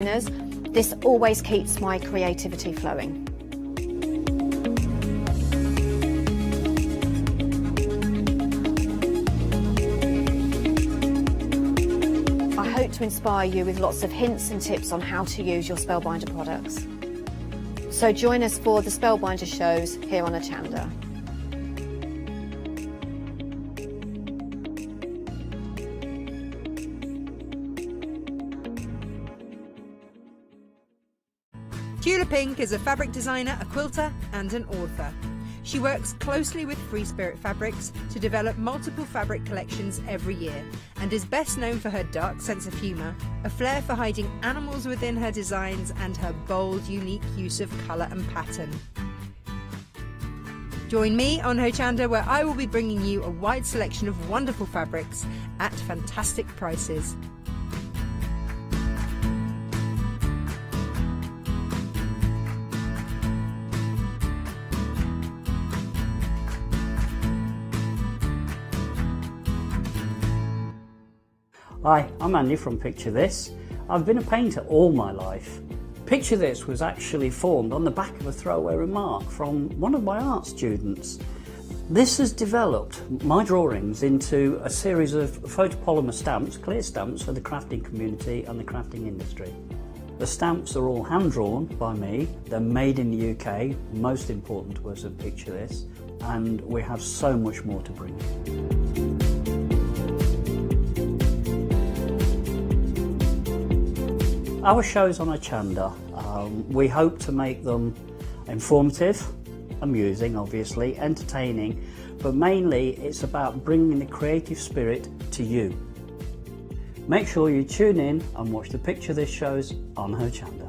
This always keeps my creativity flowing. I hope to inspire you with lots of hints and tips on how to use your Spellbinder products. So join us for the Spellbinder shows here on Hochanda. Julia Pink is a fabric designer, a quilter and an author. She works closely with Free Spirit Fabrics to develop multiple fabric collections every year and is best known for her dark sense of humour, a flair for hiding animals within her designs and her bold, unique use of colour and pattern. Join me on Hochanda, where I will be bringing you a wide selection of wonderful fabrics at fantastic prices. Hi, I'm Andy from Picture This. I've been a painter all my life. Picture This was actually formed on the back of a throwaway remark from one of my art students. This has developed my drawings into a series of photopolymer stamps, clear stamps for the crafting community and the crafting industry. The stamps are all hand-drawn by me, they're made in the UK, most important to us at Picture This, and we have so much more to bring. Our shows on Hochanda, we hope to make them informative, amusing obviously, entertaining, but mainly it's about bringing the creative spirit to you. Make sure you tune in and watch the Picture This shows on Hochanda.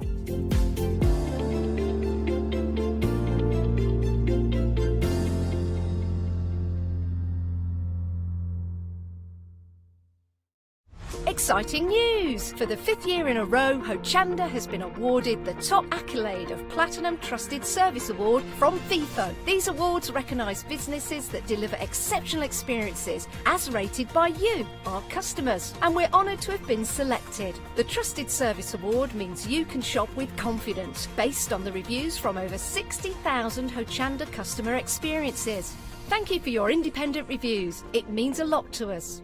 Exciting news! For the 5th year in a row, Hochanda has been awarded the top accolade of Platinum Trusted Service Award from Feefo. These awards recognise businesses that deliver exceptional experiences as rated by you, our customers, and we're honoured to have been selected. The Trusted Service Award means you can shop with confidence based on the reviews from over 60,000 Hochanda customer experiences. Thank you for your independent reviews. It means a lot to us.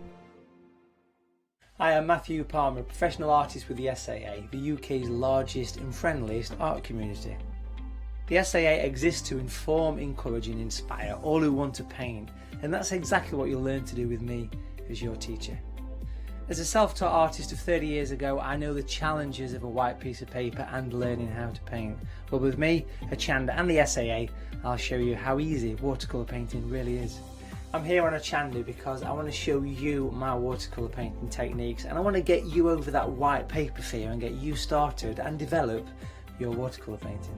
Hi, I'm Matthew Palmer, a professional artist with the SAA, the UK's largest and friendliest art community. The SAA exists to inform, encourage and inspire all who want to paint, and that's exactly what you'll learn to do with me as your teacher. As a self-taught artist of 30 years ago, I know the challenges of a white piece of paper and learning how to paint. But with me, Hochanda and the SAA, I'll show you how easy watercolour painting really is. I'm here on Hochanda because I want to show you my watercolour painting techniques, and I want to get you over that white paper fear and get you started and develop your watercolour painting.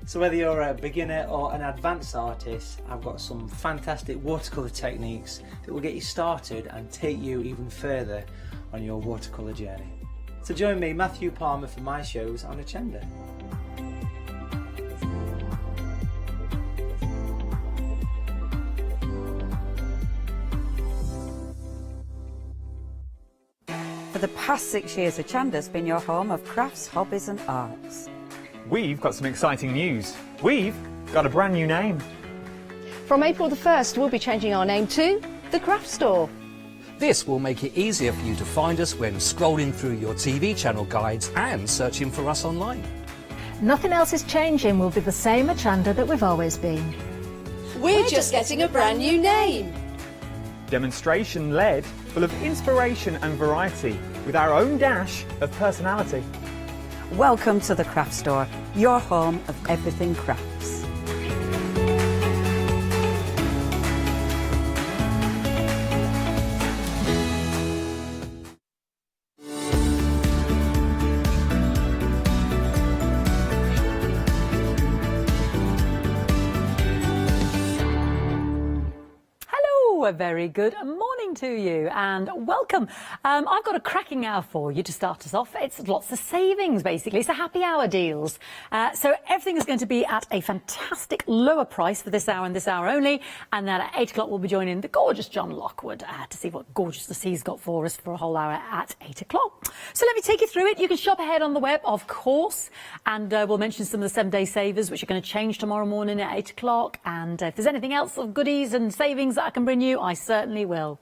So whether you're a beginner or an advanced artist, I've got some fantastic watercolour techniques that will get you started and take you even further on your watercolour journey. So join me, Matthew Palmer, for my shows on Hochanda. For the past 6 years, Hochanda's been your home of crafts, hobbies and arts. We've got some exciting news. We've got a brand new name. From April the 1st, we'll be changing our name to The Craft Store. This will make it easier for you to find us when scrolling through your TV channel guides and searching for us online. Nothing else is changing. We'll be the same Hochanda that we've always been. We're just getting a brand new name. Demonstration-led, full of inspiration and variety, with our own dash of personality. Welcome to the Craft Store, your home of everything crafts. A very good morning morning to you and welcome. I've got a cracking hour for you to start us off. It's lots of savings, basically. It's a happy hour deals. So everything is going to be at a fantastic lower price for this hour and this hour only. And then at 8 o'clock, we'll be joining the gorgeous John Lockwood to see what gorgeousness he's got for us for a whole hour at 8 o'clock. So let me take you through it. You can shop ahead on the web, of course. And we'll mention some of the 7-day savers, which are going to change tomorrow morning at 8 o'clock. And if there's anything else of goodies and savings that I can bring you, I certainly will.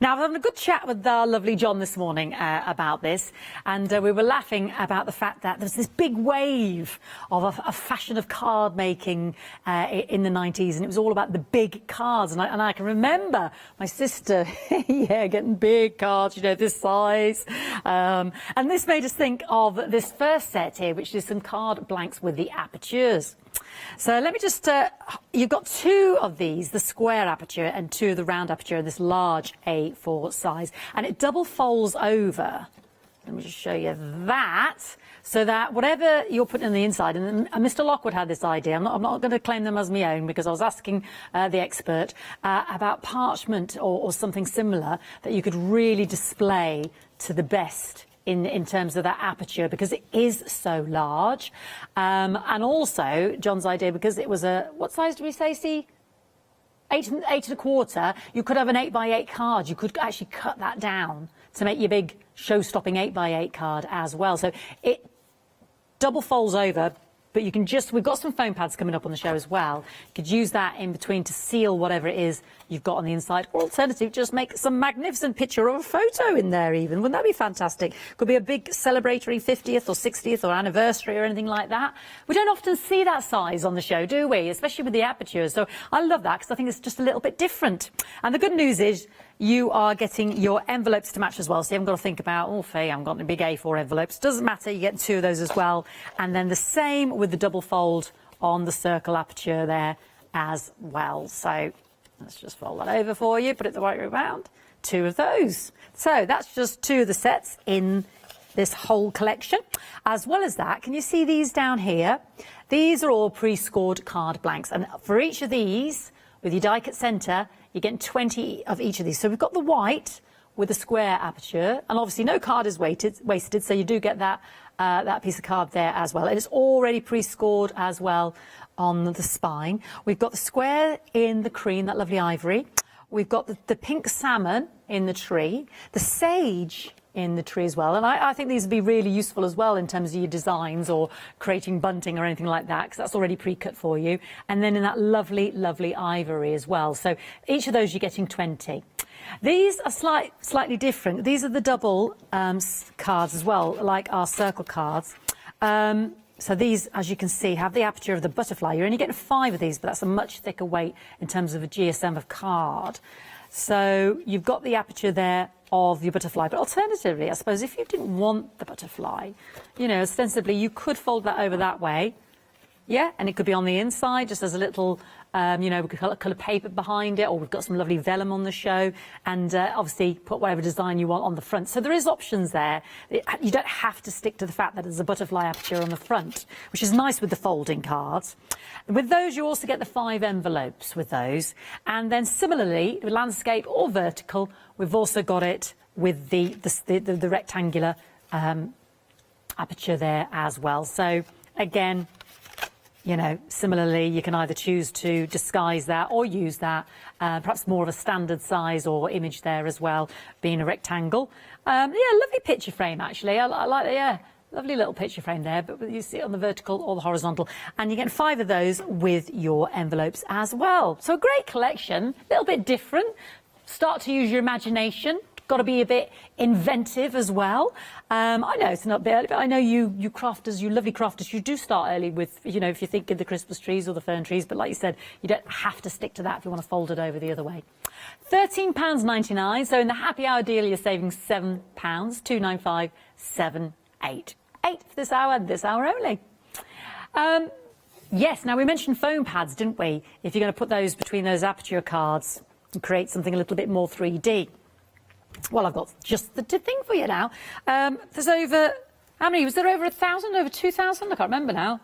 Now, I was having a good chat with our lovely John this morning about this, and we were laughing about the fact that there was this big wave of a fashion of card making in the 90s, and it was all about the big cards. And I can remember my sister, getting big cards, this size. And this made us think of this first set here, which is some card blanks with the apertures. So let me just, you've got 2 of these, the square aperture and 2 of the round aperture, this large A4 size, and it double folds over. Let me just show you that, so that whatever you're putting on the inside, and Mr. Lockwood had this idea, I'm not going to claim them as my own because I was asking the expert about parchment or something similar that you could really display to the best in terms of that aperture, because it is so large. And also, John's idea, because it was what size do we say, see? 8 1/4. You could have an 8x8 card. You could actually cut that down to make your big show-stopping 8x8 card as well. So it double folds over, but you can we've got some foam pads coming up on the show as well. You could use that in between to seal whatever it is you've got on the inside, or alternatively, just make some magnificent picture of a photo in there even. Wouldn't that be fantastic? Could be a big celebratory 50th or 60th or anniversary or anything like that. We don't often see that size on the show, do we? Especially with the apertures. So I love that because I think it's just a little bit different. And the good news is you are getting your envelopes to match as well. So you haven't got to think about, oh, Faye, I haven't got any big A4 envelopes. Doesn't matter, you get 2 of those as well. And then the same with the double fold on the circle aperture there as well. So let's just fold that over for you, put it the right way around. 2 of those. So that's just 2 of the sets in this whole collection. As well as that, can you see these down here? These are all pre-scored card blanks. And for each of these, with your die cut centre, you're getting 20 of each of these. So we've got the white with the square aperture, and obviously no card is wasted, so you do get that piece of card there as well. And it's already pre-scored as well on the spine. We've got the square in the cream, that lovely ivory. We've got the pink salmon in the tree, the sage in the tree as well. And I think these would be really useful as well in terms of your designs or creating bunting or anything like that, because that's already pre-cut for you. And then in that lovely, lovely ivory as well. So each of those you're getting 20. These are slightly different. These are the double cards as well, like our circle cards. So these, as you can see, have the aperture of the butterfly. You're only getting 5 of these, but that's a much thicker weight in terms of a GSM of card. So you've got the aperture there of your butterfly. But alternatively, I suppose, if you didn't want the butterfly, ostensibly you could fold that over that way. Yeah, and it could be on the inside, just as a little, we could colour paper behind it, or we've got some lovely vellum on the show, and obviously put whatever design you want on the front. So there is options there. You don't have to stick to the fact that there's a butterfly aperture on the front, which is nice with the folding cards. With those, you also get the 5 envelopes with those. And then similarly, with landscape or vertical, we've also got it with the rectangular aperture there as well. So again, similarly, you can either choose to disguise that or use that, perhaps more of a standard size or image there as well, being a rectangle. Lovely picture frame, actually. I like that, lovely little picture frame there, but you see it on the vertical or the horizontal. And you get 5 of those with your envelopes as well. So a great collection, a little bit different. Start to use your imagination. Got to be a bit inventive as well. I know it's not a bit early, but I know you crafters, you lovely crafters, you do start early with, if you think of the Christmas trees or the fern trees, but like you said, you don't have to stick to that if you want to fold it over the other way. £13.99, so in the happy hour deal, you're saving £7, £295.78. 8 for this hour only. Yes, now we mentioned foam pads, didn't we? If you're going to put those between those aperture cards and create something a little bit more 3D. Well, I've got just the thing for you now. There's over, how many? Was there over 1,000, over 2,000? I can't remember now.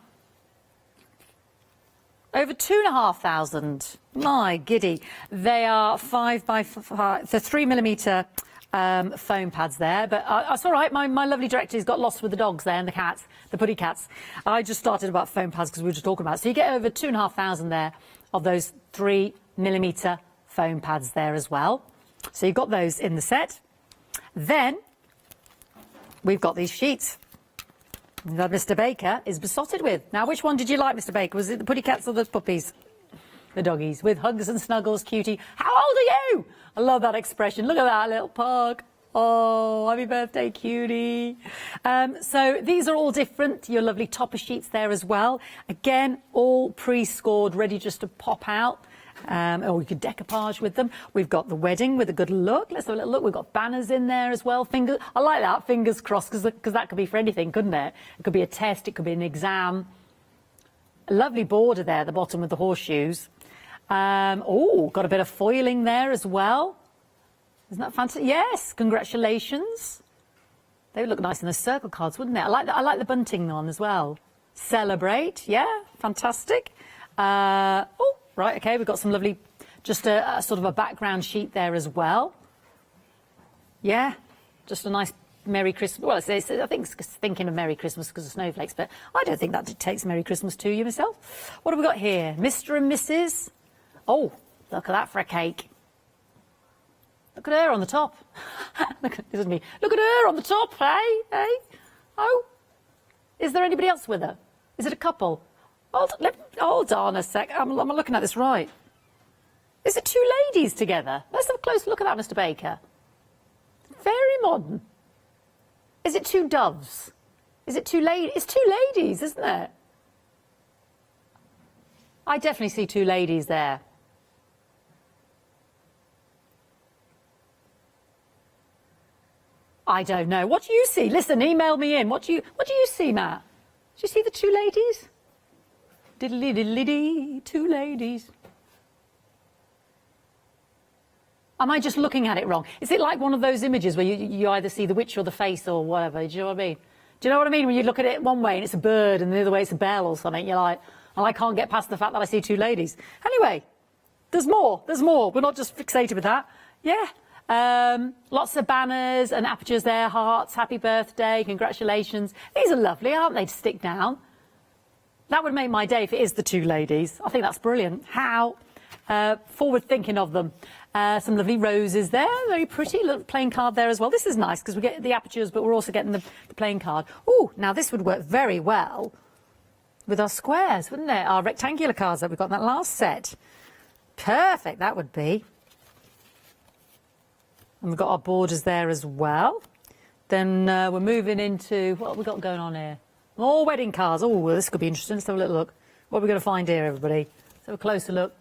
Over 2,500. My giddy. They are 5 by 5, the 3mm foam pads there, but it's all right. My lovely director's got lost with the dogs there and the cats, the putty cats. I just started about foam pads because we were just talking about it. So you get over 2,500 there of those 3mm foam pads there as well. So you've got those in the set. Then we've got these sheets that Mr. Baker is besotted with. Now, which one did you like, Mr. Baker? Was it the putty cats or the puppies? The doggies, with hugs and snuggles, cutie. How old are you? I love that expression. Look at that little pug. Oh, happy birthday, cutie. So these are all different. Your lovely topper sheets there as well. Again, all pre-scored, ready just to pop out. Or you could decoupage with them. We've got the wedding with a good look. Let's have a little look. We've got banners in there as well. I like that, fingers crossed, because that could be for anything, couldn't it? It could be a test, it could be an exam. A lovely border there at the bottom with the horseshoes. Oh, got a bit of foiling there as well. Isn't that fancy? Yes, congratulations. They would look nice in the circle cards, wouldn't they? I like the bunting one as well. Celebrate, yeah, fantastic. Oh, right, okay, we've got some lovely, just a sort of a background sheet there as well. Yeah, just a nice Merry Christmas. Well, I think it's thinking of Merry Christmas because of snowflakes, but I don't think that dictates Merry Christmas to you myself. What have we got here? Mr. and Mrs. Oh, look at that for a cake. Look at her on the top. Look at her on the top, hey? Hey? Oh, is there anybody else with her? Is it a couple? Hold on a sec. I'm looking at this right. Is it two ladies together? Let's have a close look at that, Mr. Baker. Very modern. Is it two doves? Is it two ladies? It's two ladies, isn't it? I definitely see two ladies there. I don't know. What do you see? Listen, email me in. What do you see, Matt? Do you see the two ladies? Diddly diddly dee, two ladies. Am I just looking at it wrong? Is it like one of those images where you either see the witch or the face or whatever? Do you know what I mean? Do you know what I mean? When you look at it one way and it's a bird and the other way it's a bell or something, you're like, and I can't get past the fact that I see two ladies. Anyway, there's more. There's more. We're not just fixated with that. Yeah. Lots of banners and apertures there, hearts, happy birthday, congratulations. These are lovely, aren't they, to stick down? That would make my day if it is the two ladies. I think that's brilliant. How forward thinking of them. Some lovely roses there, very pretty. Little playing card there as well. This is nice because we get the apertures, but we're also getting the playing card. Oh, now this would work very well with our squares, wouldn't it? Our rectangular cards that we got in that last set. Perfect, that would be. And we've got our borders there as well. Then we're moving into, what have we got going on here? More wedding cards. Oh, well, this could be interesting. Let's have a little look. What are we going to find here, everybody? Let's have a closer look.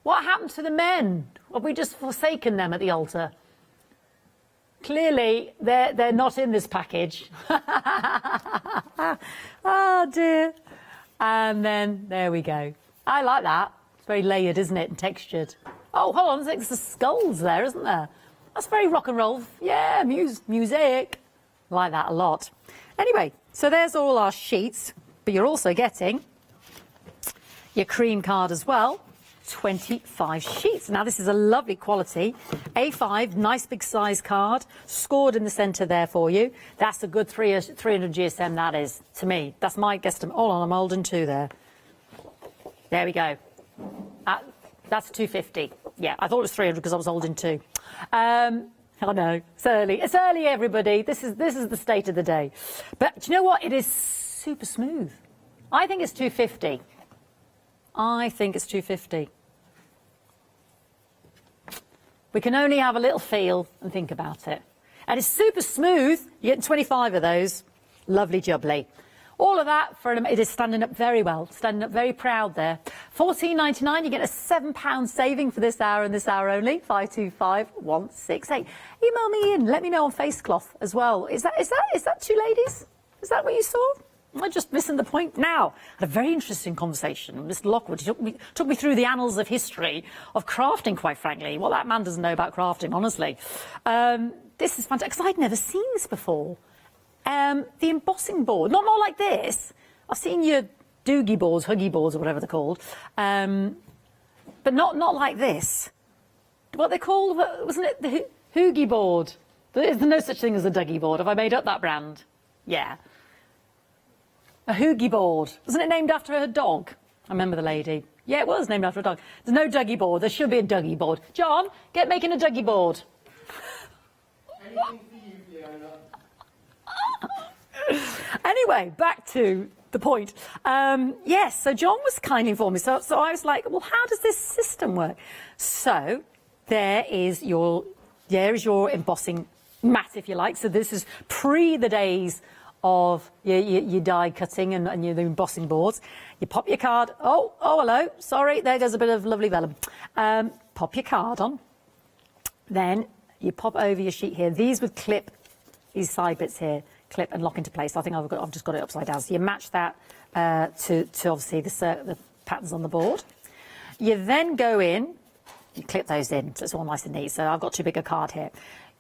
What happened to the men? Have we just forsaken them at the altar? Clearly, they're not in this package. Oh, dear. And then, there we go. I like that. It's very layered, isn't it, and textured. Oh, hold on, there's the skulls there, isn't there? That's very rock and roll. Yeah, music. I like that a lot. Anyway, so there's all our sheets, but you're also getting your cream card as well. 25 sheets. Now, this is a lovely quality A5, nice big size card, scored in the centre there for you. That's a good 300 GSM, that is, to me. That's my guesstimate. Hold on, I'm holding two there. There we go. That's 250. Yeah, I thought it was 300 because I was holding two. I know, it's early. It's early, everybody. This is the state of the day. But do you know what? It is super smooth. I think it's 250. I think it's 250. We can only have a little feel and think about it. And it's super smooth. You're getting 25 of those. Lovely jubbly. All of that, it is standing up very well, standing up very proud there. $14.99, you get a £7 saving for this hour and this hour only, 525168. Email me in, let me know on Facecloth as well. Is that two ladies? Is that what you saw? Am I just missing the point? Now, I had a very interesting conversation with Mr. Lockwood. He took me through the annals of history of crafting, quite frankly. Well, that man doesn't know about crafting, honestly. This is fantastic, because I'd never seen this before. The embossing board, not like this. I've seen you doogie boards, huggy boards, or whatever they're called, but not like this. What they called, wasn't it the hoogie board? There's no such thing as a Dougie board. Have I made up that brand? Yeah. A hoogie board. Wasn't it named after her dog? I remember the lady. Yeah, it was named after a dog. There's no Dougie board. There should be a Dougie board. John, get making a Dougie board. Anything for you, Fiona. Anyway, back to the point. Yes, so John was kindly informed me. So I was like, well, how does this system work? So there is your embossing mat, if you like. So this is pre the days of your die cutting and your embossing boards. You pop your card. Oh, hello. Sorry, there goes a bit of lovely vellum. Pop your card on. Then you pop over your sheet here. These would clip, these side bits here, clip and lock into place. I think I've just got it upside down. So you match that to obviously the patterns on the board. You then go in, you clip those in, so it's all nice and neat. So I've got too big a card here.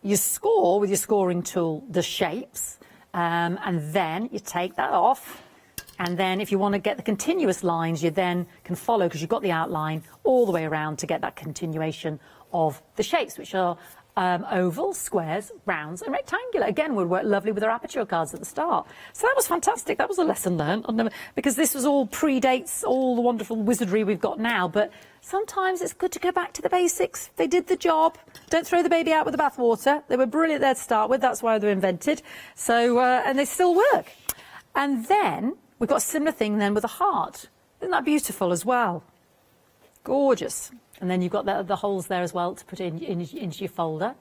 You score with your scoring tool the shapes, and then you take that off. And then if you want to get the continuous lines, you then can follow, because you've got the outline all the way around to get that continuation of the shapes, which are ovals, squares, rounds and rectangular. Again, would work lovely with our aperture cards at the start. So that was fantastic. That was a lesson learned. Because this was all predates all the wonderful wizardry we've got now. But sometimes it's good to go back to the basics. They did the job. Don't throw the baby out with the bathwater. They were brilliant there to start with. That's why they were invented. So, and they still work. And then we've got a similar thing then with a heart. Isn't that beautiful as well? Gorgeous. And then you've got the holes there as well to put into your folder.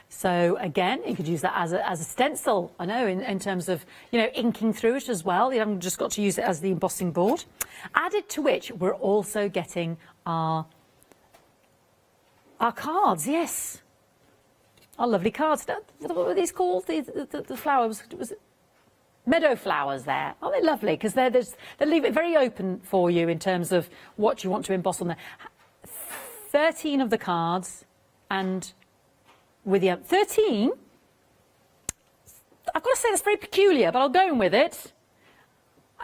So again, you could use that as a stencil, I know, in terms of, inking through it as well. You haven't just got to use it as the embossing board. Added to which, we're also getting our cards, yes. Our lovely cards. What were these called? The flowers, was it? Meadow flowers there. Aren't they lovely? Because they leave it very open for you in terms of what you want to emboss on there. 13 of the cards, and with the 13, I've got to say that's very peculiar, but I'll go in with it.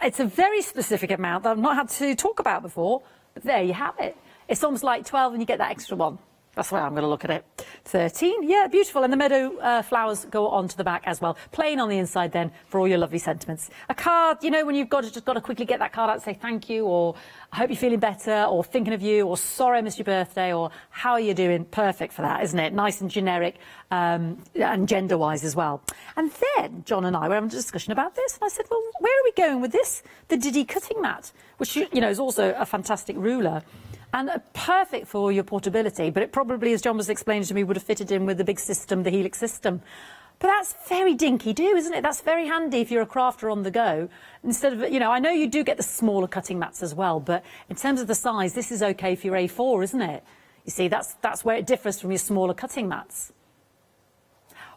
It's a very specific amount that I've not had to talk about before, but there you have it. It's almost like 12 and you get that extra one. That's the way I'm going to look at it. 13, yeah, beautiful. And the meadow flowers go onto the back as well. Plain on the inside then for all your lovely sentiments. A card, when you've just got to quickly get that card out and say thank you, or I hope you're feeling better, or thinking of you, or sorry I missed your birthday, or how are you doing? Perfect for that, isn't it? Nice and generic, and gender-wise as well. And then John and I were having a discussion about this, and I said, well, where are we going with this? The Diddy cutting mat, which, is also a fantastic ruler. And perfect for your portability, but it probably, as John was explaining to me, would have fitted in with the big system, the Helix system. But that's very dinky-do, isn't it? That's very handy if you're a crafter on the go. Instead of, I know you do get the smaller cutting mats as well, but in terms of the size, this is okay for your A4, isn't it? You see, that's where it differs from your smaller cutting mats.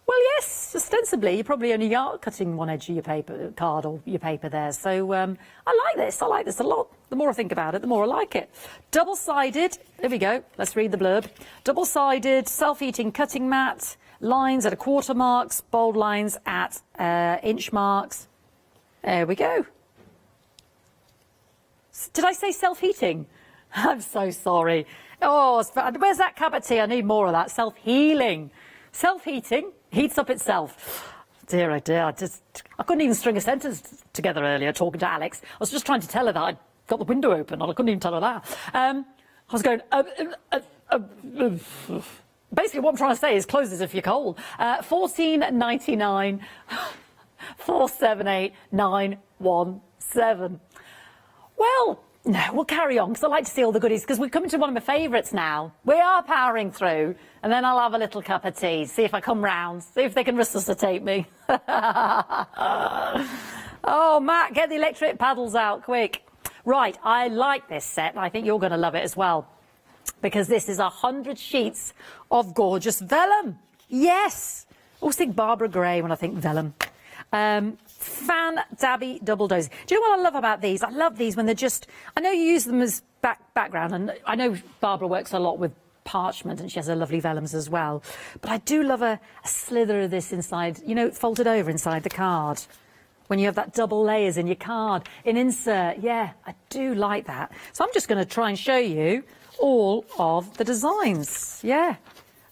Well, yes, ostensibly, you're probably only cutting one edge of your paper card or your paper there. So I like this a lot. The more I think about it, the more I like it. Double-sided, there we go, let's read the blurb. Double-sided, self-heating cutting mat, lines at 1/4 marks, bold lines at inch marks. There we go. Did I say self-heating? I'm so sorry. Oh, where's that cup of tea? I need more of that. Self-healing. Self-heating heats up itself. Dear, oh dear, I couldn't even string a sentence together earlier talking to Alex. I was just trying to tell her that I'd got the window open, and I couldn't even tell her that. I was going, basically what I'm trying to say is close as if you're cold. 14.99, 478 917. Well, no, we'll carry on, because I like to see all the goodies, because we're coming to one of my favourites now. We are powering through, and then I'll have a little cup of tea, see if I come round, see if they can resuscitate me. Oh, Matt, get the electric paddles out, quick. Right, I like this set, and I think you're going to love it as well, because this is 100 sheets of gorgeous vellum. Yes! I always think Barbara Gray when I think vellum. Fan Dabby double dosing. Do you know what I love about these? I love these when they're just, I know you use them as background, and I know Barbara works a lot with parchment, and she has her lovely vellums as well. But I do love a slither of this inside, folded over inside the card. when you have that double layers in your card. In insert, yeah, I do like that. So I'm just going to try and show you all of the designs. Yeah,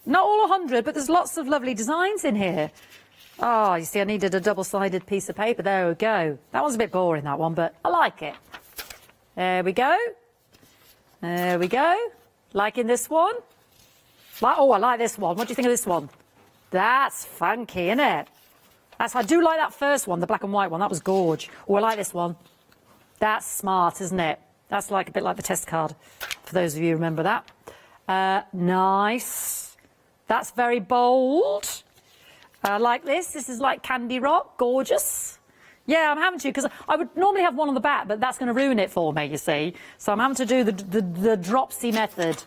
not all 100, but there's lots of lovely designs in here. Oh, you see, I needed a double-sided piece of paper. There we go. That one's a bit boring, that one, but I like it. There we go. There we go. Liking this one? Oh, I like this one. What do you think of this one? That's funky, isn't it? I do like that first one, the black and white one. That was gorge. Oh, I like this one. That's smart, isn't it? That's like a bit like the test card, for those of you who remember that. Nice. That's very bold. I like this. This is like Candy Rock. Gorgeous. Yeah, I'm having to, because I would normally have one on the back, but that's going to ruin it for me, you see. So I'm having to do the dropsy method.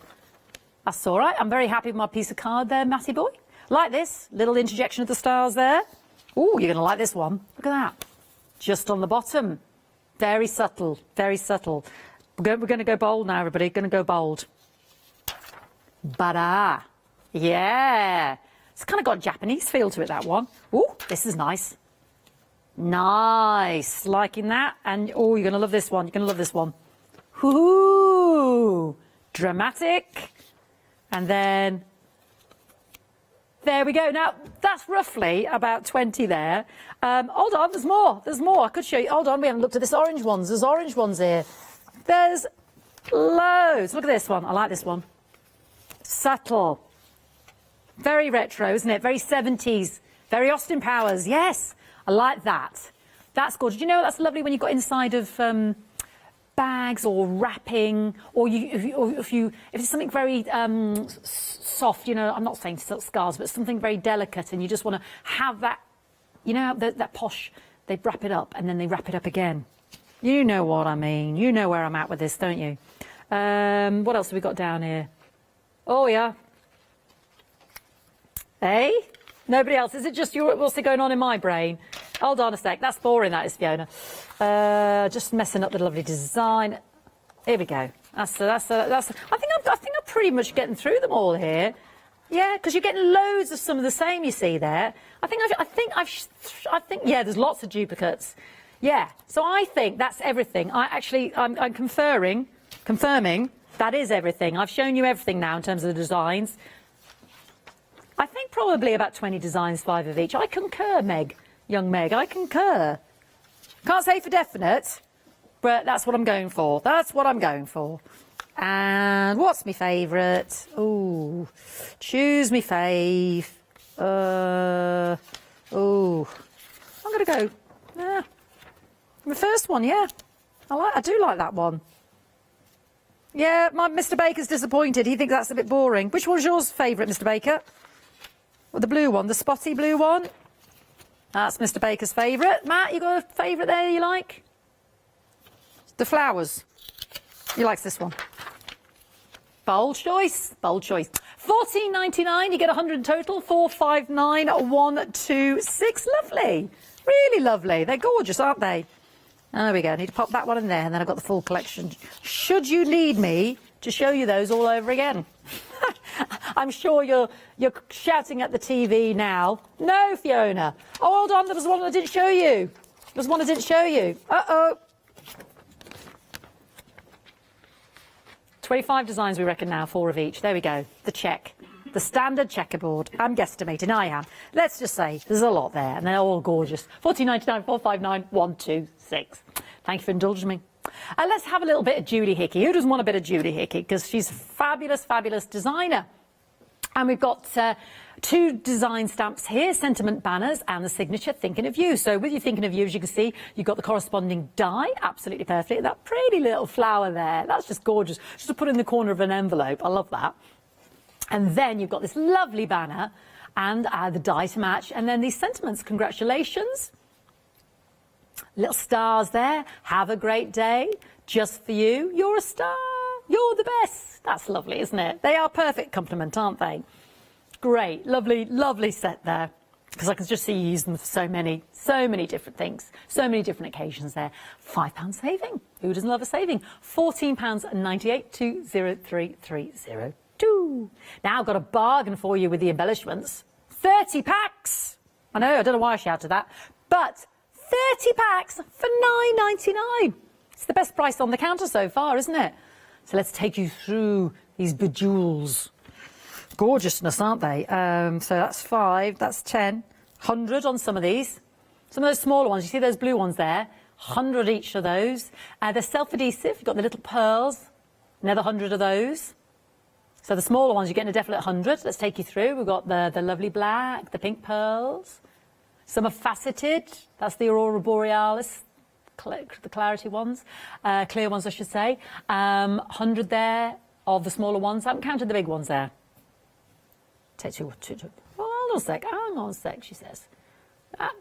That's all right. I'm very happy with my piece of card there, Matty boy. Like this. Little interjection of the stars there. Oh, you're going to like this one. Look at that. Just on the bottom. Very subtle. Very subtle. We're going to go bold now, everybody. Going to go bold. Ba-da. Yeah. It's kind of got a Japanese feel to it, that one. Oh, this is nice. Nice. Liking that. And, oh, you're going to love this one. You're going to love this one. Ooh. Dramatic. And then... there we go. Now, that's roughly about 20 there. Hold on, there's more. There's more. I could show you. Hold on, we haven't looked at this orange ones. There's orange ones here. There's loads. Look at this one. I like this one. Subtle. Very retro, isn't it? Very 70s. Very Austin Powers. Yes, I like that. That's good. Did you know that's lovely when you got inside of bags or wrapping, or if it's something very soft, you know, I'm not saying silk scarves, but something very delicate, and you just want to have that, you know, that posh, they wrap it up and then they wrap it up again. You know what I mean. You know where I'm at with this, don't you? What else have we got down here? Oh, yeah. Hey? Nobody else? Is it just you? What's going on in my brain? Hold on a sec. That's boring, that is, Fiona. Just messing up the lovely design. Here we go. I think I'm pretty much getting through them all here. Yeah, because you're getting loads of some of the same. You see there. I think yeah. There's lots of duplicates. Yeah. So I think that's everything. I'm confirming that is everything. I've shown you everything now in terms of the designs. I think probably about 20 designs, 5 of each. I concur, Meg. Young Meg, I concur. Can't say for definite, but that's what I'm going for. That's what I'm going for. And what's my favourite? Ooh, choose me fave. Ooh, I'm going to go. Yeah, the first one. Yeah, I do like that one. Yeah, Mr. Baker's disappointed. He thinks that's a bit boring. Which one's yours favourite, Mr. Baker? Well, the blue one, the spotty blue one. That's Mr. Baker's favourite. Matt, you got a favourite there you like? The flowers. He likes this one. Bold choice. Bold choice. $14.99. You get 100 in total. 459,126. Lovely. Really lovely. They're gorgeous, aren't they? There we go. I need to pop that one in there, and then I've got the full collection. Should you need me to show you those all over again? I'm sure you're shouting at the TV now. No, Fiona. Oh, hold on. There was one I didn't show you. There was one I didn't show you. Uh-oh. 25 designs we reckon now, 4 of each. There we go. The check. The standard checkerboard. I'm guesstimating. I am. Let's just say there's a lot there, and they're all gorgeous. $14.99, 459,126. Thank you for indulging me. Let's have a little bit of Judy Hickey. Who doesn't want a bit of Judy Hickey? Because she's a fabulous, fabulous designer. And we've got 2 design stamps here, sentiment banners and the signature Thinking of You. So with your Thinking of You, as you can see, you've got the corresponding die, absolutely perfect. That pretty little flower there, that's just gorgeous. Just to put in the corner of an envelope. I love that. And then you've got this lovely banner and the die to match. And then these sentiments, congratulations. Little stars there. Have a great day. Just for you. You're a star. You're the best. That's lovely, isn't it? They are perfect compliment, aren't they? Great. Lovely, lovely set there. Because I can just see you use them for so many different things. So many different occasions there. £5 saving. Who doesn't love a saving? £14.98 to 03302. Now I've got a bargain for you with the embellishments. 30 packs. I know, I don't know why I shouted that. But 30 packs for £9.99. It's the best price on the counter so far, isn't it? So let's take you through these bejewels. Gorgeousness, aren't they? So that's 5, that's 10, 100 on some of these. Some of those smaller ones, you see those blue ones there? 100 each of those. They're self-adhesive. You've got the little pearls. Another 100 of those. So the smaller ones, you're getting a definite 100. Let's take you through. We've got the lovely black, the pink pearls. Some are faceted. That's the Aurora Borealis, the clarity ones, clear ones, I should say. 100 there of the smaller ones. I haven't counted the big ones there. Take two. Hold on a sec, she says.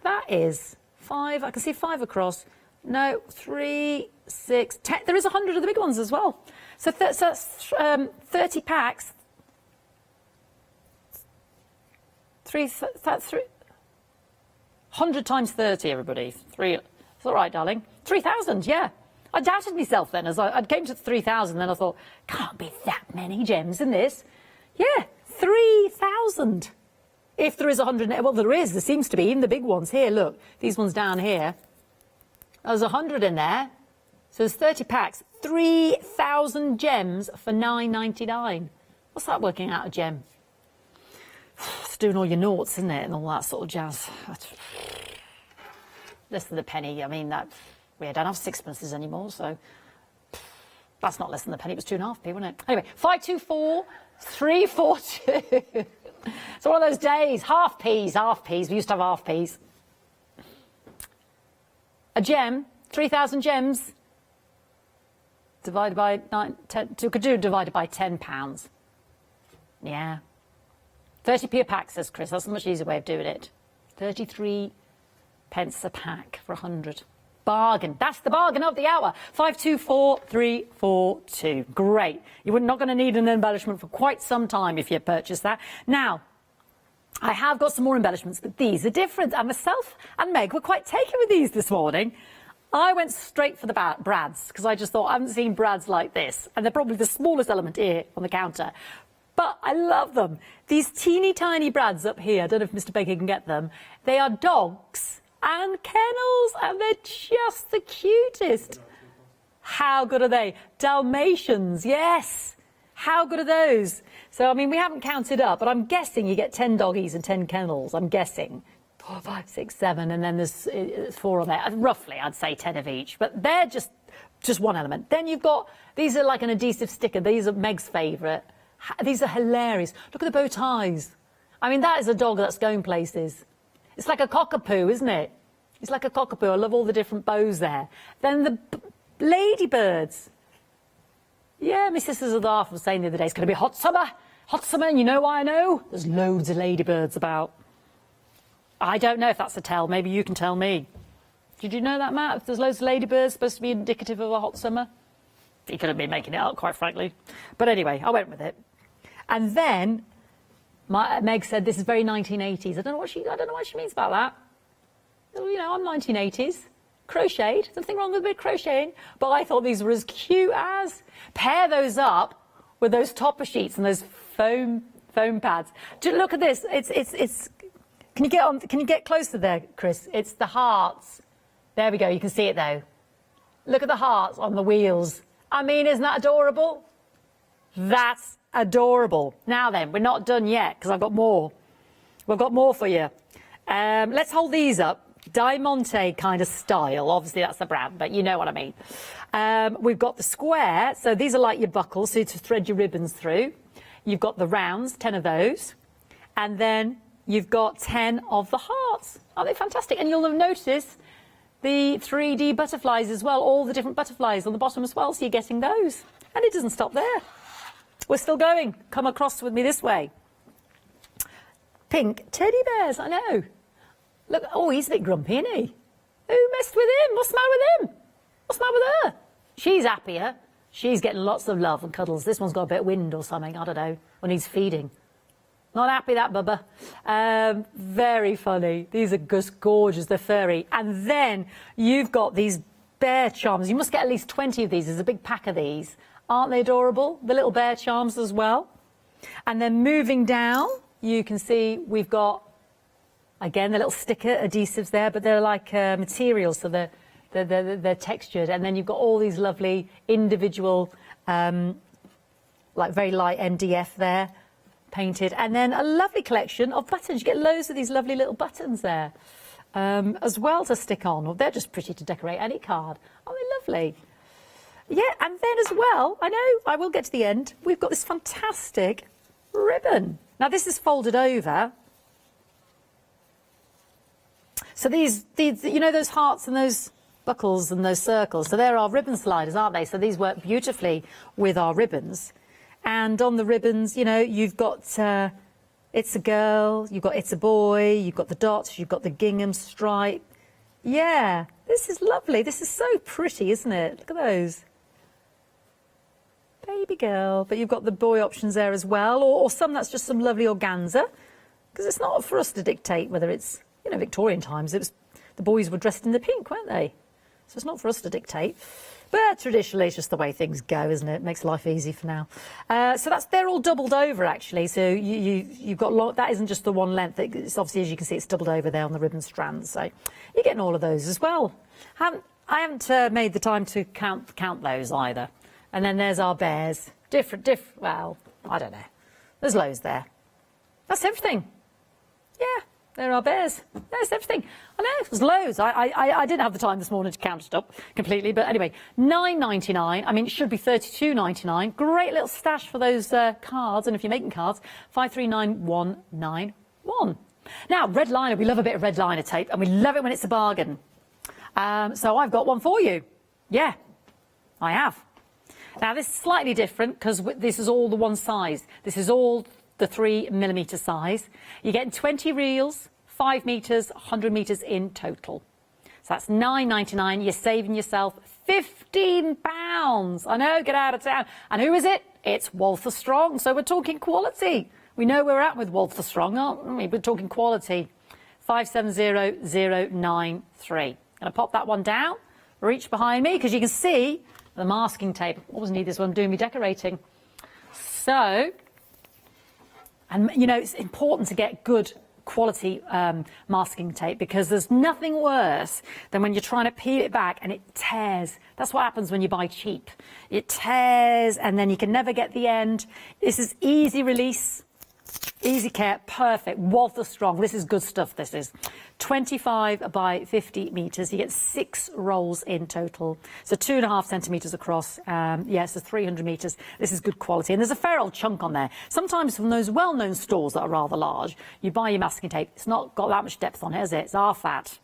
That is 5. I can see 5 across. No, 3, 6, 10. There is 100 of the big ones as well. So that's 30 packs. That's 100 times 30, everybody. 3. It's all right, darling. 3,000, yeah. I doubted myself then as I came to 3,000. Then I thought, can't be that many gems in this. Yeah, 3,000. If there is 100, well, there is. There seems to be. Even the big ones here, look. These ones down here. There's 100 in there. So there's 30 packs. 3,000 gems for £9.99. What's that working out a gem? It's doing all your noughts, isn't it? And all that sort of jazz. Less than a penny. I mean, we don't have sixpences anymore, so that's not less than a penny. It was 2.5p, wasn't it? Anyway, 524 342. It's one of those days. Half P's. We used to have half P's. A gem, 3,000 gems, divided by 10, divided by £10. Yeah. 30p a pack, says Chris. That's a much easier way of doing it. 33 pence a pack for 100. Bargain. That's the bargain of the hour. 524 342. Great. You're not going to need an embellishment for quite some time if you purchase that. Now, I have got some more embellishments, but these are different. And myself and Meg were quite taken with these this morning. I went straight for the brads because I just thought I haven't seen brads like this. And they're probably the smallest element here on the counter. But I love them. These teeny tiny brads up here, I don't know if Mr. Baker can get them. They are dogs and kennels, and they're just the cutest. How good are they? Dalmatians, yes. How good are those? So, I mean, we haven't counted up, but I'm guessing you get 10 doggies and 10 kennels. I'm guessing 4, 5, 6, 7, and then there's 4 on there. Roughly, I'd say 10 of each, but they're just one element. Then you've got, these are like an adhesive sticker. These are Meg's favourite. These are hilarious. Look at the bow ties. I mean, that is a dog that's going places. It's like a cockapoo, isn't it? It's like a cockapoo. I love all the different bows there. Then the ladybirds. Yeah, my sisters of the half was saying the other day, it's going to be hot summer, and you know why I know? There's loads of ladybirds about. I don't know if that's a tell. Maybe you can tell me. Did you know that, Matt? If there's loads of ladybirds, supposed to be indicative of a hot summer? He could have been making it up, quite frankly. But anyway, I went with it. And then Meg said this is very 1980s. I don't know what she means about that. You know, I'm 1980s. Crocheted. Nothing wrong with a bit of crocheting. But I thought these were as cute as. Pair those up with those topper sheets and those foam pads. Look at this. It's. Can you get closer there, Chris? It's the hearts. There we go. You can see it though. Look at the hearts on the wheels. I mean, isn't that adorable? That's adorable. Now then, we're not done yet because I've got more. We've got more for you. Let's hold these up. Diamante kind of style. Obviously, that's the brand, but you know what I mean. We've got the square. So these are like your buckles, so to thread your ribbons through. You've got the rounds, 10 of those. And then you've got 10 of the hearts. Aren't they fantastic? And you'll have noticed the 3D butterflies as well, all the different butterflies on the bottom as well, so you're getting those. And it doesn't stop there. We're still going. Come across with me this way. Pink teddy bears, I know. Look, oh, he's a bit grumpy, isn't he? Who messed with him? What's the matter with him? What's the matter with her? She's happier. She's getting lots of love and cuddles. This one's got a bit of wind or something, I don't know, when he's feeding. Not happy, that bubba. Very funny. These are just gorgeous. They're furry. And then you've got these bear charms. You must get at least 20 of these. There's a big pack of these. Aren't they adorable? The little bear charms as well. And then moving down, you can see we've got Again, the little sticker adhesives there, but they're like materials, so they're textured. And then you've got all these lovely individual, like very light MDF there, painted. And then a lovely collection of buttons. You get loads of these lovely little buttons there as well to stick on. Well, they're just pretty to decorate any card. Oh, they're lovely. Yeah, and then as well, I know, I will get to the end, we've got this fantastic ribbon. Now, this is folded over. So these, you know, those hearts and those buckles and those circles, so they're our ribbon sliders, aren't they? So these work beautifully with our ribbons. And on the ribbons, you know, you've got it's a girl, you've got it's a boy, you've got the dots, you've got the gingham stripe. Yeah, this is lovely. This is so pretty, isn't it? Look at those. Baby girl. But you've got the boy options there as well, or some that's just some lovely organza, because it's not for us to dictate whether it's, you know, Victorian times, it was, the boys were dressed in the pink, weren't they? So it's not for us to dictate. But traditionally, it's just the way things go, isn't it? Makes life easy for now. So they're all doubled over, actually. So you've got, that isn't just the one length. It's obviously, as you can see, it's doubled over there on the ribbon strands. So you're getting all of those as well. I haven't made the time to count those either. And then there's our bears. Different, well, I don't know. There's loads there. That's everything. Yeah. There are bears. There's everything. I know, there's loads. I didn't have the time this morning to count it up completely, but anyway, $9.99. I mean, it should be $32.99. Great little stash for those cards, and if you're making cards, $539,191. Now, red liner. We love a bit of red liner tape, and we love it when it's a bargain. So I've got one for you. Yeah, I have. Now, this is slightly different because this is all the one size. This is all the 3mm size. You're getting 20 reels, 5 metres, 100 metres in total. So that's $9.99. You're saving yourself £15. I know, get out of town. And who is it? It's Walther Strong. So we're talking quality. We know where we're at with Walther Strong, aren't we? We're talking quality. 570093. Going to pop that one down. Reach behind me because you can see the masking tape. Always need this one doing me decorating. So, and you know, it's important to get good quality masking tape because there's nothing worse than when you're trying to peel it back and it tears. That's what happens when you buy cheap. It tears and then you can never get the end. This is easy release, easy care, perfect. Walther Strong. This is good stuff. This is 25 by 50 metres. You get 6 rolls in total. So 2.5 centimetres across. Yes, so 300 metres. This is good quality. And there's a fair old chunk on there. Sometimes from those well-known stores that are rather large, you buy your masking tape. It's not got that much depth on it, has it? It's half that.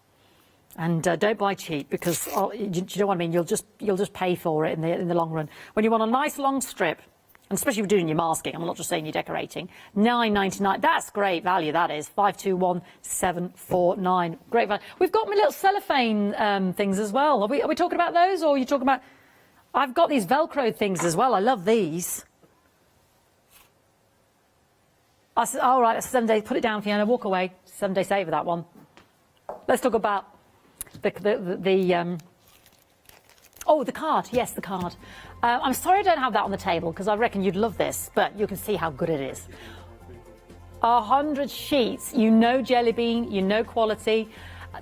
And don't buy cheap because do you know what I mean? You'll just pay for it in the long run. When you want a nice long strip, and especially if you're doing your masking, I'm not just saying you're decorating, $9.99, that's great value, that is, 521749, great value. We've got my little cellophane things as well. Are we talking about those, or are you talking about... I've got these Velcro things as well, I love these. I said, all right, that's 7 days, put it down, Fiona, walk away, 7 day saver, that one. Let's talk about oh, the card. Yes, the card. I'm sorry I don't have that on the table because I reckon you'd love this, but you can see how good it is. 100 sheets. You know Jelly Bean, you know quality.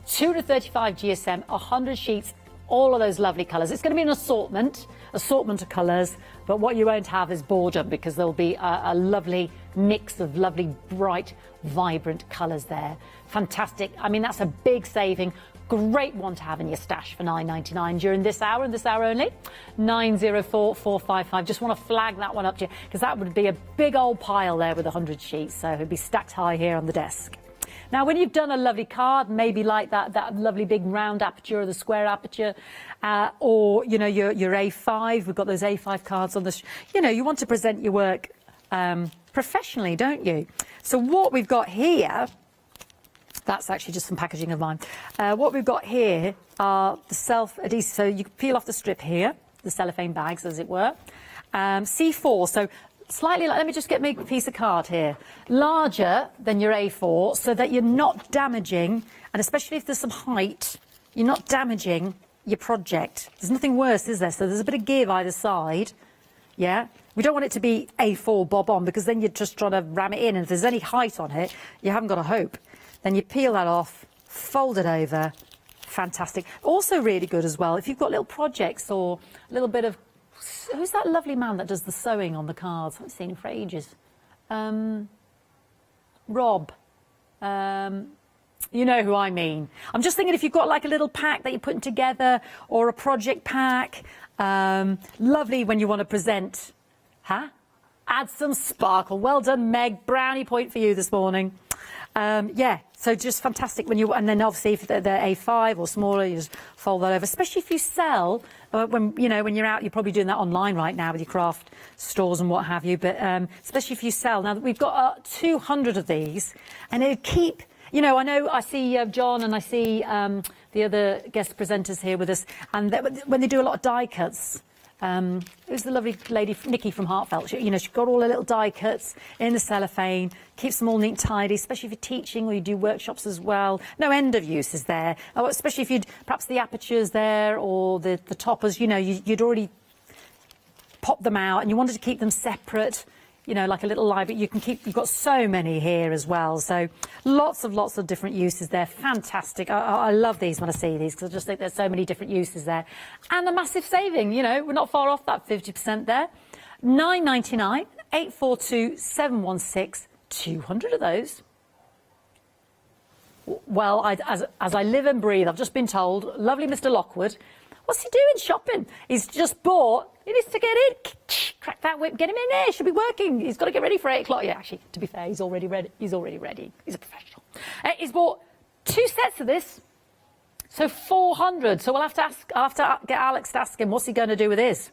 235 GSM, 100 sheets, all of those lovely colours. It's going to be an assortment of colours, but what you won't have is boredom because there'll be a lovely mix of lovely, bright, vibrant colours there. Fantastic. I mean, that's a big saving. Great one to have in your stash for $9.99 during this hour and this hour only. 904455. Just want to flag that one up to you because that would be a big old pile there with 100 sheets. So it'd be stacked high here on the desk. Now, when you've done a lovely card, maybe like that lovely big round aperture or the square aperture, or, you know, your A5, we've got those A5 cards on this, you know, you want to present your work professionally, don't you? So what we've got here, that's actually just some packaging of mine. What we've got here are the self-adhesive. So you can peel off the strip here, the cellophane bags, as it were. C4, so slightly, let me just get me a piece of card here. Larger than your A4 so that you're not damaging, and especially if there's some height, you're not damaging your project. There's nothing worse, is there? So there's a bit of give either side. Yeah, we don't want it to be A4 bob on because then you're just trying to ram it in, and if there's any height on it, you haven't got a hope. Then you peel that off, fold it over. Fantastic. Also really good as well if you've got little projects or a little bit of... Who's that lovely man that does the sewing on the cards? I haven't seen him for ages. Rob. You know who I mean. I'm just thinking if you've got like a little pack that you're putting together or a project pack. Lovely when you want to present. Huh? Add some sparkle. Well done, Meg. Brownie point for you this morning. Yeah, so just fantastic when you, and then obviously if they're A5 or smaller, you just fold that over. Especially if you sell, when you're out, you're probably doing that online right now with your craft stores and what have you. But especially if you sell, now we've got 200 of these, and it'll keep. I know I see John and I see the other guest presenters here with us, and when they do a lot of die cuts. Who's the lovely lady, Nikki from Heartfelt? She's got all her little die cuts in the cellophane, keeps them all neat and tidy, especially if you're teaching or you do workshops as well. No end of use is there, especially if perhaps the apertures there or the toppers, you'd already popped them out and you wanted to keep them separate. Like a little library, you've got so many here as well. So lots of different uses there. Fantastic. I love these when I see these because I just think there's so many different uses there. And a massive saving, we're not far off that 50% there. £9.99, 842 716, 200 of those. Well, as I live and breathe, I've just been told, lovely Mr. Lockwood, what's he doing shopping? He's just bought. He needs to get in, crack that whip, get him in there. He should be working. He's got to get ready for 8 o'clock. Yeah, actually, to be fair, he's already ready. He's a professional. He's bought 2 sets of this, so 400. So I'll have to get Alex to ask him what's he going to do with his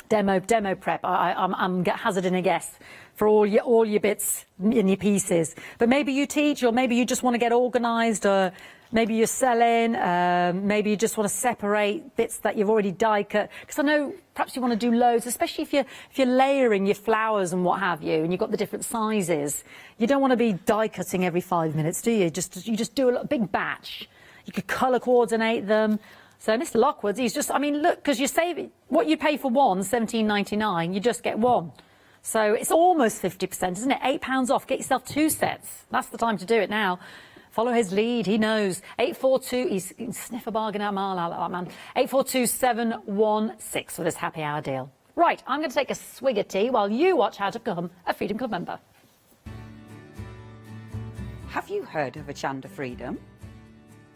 demo prep. I'm hazarding a guess for all your bits and your pieces. But maybe you teach, or maybe you just want to get organised, or maybe you're selling, maybe you just want to separate bits that you've already die cut. Because I know perhaps you want to do loads, especially if you're layering your flowers and what have you, and you've got the different sizes. You don't want to be die cutting every 5 minutes, do you? You just do a big batch. You could colour coordinate them. So Mr. Lockwood, he's just, look, because you save what you pay for one, £17.99, you just get one. So it's almost 50%, isn't it? £8 off. Get yourself 2 sets. That's the time to do it now. Follow his lead. He knows. 842. He can sniff a bargain out a mile out like that, man. 842 716 for this happy hour deal. Right, I'm going to take a swig of tea while you watch how to become a Freedom Club member. Have you heard of Hochanda Freedom?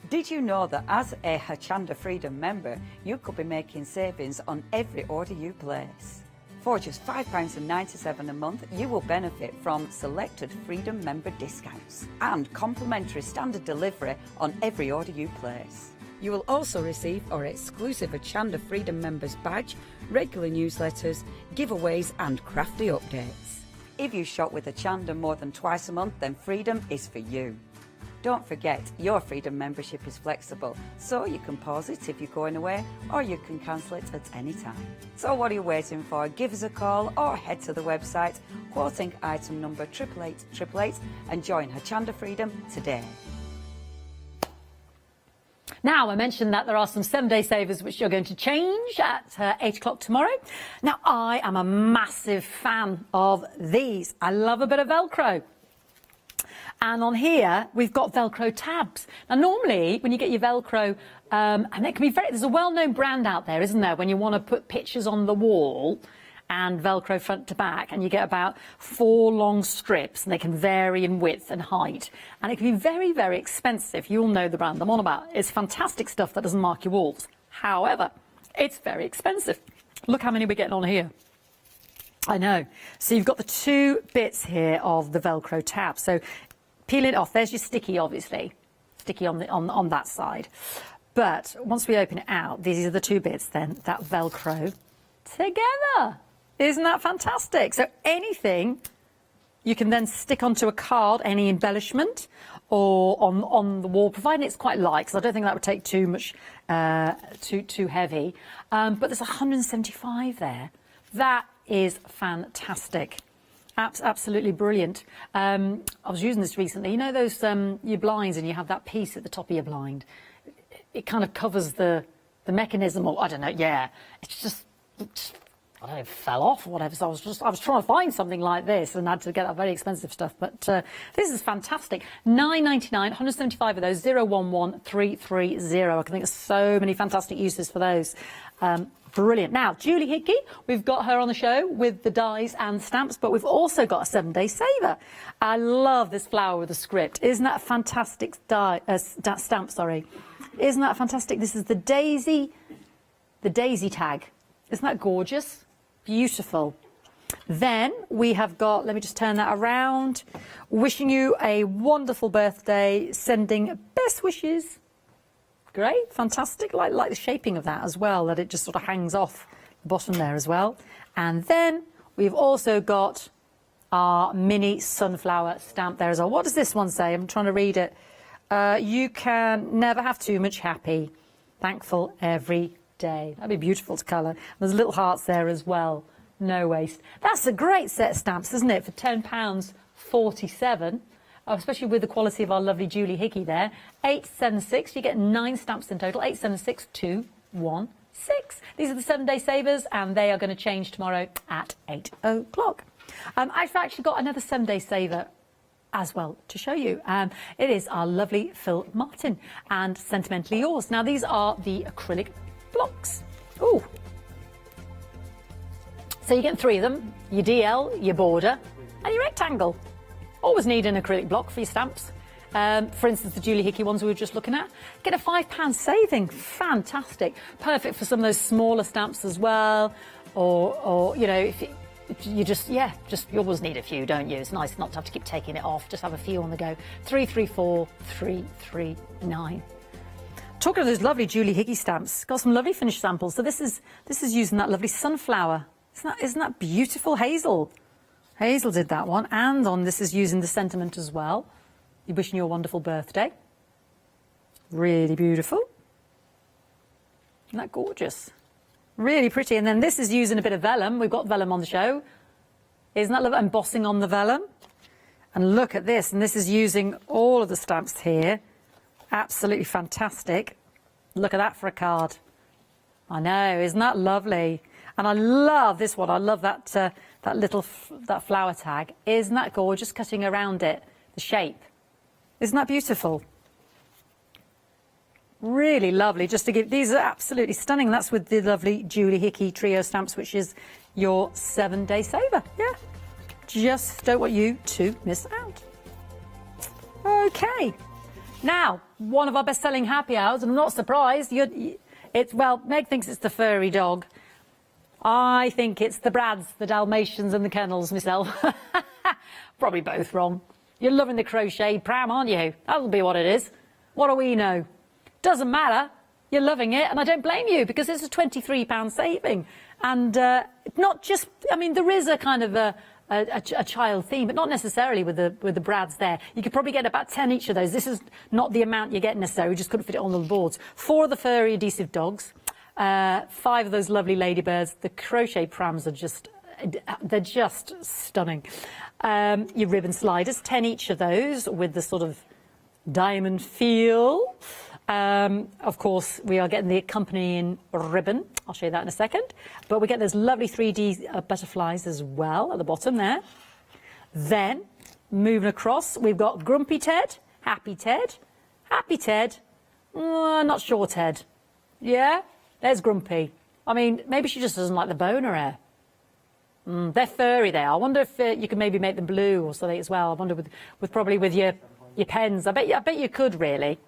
Did you know that as a Hochanda Freedom member, you could be making savings on every order you place? For just £5.97 a month, you will benefit from selected Freedom member discounts and complimentary standard delivery on every order you place. You will also receive our exclusive Hochanda Freedom members badge, regular newsletters, giveaways and crafty updates. If you shop with Hochanda more than twice a month, then Freedom is for you. Don't forget, your Freedom membership is flexible, so you can pause it if you're going away, or you can cancel it at any time. So what are you waiting for? Give us a call or head to the website, quoting item number 88888, and join Hochanda Freedom today. Now, I mentioned that there are some 7-day savers which you're going to change at 8 o'clock tomorrow. Now, I am a massive fan of these. I love a bit of Velcro. And on here, we've got Velcro tabs. Now, normally, when you get your Velcro, and it can be there's a well-known brand out there, isn't there, when you want to put pictures on the wall and Velcro front to back, and you get about 4 long strips, and they can vary in width and height. And it can be very, very expensive. You'll know the brand I'm on about. It's fantastic stuff that doesn't mark your walls. However, it's very expensive. Look how many we're getting on here. I know. So you've got the 2 bits here of the Velcro tab. So peel it off. There's your sticky, obviously. Sticky on that side. But once we open it out, these are the 2 bits then, that Velcro together. Isn't that fantastic? So anything you can then stick onto a card, any embellishment, or on the wall, providing it's quite light, because I don't think that would take too much, too heavy. But there's 175 there. That is fantastic. Absolutely brilliant. I was using this recently. You know those your blinds, and you have that piece at the top of your blind. It kind of covers the mechanism, or I don't know. Yeah, it's just I don't know, fell off or whatever. So I was trying to find something like this and had to get that very expensive stuff. But this is fantastic. $9.99, 175 of those, 011330. I can think of so many fantastic uses for those. Brilliant. Now, Julie Hickey, we've got her on the show with the dies and stamps, but we've also got a 7-day saver. I love this flower with a script. Isn't that a fantastic stamp, sorry. Isn't that fantastic? This is the daisy tag. Isn't that gorgeous? Beautiful. Then we have got, let me just turn that around, wishing you a wonderful birthday, sending best wishes. Great, fantastic. Like the shaping of that as well, that it just sort of hangs off the bottom there as well. And then we've also got our mini sunflower stamp there as well. What does this one say? I'm trying to read it. You can never have too much happy. Thankful every day. That'd be beautiful to colour. There's little hearts there as well. No waste. That's a great set of stamps, isn't it? For £10.47. Especially with the quality of our lovely Julie Hickey there. 876, you get 9 stamps in total. 876216. These are the 7-day savers, and they are going to change tomorrow at 8 o'clock. I've actually got another 7-day saver as well to show you. It is our lovely Phil Martin and Sentimentally Yours. Now, these are the acrylic blocks. Ooh. So you get 3 of them, your DL, your border, and your rectangle. Always need an acrylic block for your stamps. For instance, the Julie Hickey ones we were just looking at. Get a £5 saving. Fantastic. Perfect for some of those smaller stamps as well. Or you know, if you just you always need a few, don't you? It's nice not to have to keep taking it off. Just have a few on the go. 334339. Talking of those lovely Julie Hickey stamps, got some lovely finished samples. So this is using that lovely sunflower. Isn't that beautiful? Hazel did that one, and on this is using the sentiment as well. You're wishing you a wonderful birthday. Really beautiful. Isn't that gorgeous? Really pretty. And then this is using a bit of vellum. We've got vellum on the show. Isn't that lovely? Embossing on the vellum. And look at this. And this is using all of the stamps here. Absolutely fantastic. Look at that for a card. I know. Isn't that lovely? And I love this one. I love that that flower tag. Isn't that gorgeous? Cutting around it, the shape. Isn't that beautiful? Really lovely. Just to give, these are absolutely stunning. That's with the lovely Julie Hickey trio stamps, which is your 7-day saver. Yeah. Just don't want you to miss out. Okay. Now, one of our best-selling happy hours, and I'm not surprised. Well, Meg thinks it's the furry dog. I think it's the Brads, the Dalmatians and the Kennels myself. Probably both wrong. You're loving the crochet pram, aren't you? That'll be what it is. What do we know? Doesn't matter. You're loving it, and I don't blame you, because it's a £23 saving. And not just, I mean, there is a kind of a child theme, but not necessarily with the Brads there. You could probably get about 10 each of those. This is not the amount you get necessarily. We just couldn't fit it on the boards. 4 of the furry adhesive dogs. 5 of those lovely ladybirds. The crochet prams are they're just stunning. Your ribbon sliders, 10 each of those with the sort of diamond feel. Of course, we are getting the accompanying ribbon. I'll show you that in a second. But we get those lovely 3D butterflies as well at the bottom there. Then, moving across, we've got Grumpy Ted, Happy Ted, not sure Ted. Yeah? There's Grumpy. I mean, maybe she just doesn't like the boner hair. They're furry, they are. I wonder if you could maybe make them blue or something as well. I wonder with probably with your pens. I bet you could really.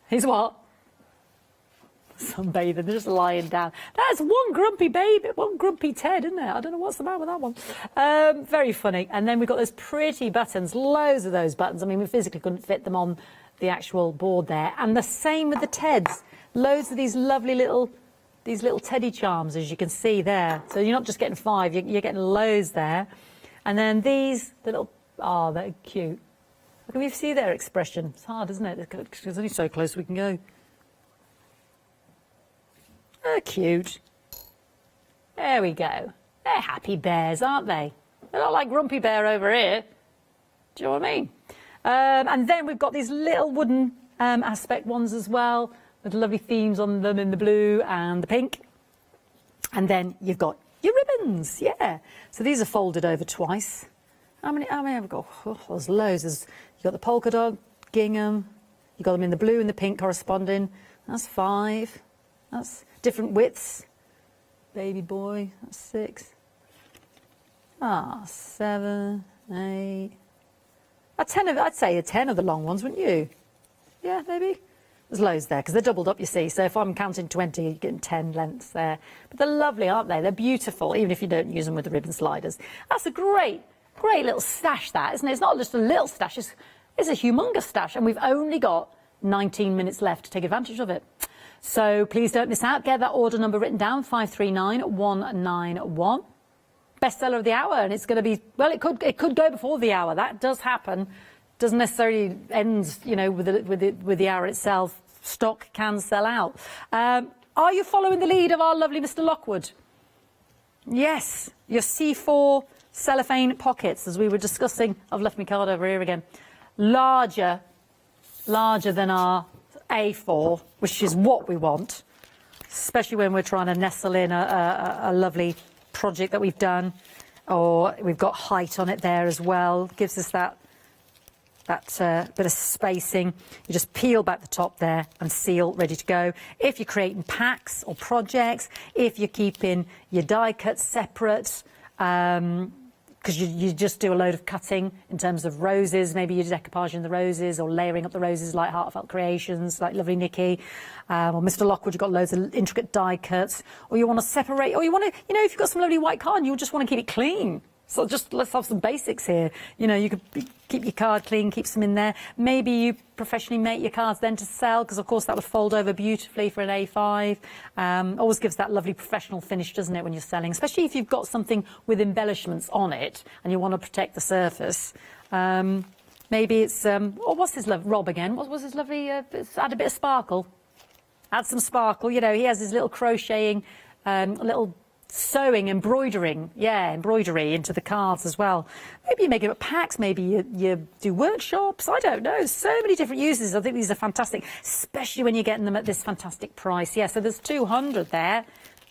He's what? Sunbathing. They're just lying down. That's one grumpy baby, one grumpy Ted, isn't there? I don't know what's the matter with that one. Very funny. And then we've got those pretty buttons. Loads of those buttons. I mean, we physically couldn't fit them on the actual board there. And the same with the Teds. Loads of these lovely little teddy charms, as you can see there. So you're not just getting 5, you're getting loads there. And then these, they're cute. Can we see their expression? It's hard, isn't it? It's only so close we can go. They're cute. There we go. They're happy bears, aren't they? They're not like Grumpy Bear over here. Do you know what I mean? And then we've got these little wooden aspect ones as well, with lovely themes on them in the blue and the pink. And then you've got your ribbons, yeah. So these are folded over twice. How many have we got? Oh, there's loads. You've got the polka dot, gingham. You've got them in the blue and the pink corresponding. That's 5. That's different widths. Baby boy, that's 6. 7, 8. I'd say 10 of the long ones, wouldn't you? Yeah, maybe. There's loads there because they're doubled up, you see. So if I'm counting 20, you're getting 10 lengths there. But they're lovely, aren't they? They're beautiful, even if you don't use them with the ribbon sliders. That's a great little stash, that, isn't it? It's not just a little stash. It's a humongous stash, and we've only got 19 minutes left to take advantage of it. So please don't miss out. Get that order number written down, 539191. Bestseller of the hour, and it's going to be, well, it could go before the hour. That does happen. Doesn't necessarily end, you know, with the hour itself. Stock can sell out. Are you following the lead of our lovely Mr. Lockwood? Yes, your C4 cellophane pockets, as we were discussing. I've left my card over here again. Larger than our A4, which is what we want, especially when we're trying to nestle in a lovely project that we've done, or we've got height on it there as well. Gives us that bit of spacing. You just peel back the top there and seal, ready to go. If you're creating packs or projects, if you're keeping your die cuts separate, because you just do a load of cutting in terms of roses, maybe you're decoupaging the roses or layering up the roses like Heartfelt Creations, like lovely Nikki, or Mr. Lockwood, you've got loads of intricate die cuts, or you want to separate, or you want to, you know, if you've got some lovely white card and you just want to keep it clean. So just let's have some basics here. You know, you could keep your card clean, keep some in there. Maybe you professionally make your cards then to sell, because of course that would fold over beautifully for an A5. Always gives that lovely professional finish, doesn't it, when you're selling, especially if you've got something with embellishments on it and you want to protect the surface. Maybe it's, what's his love, Rob again? What was his lovely, add a bit of sparkle. Add some sparkle, you know, he has his little crocheting, little sewing, embroidering into the cards as well. Maybe you make it packs, maybe you do workshops, I don't know. So many different uses. I think these are fantastic, especially when you're getting them at this fantastic price. Yeah, so there's 200 there.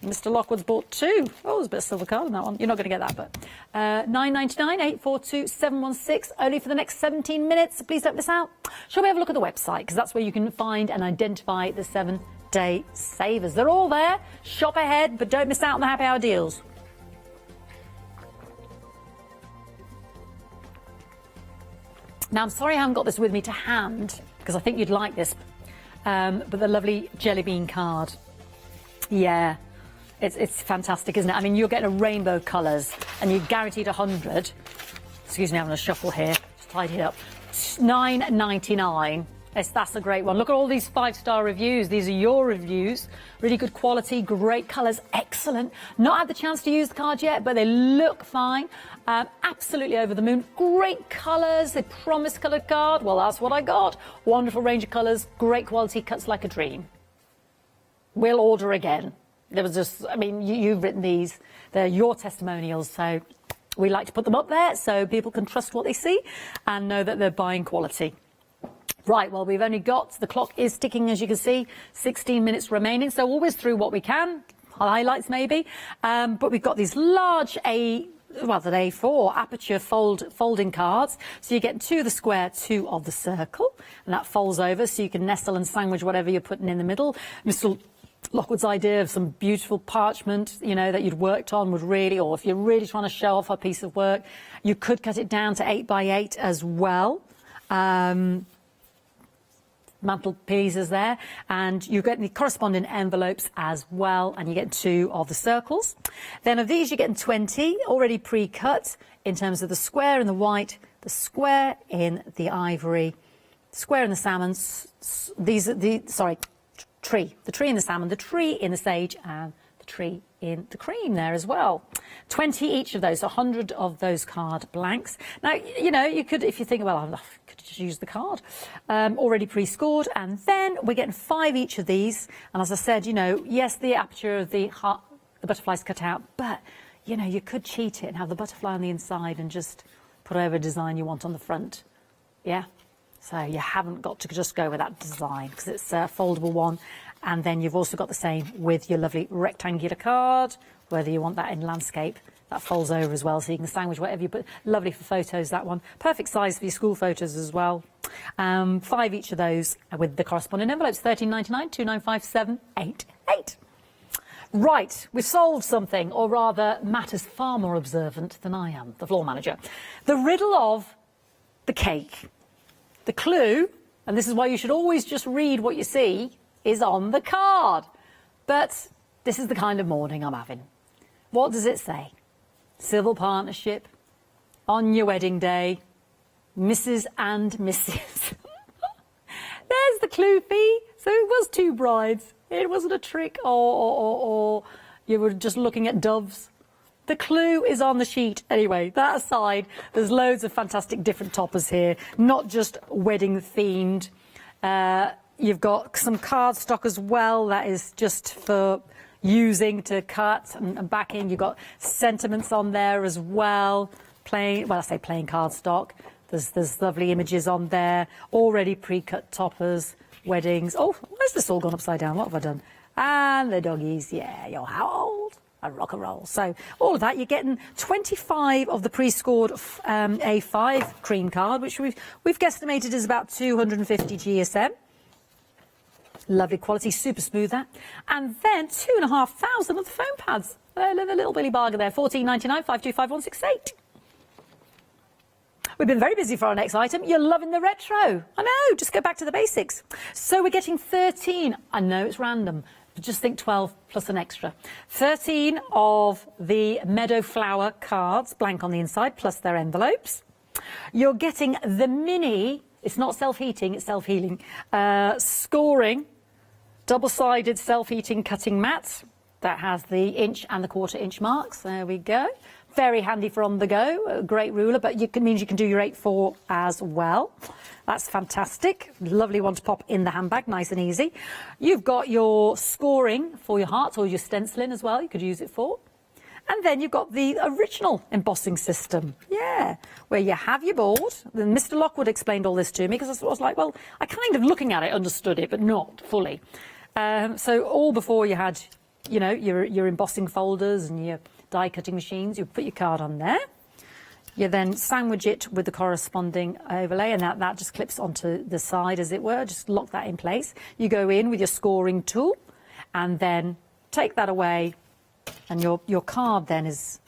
Mr. Lockwood's bought 2. Oh, there's a bit of silver card on that one. You're not going to get that, but £9.99, 842 716, only for the next 17 minutes. So please don't miss out. Shall we have a look at the website? Because that's where you can find and identify the 7-day savers. They're all there. Shop ahead, but don't miss out on the happy hour deals. Now, I'm sorry I haven't got this with me to hand, because I think you'd like this, but the lovely jelly bean card. Yeah, it's fantastic, isn't it? I mean, you're getting a rainbow colours, and you're guaranteed 100. Excuse me, I'm going to shuffle here. Just tidy it up. £9.99. That's a great one. Look at all these 5-star reviews. These are your reviews. Really good quality, great colours, excellent. Not had the chance to use the card yet, but they look fine. Absolutely over the moon. Great colours. They promised coloured card. Well, that's what I got. Wonderful range of colours. Great quality. Cuts like a dream. We'll order again. There was just, I mean, you've written these. They're your testimonials, so we like to put them up there so people can trust what they see and know that they're buying quality. Right, well, we've only got, the clock is ticking, as you can see, 16 minutes remaining, so always through what we can, highlights maybe, but we've got these large A4 aperture folding cards, so you get 2 of the square, 2 of the circle, and that folds over so you can nestle and sandwich whatever you're putting in the middle. Mr. Lockwood's idea of some beautiful parchment, you know, that you'd worked on would really, or if you're really trying to show off a piece of work, you could cut it down to 8x8 as well. Mantle pieces there, and you get the corresponding envelopes as well, and you get 2 of the circles. Then of these you're getting 20 already pre-cut in terms of the square in the white, the square in the ivory, square in the salmon, these are the tree in the salmon, the tree in the sage, and the tree in the cream there as well. 20 each of those, 100 of those card blanks. Now, you know, you could, if you think, well, I could just use the card, already pre-scored, and then we're getting 5 each of these. And as I said, you know, yes, the aperture of the heart, the butterfly's cut out, but, you know, you could cheat it and have the butterfly on the inside and just put whatever design you want on the front. Yeah? So you haven't got to just go with that design, because it's a foldable one. And then you've also got the same with your lovely rectangular card, whether you want that in landscape. That folds over as well, so you can sandwich whatever you put. Lovely for photos, that one. Perfect size for your school photos as well. 5 each of those with the corresponding envelopes. £13.99, 295788. Right, we've solved something, or rather, Matt is far more observant than I am, the floor manager. The riddle of the cake. The clue, and this is why you should always just read what you see, is on the card. But this is the kind of morning I'm having. What does it say? Civil partnership, on your wedding day, Mrs. and Mrs. There's the clue, Fee. So it was 2 brides. It wasn't a trick, or you were just looking at doves. The clue is on the sheet. Anyway, that aside, there's loads of fantastic different toppers here, not just wedding themed. You've got some cardstock as well that is just for using to cut and backing. You've got sentiments on there as well. Plain cardstock. There's lovely images on there. Already pre-cut toppers, weddings. Oh, where's this all gone upside down? What have I done? And the doggies. Yeah, you're how old? A rock and roll. So all of that, you're getting 25 of the pre-scored A5 cream card, which we've guesstimated is about 250 GSM. Lovely quality, super smooth that. And then 2,500 of the foam pads. A little Billy bargain there. £14.99, 525168. We've been very busy for our next item. You're loving the retro. I know, just go back to the basics. So we're getting 13. I know it's random, but just think 12 plus an extra. 13 of the meadow flower cards, blank on the inside, plus their envelopes. You're getting the mini, it's not self-heating, it's self-healing, scoring, double-sided self-heating cutting mat that has the inch and the quarter-inch marks. There we go. Very handy for on the go. A great ruler, but means you can do your 8-4 as well. That's fantastic. Lovely one to pop in the handbag, nice and easy. You've got your scoring for your hearts or your stenciling as well. You could use it for. And then you've got the original embossing system. Yeah, where you have your board. Then Mr. Lockwood explained all this to me because I was like, well, I kind of looking at it understood it, but not fully. So all before you had, you know, your embossing folders and your die cutting machines, you put your card on there. You then sandwich it with the corresponding overlay, and that just clips onto the side, as it were. Just lock that in place. You go in with your scoring tool, and then take that away, and your card then is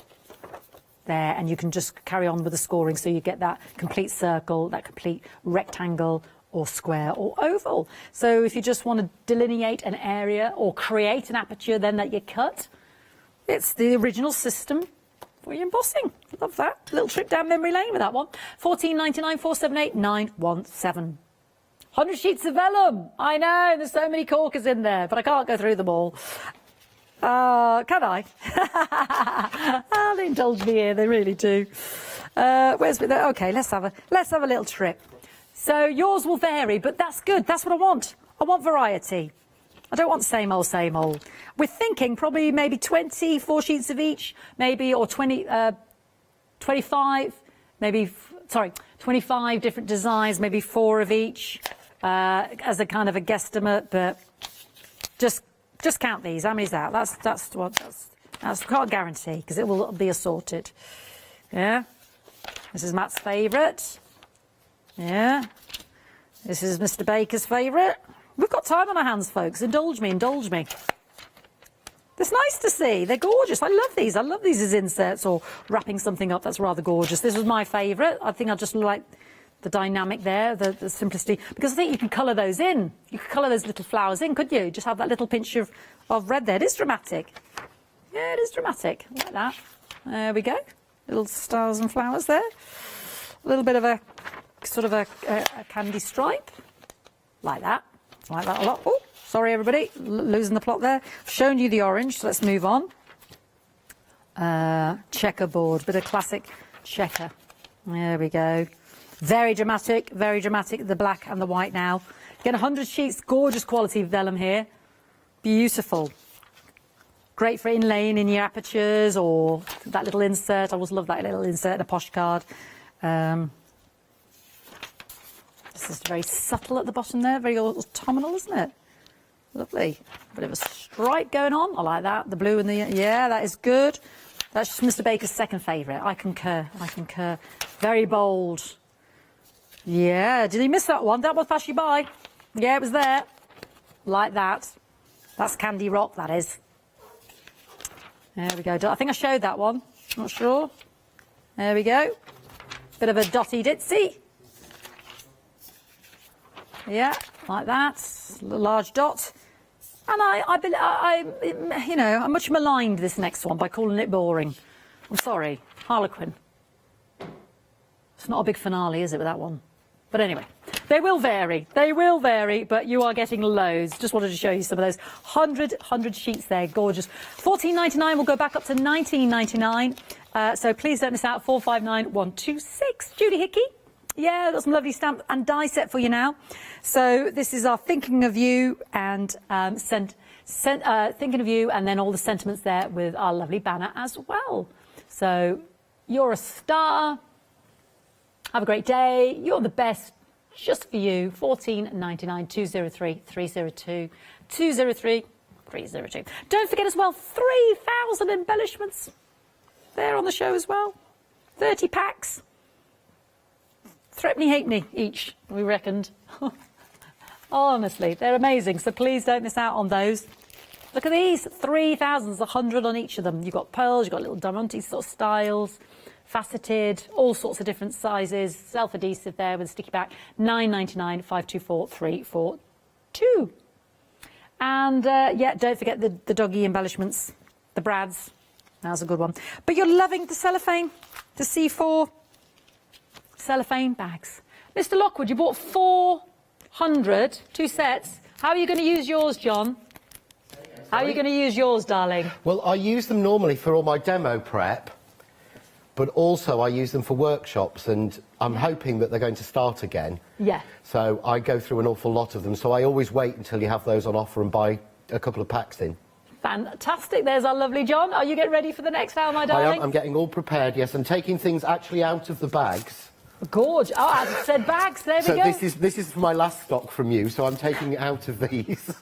there, and you can just carry on with the scoring, so you get that complete circle, that complete rectangle, or square or oval. So if you just want to delineate an area or create an aperture then that you cut, it's the original system for your embossing. Love that. Little trip down memory lane with that one. £14.99, 478 917. 100 sheets of vellum. I know, there's so many corkers in there, but I can't go through them all. Can I? Oh, they indulge me here, they really do. Okay, let's have a little trip. So yours will vary, but that's good. That's what I want. I want variety. I don't want same old, same old. We're thinking probably maybe 24 sheets of each, maybe, or 25, maybe, 25 different designs, maybe 4 of each, as a kind of a guesstimate, but just count these. How many's that? That's can't guarantee, because it will be assorted. Yeah. This is Matt's favourite. Yeah. This is Mr. Baker's favourite. We've got time on our hands, folks. Indulge me, indulge me. It's nice to see. They're gorgeous. I love these. I love these as inserts or wrapping something up. That's rather gorgeous. This was my favourite. I think I just like the dynamic there, the simplicity. Because I think you can colour those in. You could colour those little flowers in, could you? Just have that little pinch of red there. It is dramatic. Yeah, it is dramatic. Like that. There we go. Little stars and flowers there. A little bit of a sort of a candy stripe. Like that. Like that a lot. Oh, sorry, everybody. Losing the plot there. I've shown you the orange, so let's move on. Checkerboard. Bit of classic checker. There we go. Very dramatic, very dramatic. The black and the white now. Again, 100 sheets. Gorgeous quality vellum here. Beautiful. Great for inlaying in your apertures or that little insert. I always love that little insert in a posh card. This is very subtle at the bottom there, very autumnal, isn't it? Lovely. Bit of a stripe going on. I like that. The blue and the... Yeah, that is good. That's just Mr. Baker's second favourite. I concur. I concur. Very bold. Yeah. Did he miss that one? That one passed you by. Yeah, it was there. Like that. That's Candy Rock, that is. There we go. I think I showed that one. Not sure. There we go. Bit of a dotty ditzy. Yeah, like that. A large dot. And I much maligned this next one by calling it boring. I'm sorry. Harlequin. It's not a big finale, is it, with that one? But anyway, they will vary. They will vary, but you are getting loads. Just wanted to show you some of those. 100 sheets there. Gorgeous. $14.99 will go back up to $19.99. So please don't miss out. 459126. Judy Hickey. Yeah, I've got some lovely stamp and die set for you now. So this is our Thinking of You and Thinking of You, and then all the sentiments there with our lovely banner as well. So you're a star. Have a great day. You're the best. Just for you. $14.99 203 302 203 302. Don't forget as well, 3,000 embellishments there on the show as well. 30 packs. Threepenny halfpenny each, we reckoned. Honestly, they're amazing. So please don't miss out on those. Look at these. 3,000. There's 100 on each of them. You've got pearls, you've got little diamante sort of styles. Faceted, all sorts of different sizes, self-adhesive there with a sticky back. $9.99 524 342. And yeah, don't forget the doggy embellishments, the brads. That's a good one. But you're loving the cellophane, the C4 cellophane bags. Mr. Lockwood, you bought 400, 2 sets. How are you going to use yours, John? How are you going to use yours, darling? Well, I use them normally for all my demo prep. But also I use them for workshops, and I'm hoping that they're going to start again. Yeah. So I go through an awful lot of them, so I always wait until you have those on offer and buy a couple of packs in. Fantastic. There's our lovely John. Are you getting ready for the next hour, my darling? I am. I'm getting all prepared, yes. I'm taking things actually out of the bags. Gorge. Oh, I said bags. There we go. So this is my last stock from you, so I'm taking it out of these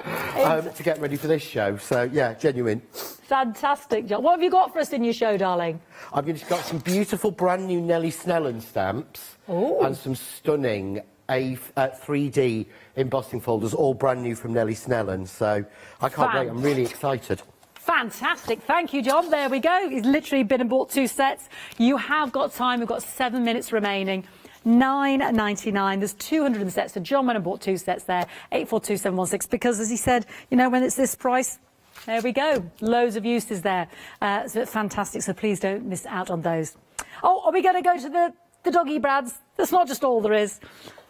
to get ready for this show. So, yeah, genuine. Fantastic, John. What have you got for us in your show, darling? I've got some beautiful brand new Nellie Snellen stamps. Ooh. And some stunning 3D embossing folders, all brand new from Nellie Snellen. So I can't wait. I'm really excited. Fantastic. Thank you, John. There we go. He's literally been and bought 2 sets. You have got time. We've got 7 minutes remaining. $9.99. There's 200 sets. So John went and bought 2 sets there. 842716. Because, as he said, you know, when it's this price, there we go. Loads of uses there. So it's fantastic. So please don't miss out on those. Oh, are we going to go to the doggy brads? That's not just all there is.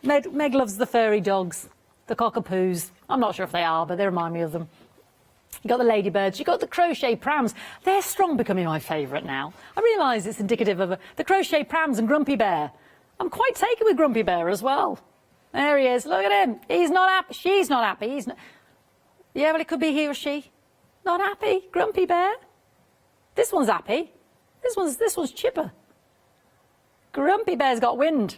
Meg loves the furry dogs, the cockapoos. I'm not sure if they are, but they remind me of them. You got the ladybirds, you got the crochet prams. They're strong becoming my favourite now. I realise it's indicative of the crochet prams and Grumpy Bear. I'm quite taken with Grumpy Bear as well. There he is. Look at him. He's not happy. She's not happy. He's not. Yeah, well, it could be he or she. Not happy. Grumpy Bear. This one's happy. This one's chipper. Grumpy Bear's got wind.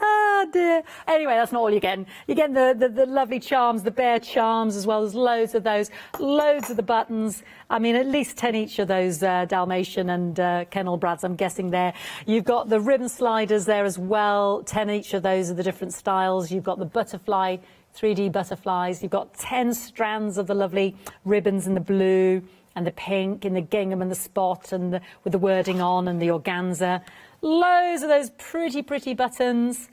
Oh dear. Anyway, that's not all you're getting. You're getting the lovely charms, the bear charms as well. There's loads of those, loads of the buttons. I mean, at least 10 each of those Dalmatian and Kennel Brads, I'm guessing there. You've got the ribbon sliders there as well. 10 each of those of the different styles. You've got the butterfly, 3D butterflies. You've got 10 strands of the lovely ribbons in the blue and the pink and the gingham and the spot and with the wording on and the organza. Loads of those pretty, pretty buttons.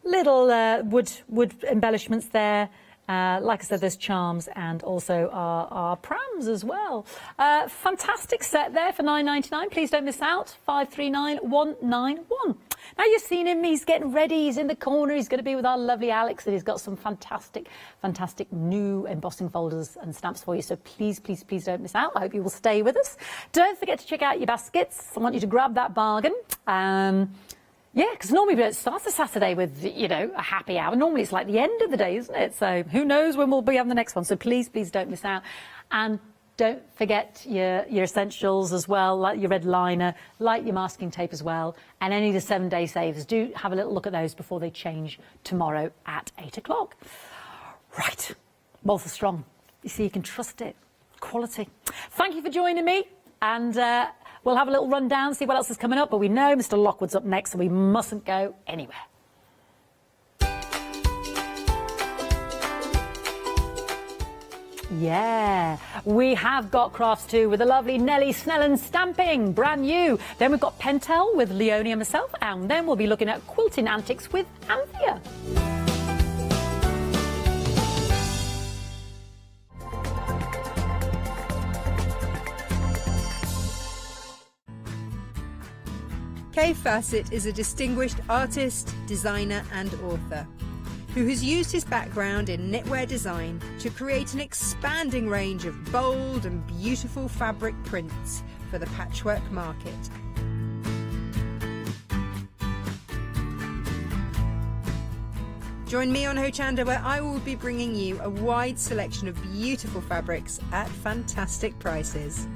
Little wood embellishments there. Like I said, there's charms and also our prams as well. Fantastic set there for $9.99. Please don't miss out. 539191. Now you've seen him. He's getting ready. He's in the corner. He's going to be with our lovely Alex, and he's got some fantastic, fantastic new embossing folders and stamps for you. So please, please, please don't miss out. I hope you will stay with us. Don't forget to check out your baskets. I want you to grab that bargain. Yeah, because normally it starts a Saturday with, you know, a happy hour. Normally it's like the end of the day, isn't it? So who knows when we'll be having the next one. So please, please don't miss out. And Don't forget your essentials as well, like your red liner, like your masking tape as well, and any of the 7-day savers. Do have a little look at those before they change tomorrow at 8 o'clock. Right, Walther Strong. You see, you can trust it. Quality. Thank you for joining me, and we'll have a little run down, see what else is coming up, but we know Mr. Lockwood's up next, so we mustn't go anywhere. Yeah, we have got crafts too with the lovely Nellie Snellen stamping, brand new. Then we've got Pentel with Leonie and myself, and then we'll be looking at quilting antics with Anthea. Kay Fassett is a distinguished artist, designer and author who has used his background in knitwear design to create an expanding range of bold and beautiful fabric prints for the patchwork market. Join me on Hochanda, where I will be bringing you a wide selection of beautiful fabrics at fantastic prices.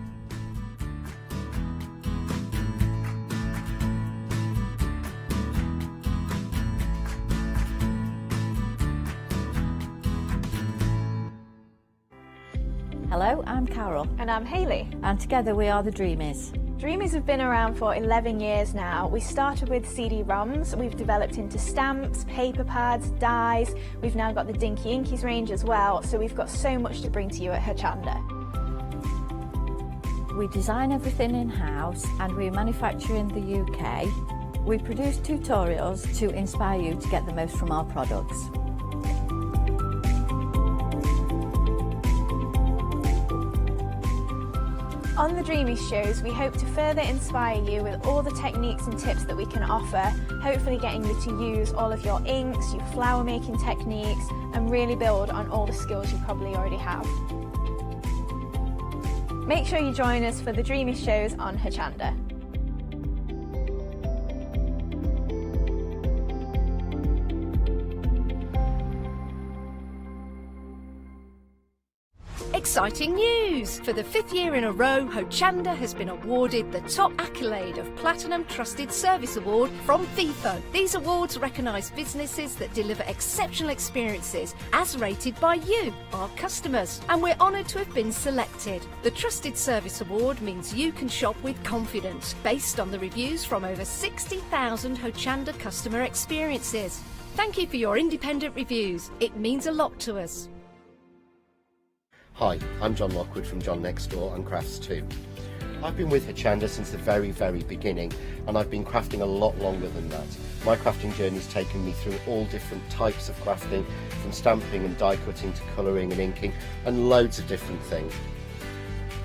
Hello, I'm Carol. And I'm Hayley. And together we are the Dreamies. Dreamies have been around for 11 years now. We started with CD-ROMs, we've developed into stamps, paper pads, dies. We've now got the Dinky Inkies range as well, so we've got so much to bring to you at Hochanda. We design everything in-house and we manufacture in the UK. We produce tutorials to inspire you to get the most from our products. On the Dreamies shows, we hope to further inspire you with all the techniques and tips that we can offer, hopefully getting you to use all of your inks, your flower making techniques, and really build on all the skills you probably already have. Make sure you join us for the Dreamies shows on Hochanda. Exciting news! For the 5th year in a row, Hochanda has been awarded the top accolade of Platinum Trusted Service Award from Feefo. These awards recognise businesses that deliver exceptional experiences as rated by you, our customers, and we're honoured to have been selected. The Trusted Service Award means you can shop with confidence, based on the reviews from over 60,000 Hochanda customer experiences. Thank you for your independent reviews. It means a lot to us. Hi, I'm John Lockwood from John Next Door and Crafts 2. I've been with Hochanda since the very beginning, and I've been crafting a lot longer than that. My crafting journey's taken me through all different types of crafting, from stamping and die cutting to colouring and inking, and loads of different things.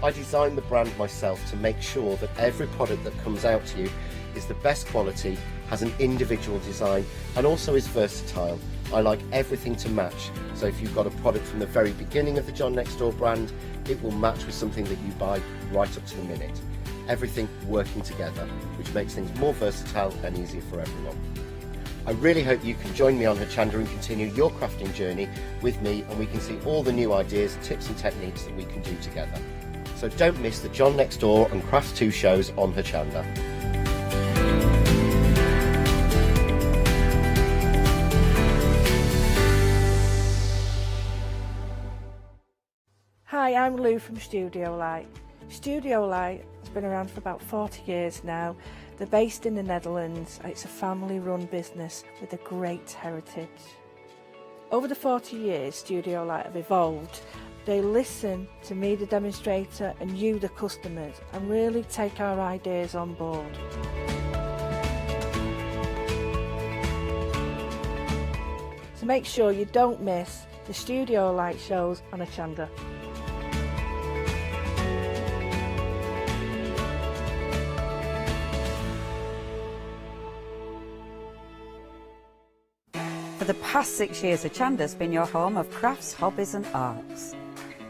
I designed the brand myself to make sure that every product that comes out to you is the best quality, has an individual design, and also is versatile. I like everything to match, so if you've got a product from the very beginning of the John Next Door brand, it will match with something that you buy right up to the minute. Everything working together, which makes things more versatile and easier for everyone. I really hope you can join me on Hochanda and continue your crafting journey with me, and we can see all the new ideas, tips and techniques that we can do together. So don't miss the John Next Door and Crafts 2 shows on Hochanda. Hi, I'm Lou from Studio Light. Studio Light has been around for about 40 years now. They're based in the Netherlands. It's a family-run business with a great heritage. Over the 40 years, Studio Light have evolved. They listen to me, the demonstrator, and you, the customers, and really take our ideas on board. So make sure you don't miss the Studio Light shows on Hochanda. For the past 6 years, Hochanda's been your home of crafts, hobbies and arts.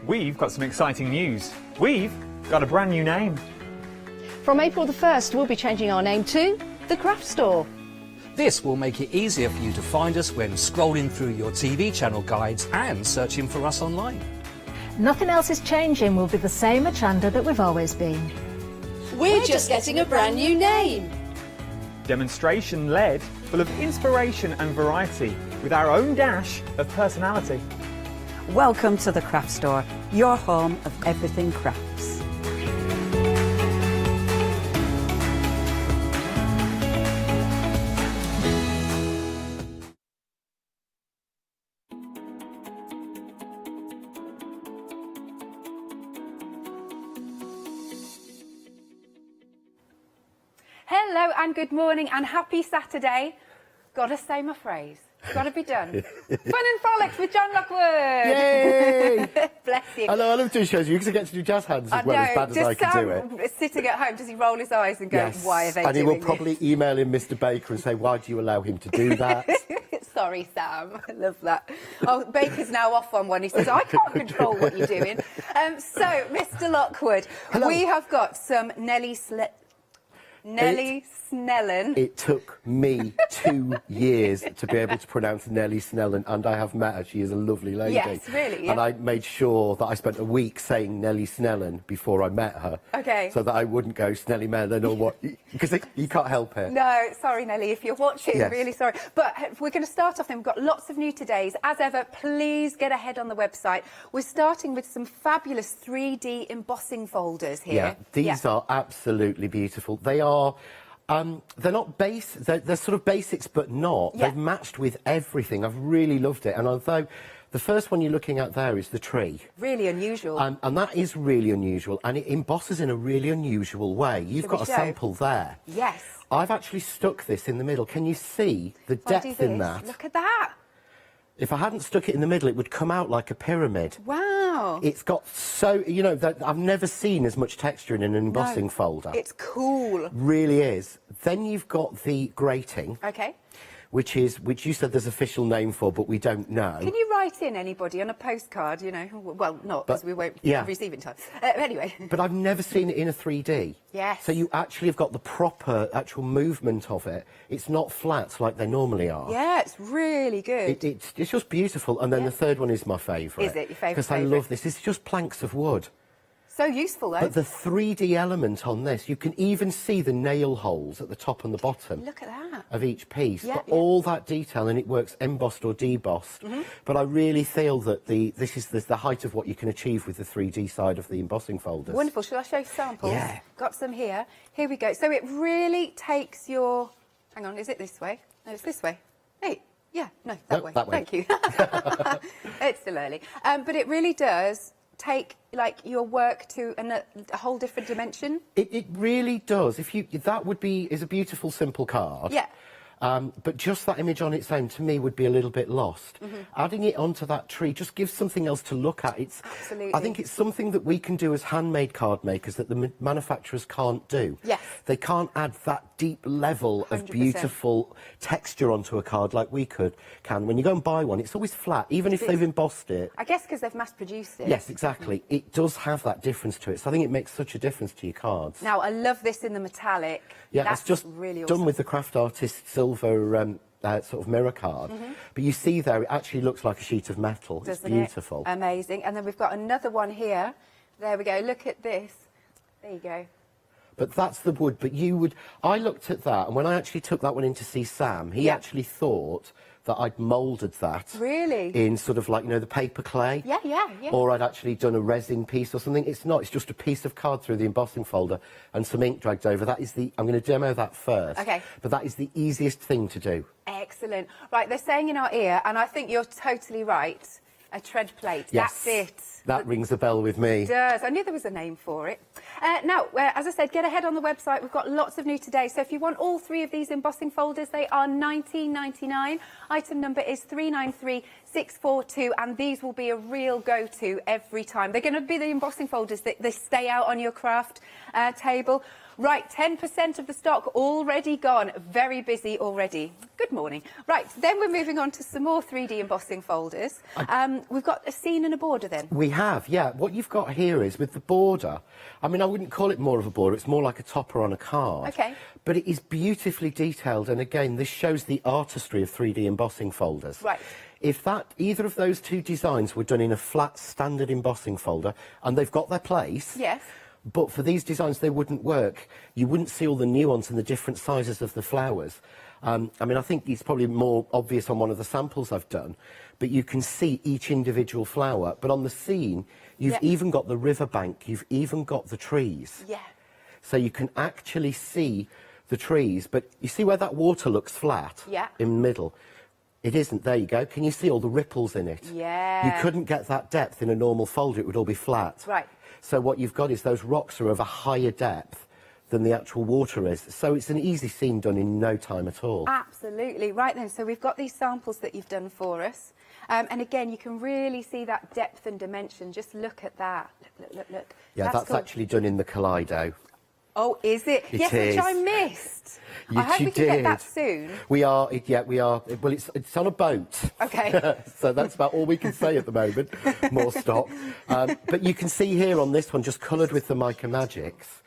We've got some exciting news. We've got a brand new name. From April the 1st, we'll be changing our name to The Craft Store. This will make it easier for you to find us when scrolling through your TV channel guides and searching for us online. Nothing else is changing. We'll be the same Hochanda that we've always been. We're just getting a brand new name. Demonstration-led, full of inspiration and variety, with our own dash of personality. Welcome to the Craft Store, your home of everything crafts. Hello and good morning and happy Saturday. Gotta say my phrase. Gotta be done. Fun and frolics with John Lockwood. Yay! Bless you. I know, I love doing shows with you because I get to do jazz hands as well, as bad as I can do it. Sitting at home, does he roll his eyes and go, Yes. why are they and doing he will this? probably email him Mr. Baker and say, why do you allow him to do that? Sorry, Sam. I love that. Oh, Baker's now off on one. He says, I can't control what you're doing. So, Mr. Lockwood, Hello. we have got some Nellie Snellen. It took me 2 years to be able to pronounce Nellie Snellen, and I have met her. She is a lovely lady. Yes, really, yeah. And I made sure that I spent a week saying Nellie Snellen before I met her. Okay. So that I wouldn't go Snelly Mellon or what, because you can't help it. No, sorry, Nellie, if you're watching, Yes. really sorry. But we're going to start off then. We've got lots of new todays. As ever, please get ahead on the website. We're starting with some fabulous 3D embossing folders here. Yeah, these are absolutely beautiful. They are... they're not they're sort of basics, but not. Yeah. They've matched with everything. I've really loved it. And although the first one you're looking at there is the tree. Really unusual. And that is really unusual. And it embosses in a really unusual way. You've got a sample there. Yes. I've actually stuck this in the middle. Can you see the depth in that? Look at that. If I hadn't stuck it in the middle, it would come out like a pyramid. Wow. It's got so, you know, that I've never seen as much texture in an embossing folder. It's cool. Really is. Then you've got the grating. Okay. Which you said there's official name for, but we don't know. Can you write in anybody on a postcard, you know? Well, not, because we won't receive in time. Anyway. But I've never seen it in a 3D. Yes. So you actually have got the proper actual movement of it. It's not flat like they normally are. Yeah, it's really good. It's just beautiful. And then the third one is my favourite. Is it your favourite? Because I love this. It's just planks of wood. So useful, though. But the 3D element on this, you can even see the nail holes at the top and the bottom. Look at that. Of each piece. Yeah, But yeah. all that detail, and it works embossed or debossed. But I really feel that this is the height of what you can achieve with the 3D side of the embossing folders. Wonderful. Shall I show you samples? Yeah. Got some here. Here we go. So it really takes your... Hang on, is it this way? No, it's this way. Hey, yeah, no, that way. That way. Thank you. It's still early. But it really does take like your work to a whole different dimension. It really does. That is a beautiful, simple card. Yeah. But just that image on its own, to me, would be a little bit lost. Adding it onto that tree just gives something else to look at. Absolutely. I think it's something that we can do as handmade card makers that the manufacturers can't do. Yes. They can't add that deep level of 100%. beautiful texture onto a card like we can. When you go and buy one, it's always flat, even if they've embossed it. I guess because they've mass-produced it. Yes, exactly. It does have that difference to it. So I think it makes such a difference to your cards. Now, I love this in the metallic. Yeah, That's it's just really done awesome. with the craft artist silver sort of mirror card. But you see there, it actually looks like a sheet of metal. Doesn't it's beautiful. It? Amazing. And then we've got another one here. There we go. Look at this. There you go. But that's the wood. But I looked at that, and when I actually took that one in to see Sam, he actually thought that I'd moulded that. Really? In sort of like, you know, the paper clay. Yeah. Or I'd actually done a resin piece or something. It's not. It's just a piece of card through the embossing folder and some ink dragged over. I'm going to demo that first. Okay. But that is the easiest thing to do. Excellent. Right, they're saying in our ear, and I think you're totally right, a tread plate. Yes. That's it. That rings a bell with me. It does. I knew there was a name for it. Now, as I said, get ahead on the website. We've got lots of new today. So if you want all three of these embossing folders, they are $19.99. Item number is 393642, and these will be a real go-to every time. They're going to be the embossing folders that they stay out on your craft table. Right, 10% of the stock already gone. Very busy already. Good morning. Right, then we're moving on to some more 3D embossing folders. We've got a scene and a border then. We have, yeah. What you've got here is with the border, I mean, I wouldn't call it more of a border, it's more like a topper on a card. Okay. But it is beautifully detailed, and again, this shows the artistry of 3D embossing folders. Right. If either of those two designs were done in a flat standard embossing folder, and they've got their place, yes, but for these designs they wouldn't work. You wouldn't see all the nuance and the different sizes of the flowers. I mean, I think it's probably more obvious on one of the samples I've done, but you can see each individual flower. But on the scene, you've even got the riverbank, you've even got the trees. Yeah. So you can actually see the trees, but you see where that water looks flat in the middle? It isn't. There you go. Can you see all the ripples in it? Yeah. You couldn't get that depth in a normal folder. It would all be flat. Right. So what you've got is those rocks are of a higher depth than the actual water is. So it's an easy scene done in no time at all. Absolutely. Right then, so we've got these samples that you've done for us. And again, you can really see that depth and dimension. Just look at that. Look. Yeah, that's cool. actually done in the Kaleido. Oh, is it? It yes, is. which I missed. I hope we can get that soon. We are. We are. Well, it's on a boat. Okay. So that's about all we can say at the moment. More stock. But you can see here on this one, just coloured with the Mica Magics.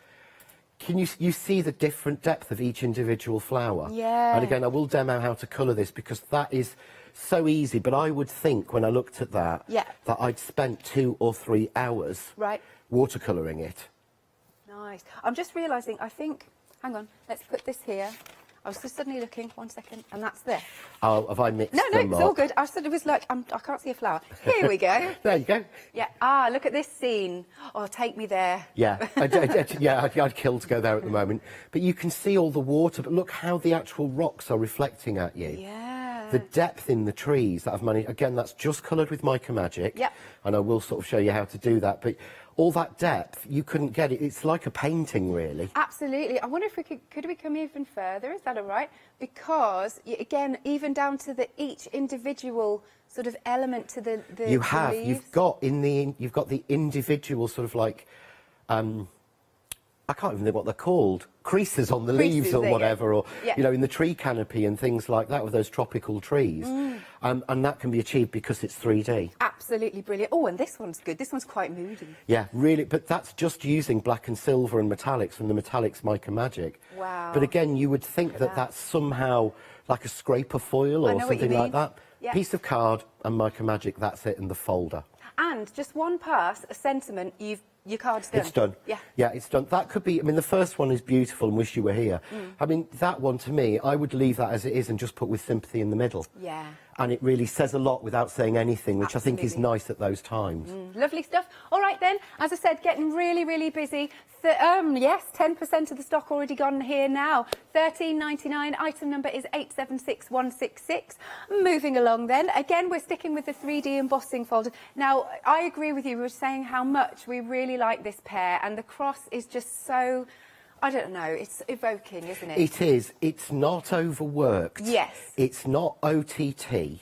Can you see the different depth of each individual flower? Yeah. And again, I will demo how to colour this because that is so easy. But I would think when I looked at that, that I'd spent 2 or 3 hours watercolouring it. Nice. I'm just realising, I think, hang on, let's put this here. I was just suddenly looking, 1 second, and that's there. Oh, have I mixed No, them it's up? all good. I said it was like, I can't see a flower. Here we go. There you go. Yeah, look at this scene. Oh, take me there. Yeah, I'd kill to go there at the moment. But you can see all the water, but look how the actual rocks are reflecting at you. Yeah. The depth in the trees that I've managed, again, that's just coloured with Mica Magic. Yep. And I will sort of show you how to do that. But all that depth, you couldn't get it. It's like a painting, really. Absolutely. I wonder if we could we come even further? Is that all right? Because, again, even down to each individual sort of element to the You have. leaves. You've got the individual sort of like, I can't even think what they're called, creases on the leaves or whatever, or, you know, in the tree canopy and things like that with those tropical trees. And that can be achieved because it's 3D. Absolutely brilliant. Oh, and this one's good. This one's quite moody. Yeah, really, but that's just using black and silver and metallics from the Metallics Mica Magic. Wow. But again, you would think that that's somehow like a scraper foil or something like that. Yeah. Piece of card and Mica Magic, that's it in the folder. And just one pass, a sentiment, your card's done. It's done. Yeah. Yeah, it's done. That could be, I mean, the first one is beautiful and Wish You Were Here. I mean, that one to me, I would leave that as it is and just put with sympathy in the middle. Yeah. And it really says a lot without saying anything, which I think is nice at those times. Lovely stuff. All right then, as I said, getting really, really busy. Yes, 10% of the stock already gone here now. £13.99. Item number is 876166. Moving along then. Again, we're sticking with the 3D embossing folder. Now, I agree with you. We were saying how much we really like this pair, and the cross is just so, I don't know, it's evoking, isn't it? It is. It's not overworked. Yes. It's not OTT.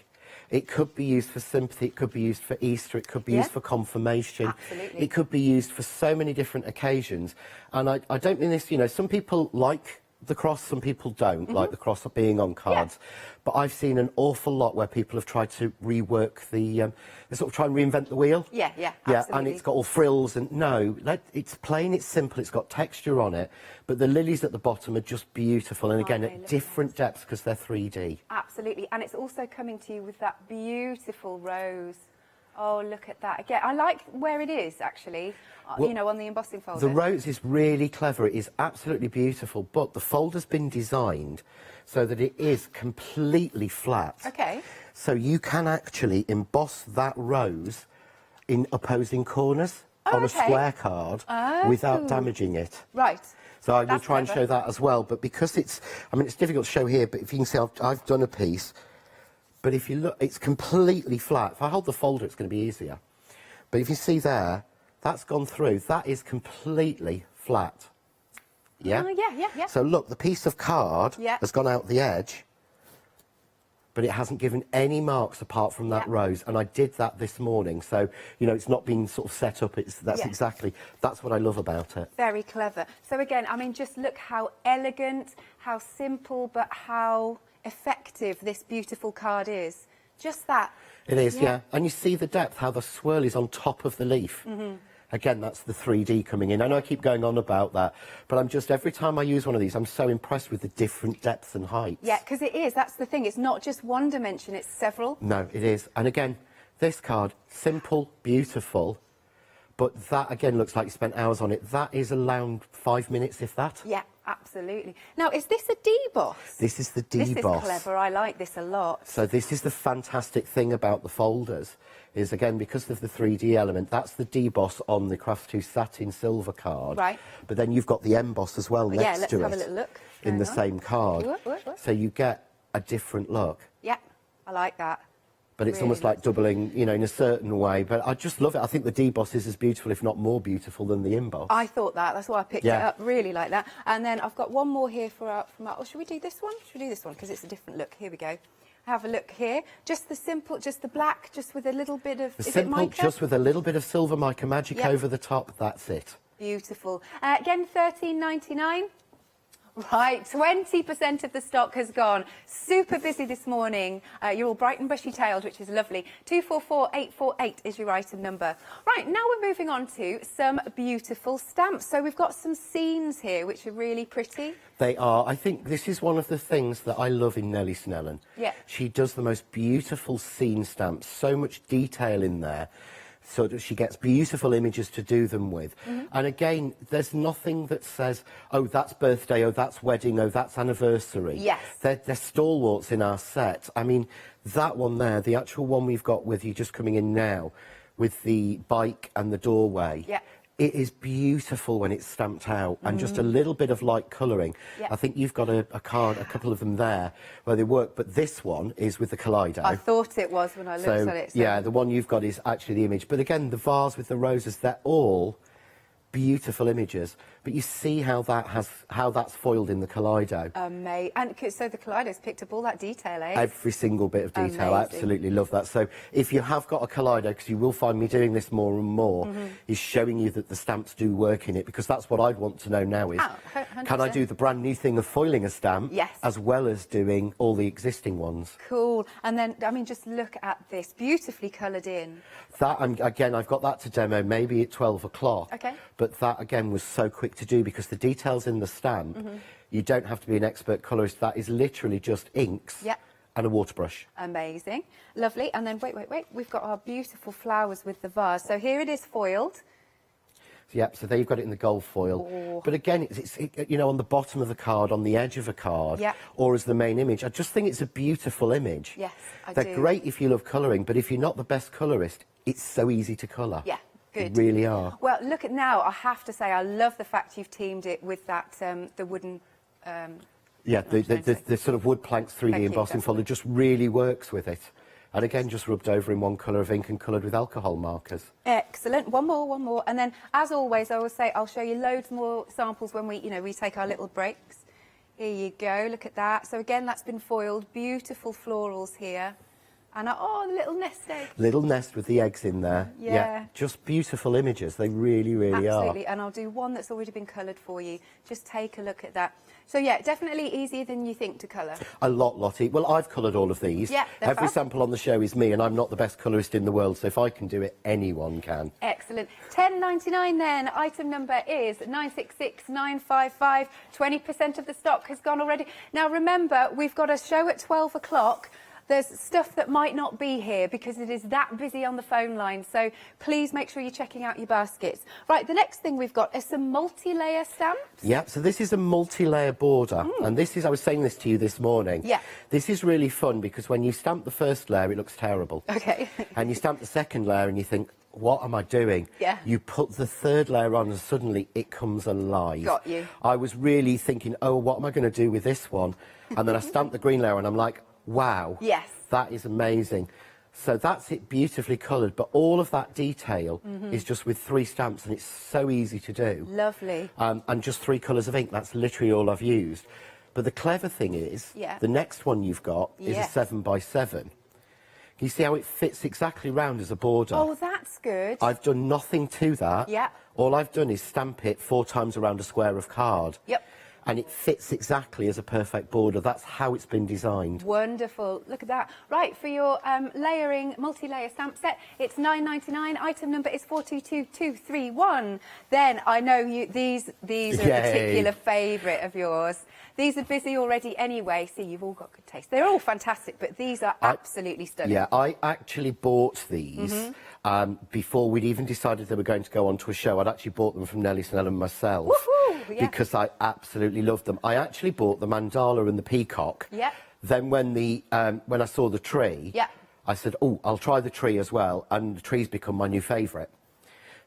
It could be used for sympathy, it could be used for Easter, it could be used for confirmation. Absolutely. It could be used for so many different occasions. And I don't mean this, you know, some people like the cross, some people don't like the cross being on cards. But I've seen an awful lot where people have tried to rework they sort of try and reinvent the wheel. Yeah, Yeah, and it's got all frills and it's plain, it's simple, it's got texture on it, but the lilies at the bottom are just beautiful, and again at different depths because they're 3D. Absolutely, and it's also coming to you with that beautiful rose. Oh, look at that. Again, I like where it is, actually, Well, you know, on the embossing folder. The rose is really clever, it is absolutely beautiful, but the folder's been designed so that it is completely flat. Okay. So you can actually emboss that rose in opposing corners on a square card without damaging it. Right. So I will try and show that as well, but because it's, I mean, it's difficult to show here, but if you can see, I've done a piece, but if you look, it's completely flat. If I hold the folder, it's going to be easier. But if you see there, that's gone through. That is completely flat. Yeah? Yeah. So look, the piece of card has gone out the edge. but it hasn't given any marks apart from that rose, and I did that this morning, so you know it's not been sort of set up. That's what I love about it. Very clever. So again, I mean, just look how elegant, how simple, but how effective this beautiful card is. Just that. It is, yeah. And you see the depth, how the swirl is on top of the leaf. Again, that's the 3D coming in. I know I keep going on about that, but I'm just, every time I use one of these, I'm so impressed with the different depths and heights. Yeah, because it is. That's the thing. It's not just one dimension, it's several. No, it is. And again, this card, simple, beautiful, but that, again, looks like you spent hours on it. That is around 5 minutes, if that. Yeah, absolutely. Now, is this a deboss? This is the deboss. This is clever. I like this a lot. So this is the fantastic thing about the folders, is again, because of the 3D element, that's the deboss on the Crafts 2 satin silver card. Right. But then you've got the emboss as well next to it. Yeah, let's have a little look. In the same card. So you get a different look. Yeah, I like that. But it's almost like doubling, you know, in a certain way. But I just love it. I think the deboss is as beautiful, if not more beautiful, than the emboss. I thought that. That's why I picked it up. Really like that. And then I've got one more here from our... Oh, should we do this one? Should we do this one? Because it's a different look. Here we go. Have a look here. Just the simple, just the black, just with a little bit of... The simple, just with a little bit of silver mica magic over the top. That's it. Beautiful. Again, $13.99. Right, 20% of the stock has gone. Super busy this morning. You're all bright and bushy-tailed, which is lovely. 244848 is your item number. Right, now we're moving on to some beautiful stamps. So we've got some scenes here, which are really pretty. They are. I think this is one of the things that I love in Nellie Snellen. Yeah. She does the most beautiful scene stamps, so much detail in there. So that she gets beautiful images to do them with. And again, there's nothing that says, oh, that's birthday, oh, that's wedding, oh, that's anniversary. Yes. They're stalwarts in our set. I mean, that one there, the actual one we've got with you just coming in now, with the bike and the doorway. Yeah. It is beautiful when it's stamped out, and just a little bit of light colouring. Yeah. I think you've got a card, a couple of them there, where they work, but this one is with the Kaleido. I thought it was when I looked at it. So. Yeah, the one you've got is actually the image. But again, the vase with the roses, they're all beautiful images. But you see how that's foiled in the Kaleido. Amazing. And so the Kaleido's picked up all that detail, eh? Every single bit of detail. Amazing. Absolutely love that. So if you have got a Kaleido, because you will find me doing this more and more, is showing you that the stamps do work in it, because that's what I'd want to know now is, can I do the brand new thing of foiling a stamp, as well as doing all the existing ones? Cool. And then, I mean, just look at this, beautifully coloured in. That, again, I've got that to demo maybe at 12 o'clock. Okay. But that, again, was so quick to do, because the details in the stamp, you don't have to be an expert colourist. That is literally just inks and a water brush. Amazing. Lovely. And then, wait. We've got our beautiful flowers with the vase. So here it is foiled. Yep, so there you've got it in the gold foil. Oh. But again, it's you know, on the bottom of the card, on the edge of a card, or as the main image. I just think it's a beautiful image. Yes, I They're do. great if you love colouring, but if you're not the best colourist, it's so easy to colour. Yeah. Good. They really are. Well, look at now. I have to say, I love the fact you've teamed it with that the wooden. Yeah, the sort of wood planks 3D embossing folder just really works with it. And again, just rubbed over in one colour of ink and coloured with alcohol markers. Excellent. One more. And then, as always, I always say I'll show you loads more samples when we take our little breaks. Here you go. Look at that. So again, that's been foiled. Beautiful florals here. And the little nest egg. Little nest with the eggs in there. Yeah. Just beautiful images. They really, really are. Absolutely. And I'll do one that's already been coloured for you. Just take a look at that. So, yeah, definitely easier than you think to colour. A lot. Well, I've coloured all of these. Yeah, Every fab. sample on the show is me, and I'm not the best colourist in the world, so if I can do it, anyone can. Excellent. $10.99 then. Item number is 966955. 20% of the stock has gone already. Now, remember, we've got a show at 12 o'clock. There's stuff that might not be here because it is that busy on the phone line. So please make sure you're checking out your baskets. Right, the next thing we've got is some multi-layer stamps. Yeah, so this is a multi-layer border. And this is, I was saying this to you this morning. Yeah. This is really fun because when you stamp the first layer, it looks terrible. Okay. And you stamp the second layer and you think, what am I doing? Yeah. You put the third layer on and suddenly it comes alive. Got you. I was really thinking, oh, what am I going to do with this one? And then I stamped the green layer and I'm like, wow. Yes. That is amazing. So that's it beautifully coloured, but all of that detail is just with 3 stamps, and it's so easy to do. Lovely. And just 3 colours of ink, that's literally all I've used. But the clever thing is, Yeah. the next one you've got is a Yes. 7x7. Can you see how it fits exactly round as a border? Oh, that's good. I've done nothing to that. Yeah. All I've done is stamp it 4 times around a square of card. Yep. And it fits exactly as a perfect border. That's how it's been designed. Wonderful. Look at that. Right, for your layering, multi-layer stamp set, it's £9.99. Item number is 422231. Then I know these are a particular favourite of yours. These are busy already anyway. See, you've all got good taste. They're all fantastic, but these are absolutely stunning. Yeah, I actually bought these before we'd even decided they were going to go onto a show. I'd actually bought them from Nellie Snell and myself. Woohoo! Yeah. Because I absolutely loved them. I actually bought the mandala and the peacock. Yeah. Then when I saw the tree, yeah. I said, oh, I'll try the tree as well. And the tree's become my new favourite.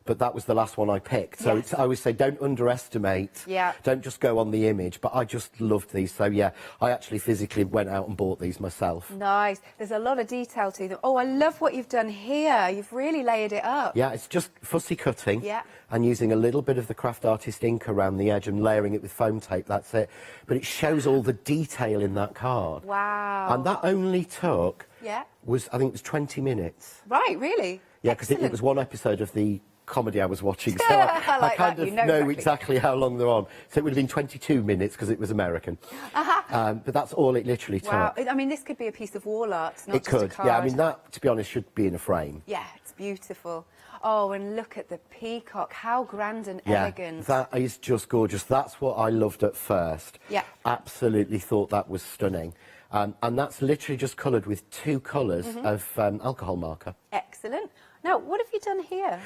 But that was the last one I picked. So I always say, don't underestimate. Yeah. Don't just go on the image. But I just loved these. So, yeah, I actually physically went out and bought these myself. Nice. There's a lot of detail to them. Oh, I love what you've done here. You've really layered it up. Yeah, it's just fussy cutting. Yeah. And using a little bit of the craft artist ink around the edge and layering it with foam tape. That's it. But it shows all the detail in that card. Wow. And that only took, I think it was 20 minutes. Right, really? Yeah, because it was one episode of the comedy I was watching, so I kind of know exactly how long they're on. So it would have been 22 minutes because it was American. But that's all it literally took. Wow, I mean, this could be a piece of wall art, not It just could, a card. yeah. I mean, that, to be honest, should be in a frame. Yeah, it's beautiful. Oh, and look at the peacock. How grand and Yeah, elegant. that is just gorgeous. That's what I loved at first. Yeah. Absolutely thought that was stunning. And that's literally just coloured with 2 colours of alcohol marker. Excellent. Now, what have you done here?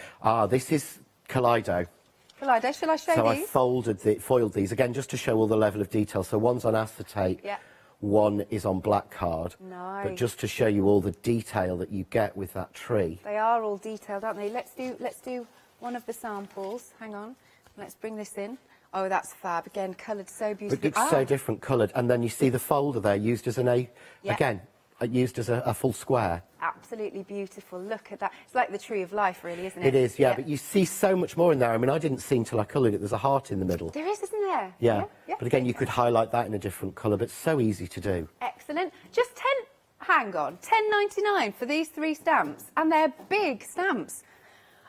This is Kaleido. Kaleido, shall I show So these? I foiled these, again, just to show all the level of detail. So one's on acetate, one is on black card. Nice. But just to show you all the detail that you get with that tree. They are all detailed, aren't they? Let's do one of the samples. Hang on. Let's bring this in. Oh, that's fab. Again, coloured so beautifully. But it's so different coloured. And then you see the folder there used as again, used as a full square. Absolutely beautiful. Look at that. It's like the tree of life, really, isn't it? It is, yeah, but you see so much more in there. I mean, I didn't see until I coloured it. There's a heart in the middle. There is, isn't there? Yeah. But again, you could highlight that in a different colour, but it's so easy to do. Excellent. Just hang on, £10.99 for these 3 stamps. And they're big stamps.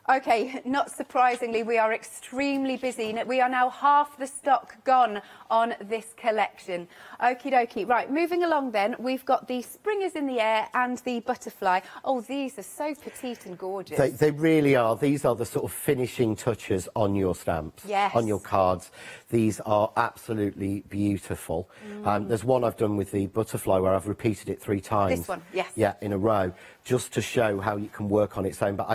OK, not surprisingly, we are extremely busy. We are now half the stock gone on this collection. Okie dokie. Right, moving along then, we've got the springers in the air and the butterfly. Oh, these are so petite and gorgeous. They really are. These are the sort of finishing touches on your stamps, on your cards. These are absolutely beautiful. There's one I've done with the butterfly where I've repeated it 3 times. This one, yes. Yeah, in a row, just to show how you can work on its own. But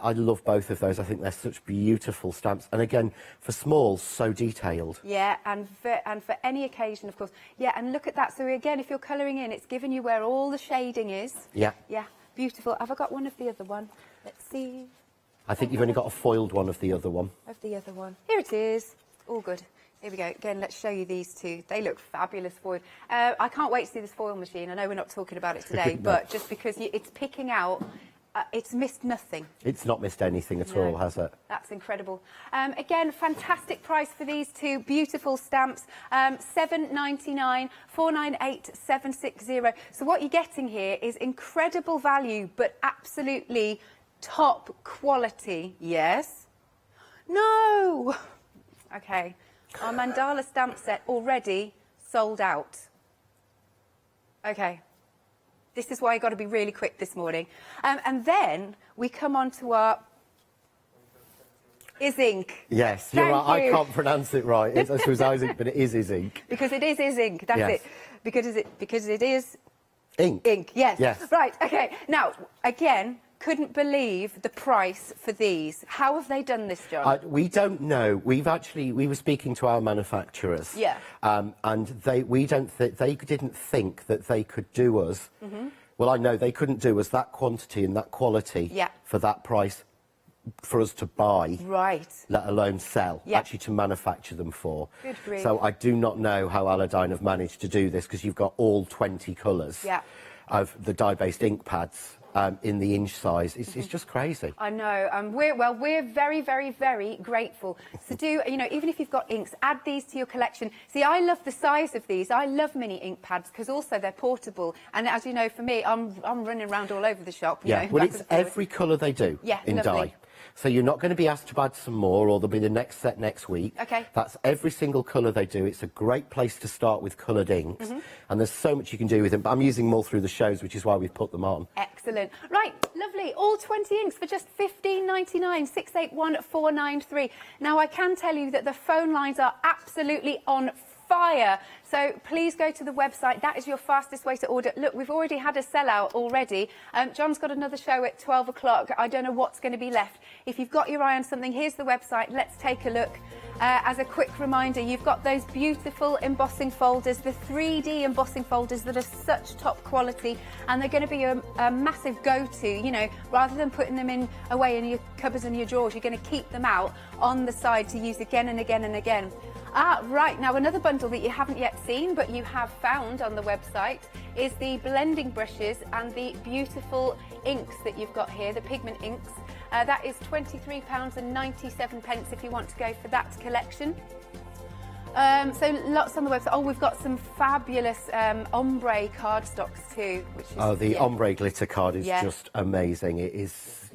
I love both of those. I think they're such beautiful stamps. And again, for smalls, so detailed. Yeah, and for any occasion, of course. Yeah, and look at that. So again, if you're colouring in, it's giving you where all the shading is. Yeah. Yeah, beautiful. Have I got one of the other one? Let's see. I think you've only got a foiled one of the other one. Of the other one. Here it is. All good. Here we go. Again, let's show you these 2. They look fabulous foiled. I can't wait to see this foil machine. I know we're not talking about it today, No. but just because it's picking out, it's missed nothing. It's not missed anything at all, has it? That's incredible. Again, fantastic price for these 2 beautiful stamps. £7.99, 498,760. So what you're getting here is incredible value, but absolutely top quality. Yes? No! OK. Our mandala stamp set already sold out. OK. This is why I've got to be really quick this morning. And then we come on to our Izink. Yes, you're right. Thank you. I can't pronounce it right. It's Izink, but it is Izink. Because it is Izink. That's Yes. it. Because it is ink. Ink. Yes. Yes. Right. Okay. Now, again, couldn't believe the price for these. How have they done this, John? We don't know. We were speaking to our manufacturers. Yeah. And they didn't think that they could do us. Well, I know they couldn't do us that quantity and that quality for that price for us to buy. Right. Let alone sell. Yeah. Actually, to manufacture them for. Good grief. So I do not know how Aladdin have managed to do this because you've got all 20 colours of the dye-based ink pads. in the inch size. It's just crazy. I know. We're very, very, very grateful. So do, you know, even if you've got inks, add these to your collection. See, I love the size of these. I love mini ink pads because also they're portable. And as you know, for me, I'm running around all over the shop. You know, well, it's every colour they do in lovely. dye. So you're not going to be asked to add some more, or there'll be the next set next week. Okay. That's every single colour they do. It's a great place to start with coloured inks, and there's so much you can do with them. But I'm using them all through the shows, which is why we've put them on. Excellent. Right, lovely. All 20 inks for just $15.99, 681-493. Now, I can tell you that the phone lines are absolutely on fire. So please go to the website. That is your fastest way to order. Look, we've already had a sellout already. John's got another show at 12 o'clock. I don't know what's going to be left. If you've got your eye on something, here's the website. Let's take a look. As a quick reminder, you've got those beautiful embossing folders, the 3D embossing folders that are such top quality, and they're going to be a massive go-to. You know, rather than putting them away in your cupboards and your drawers, you're going to keep them out on the side to use again and again and again. Right, now another bundle that you haven't yet seen but you have found on the website is the blending brushes and the beautiful inks that you've got here, the pigment inks. That is £23.97 if you want to go for that collection. So lots on the website. Oh, we've got some fabulous ombre cardstocks too. Which is, the ombre glitter card is just amazing. It is,